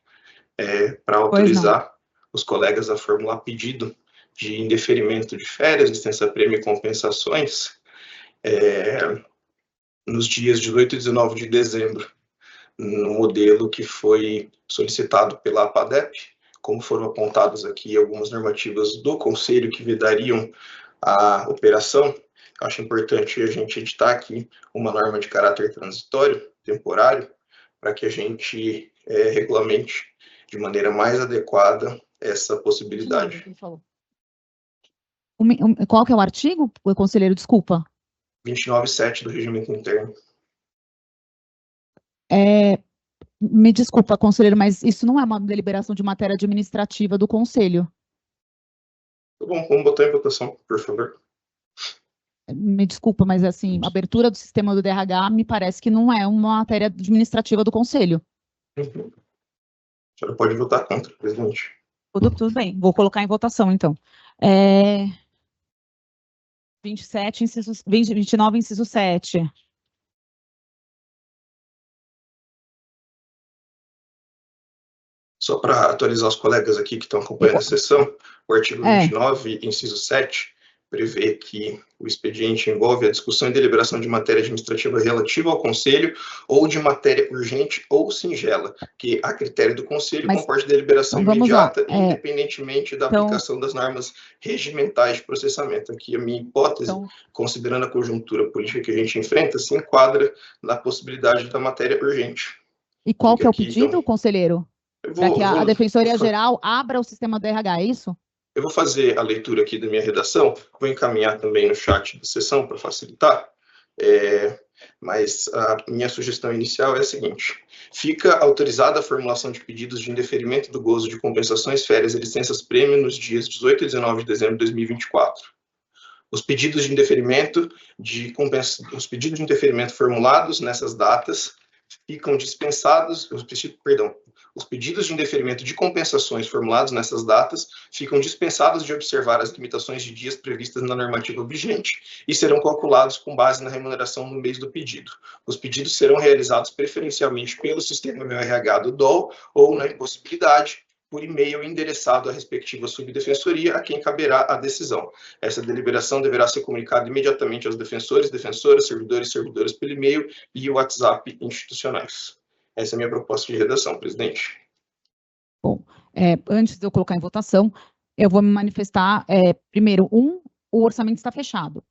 Speaker 9: para autorizar os colegas a formular pedido de indeferimento de férias, licença-prêmio e compensações, nos dias 18 e 19 de dezembro, no modelo que foi solicitado pela APADEP, como foram apontadas aqui algumas normativas do Conselho que vedariam a operação. Acho importante a gente editar aqui uma norma de caráter transitório, temporário, para que a gente regulamente de maneira mais adequada essa possibilidade.
Speaker 1: Qual que é o artigo, conselheiro? Desculpa.
Speaker 9: 29.7 do regimento interno.
Speaker 1: Me desculpa, conselheiro, mas isso não é uma deliberação de matéria administrativa do Conselho.
Speaker 9: Tá bom, vamos botar em votação, por favor.
Speaker 1: Me desculpa, mas assim, a abertura do sistema do DRH me parece que não é uma matéria administrativa do Conselho.
Speaker 9: Uhum. A senhora pode votar contra, presidente.
Speaker 1: Tudo bem, vou colocar em votação, então. 29, inciso 7.
Speaker 9: Só para atualizar os colegas aqui que estão acompanhando a sessão, o artigo 29, inciso 7, prevê que o expediente envolve a discussão e deliberação de matéria administrativa relativa ao Conselho ou de matéria urgente ou singela, que, a critério do Conselho, comporte deliberação
Speaker 1: então vamos lá,
Speaker 9: imediata, independentemente da aplicação das normas regimentais de processamento. Aqui, a minha hipótese, considerando a conjuntura política que a gente enfrenta, se enquadra na possibilidade da matéria urgente.
Speaker 1: E qual que é o pedido, conselheiro? Para que a Defensoria-Geral abra o sistema do RH, é isso?
Speaker 9: Eu vou fazer a leitura aqui da minha redação, vou encaminhar também no chat da sessão para facilitar, mas a minha sugestão inicial é a seguinte: fica autorizada a formulação de pedidos de indeferimento do gozo de compensações, férias e licenças-prêmio nos dias 18 e 19 de dezembro de 2024. Os pedidos de indeferimento formulados nessas datas ficam dispensados, os pedidos de indeferimento de compensações formulados nessas datas ficam dispensados de observar as limitações de dias previstas na normativa vigente e serão calculados com base na remuneração no mês do pedido. Os pedidos serão realizados preferencialmente pelo sistema Meu RH do DOL ou, na impossibilidade, por e-mail endereçado à respectiva subdefensoria, a quem caberá a decisão. Essa deliberação deverá ser comunicada imediatamente aos defensores, defensoras, servidores e servidoras pelo e-mail e WhatsApp institucionais. Essa é a minha proposta de redação, presidente.
Speaker 1: Bom, antes de eu colocar em votação, eu vou me manifestar. Primeiro, o orçamento está fechado.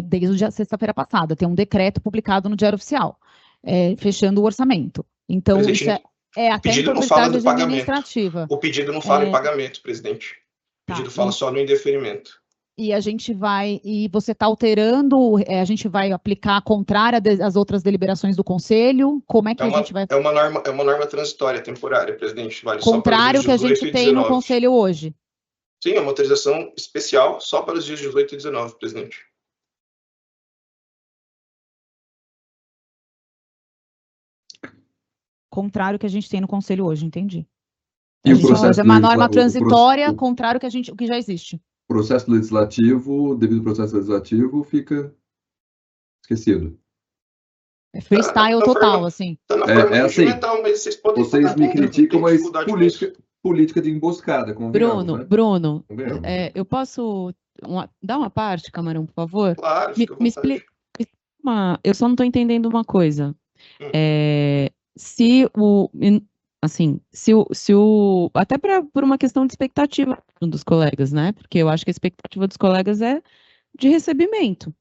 Speaker 1: Desde sexta-feira passada, tem um decreto publicado no Diário Oficial, fechando o orçamento. Então, isso até
Speaker 9: o pedido não fala do pagamento.
Speaker 1: Administrativa.
Speaker 9: O pedido não fala em pagamento, presidente. O pedido fala só no indeferimento.
Speaker 1: E a gente e você está alterando, a gente vai aplicar contrária às outras deliberações do Conselho? Como é que a gente vai...
Speaker 9: É uma norma transitória, temporária, presidente. Vale
Speaker 1: contrário
Speaker 9: só para os dias
Speaker 1: que a
Speaker 9: 18
Speaker 1: gente tem no Conselho hoje.
Speaker 9: Sim, é uma autorização especial só para os dias 18 e 19, presidente.
Speaker 1: Contrário que a gente tem no Conselho hoje, entendi.
Speaker 10: E o processo
Speaker 1: é uma norma transitória, contrário o que já existe.
Speaker 10: Processo legislativo, devido ao processo legislativo, fica esquecido.
Speaker 1: É freestyle total, assim.
Speaker 10: Assim, vocês me criticam, mas política de emboscada.
Speaker 7: Bruno,
Speaker 10: né?
Speaker 7: Bruno, eu posso dar uma parte, Camarão, por favor?
Speaker 9: Claro,
Speaker 7: me explica. Eu só não estou entendendo uma coisa. Até por uma questão de expectativa dos colegas, né? Porque eu acho que a expectativa dos colegas é de recebimento.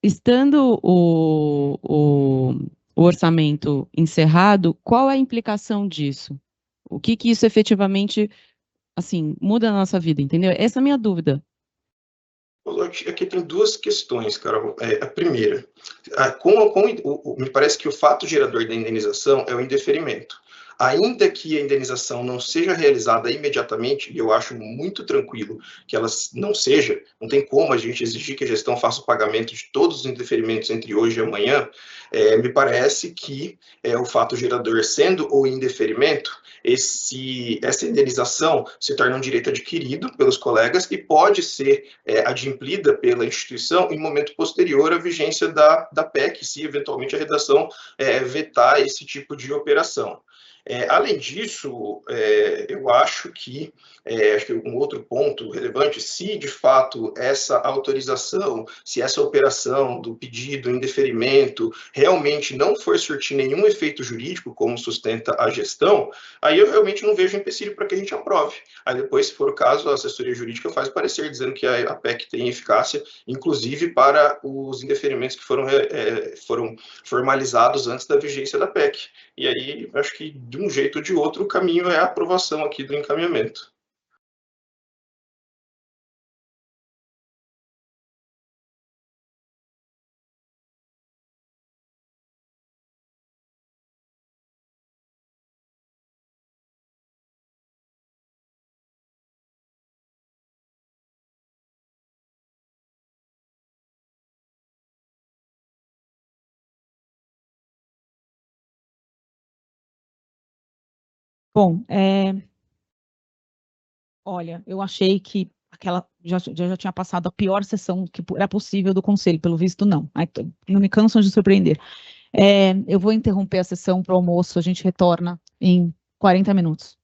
Speaker 7: Estando o orçamento encerrado, qual é a implicação disso? O que isso efetivamente, assim, muda na nossa vida, entendeu? Essa é a minha dúvida.
Speaker 9: Aqui tem duas questões, Carol. A primeira, me parece que o fato gerador da indenização é o indeferimento. Ainda que a indenização não seja realizada imediatamente, e eu acho muito tranquilo que ela não seja, não tem como a gente exigir que a gestão faça o pagamento de todos os indeferimentos entre hoje e amanhã, me parece que o fato gerador sendo o indeferimento, essa indenização se torna um direito adquirido pelos colegas e pode ser adimplida pela instituição em momento posterior à vigência da PEC, se eventualmente a redação vetar esse tipo de operação. Além disso, eu acho que um outro ponto relevante, se de fato essa autorização, se essa operação do pedido, indeferimento, realmente não for surtir nenhum efeito jurídico, como sustenta a gestão, aí eu realmente não vejo empecilho para que a gente aprove. Aí depois, se for o caso, a assessoria jurídica faz parecer dizendo que a PEC tem eficácia, inclusive para os indeferimentos que foram formalizados antes da vigência da PEC. E aí, acho que de um jeito ou de outro, o caminho é a aprovação aqui do encaminhamento.
Speaker 1: Bom, olha, eu achei que aquela já tinha passado a pior sessão que era possível do Conselho, pelo visto não. Não me cansam de surpreender. Eu vou interromper a sessão para o almoço, a gente retorna em 40 minutos.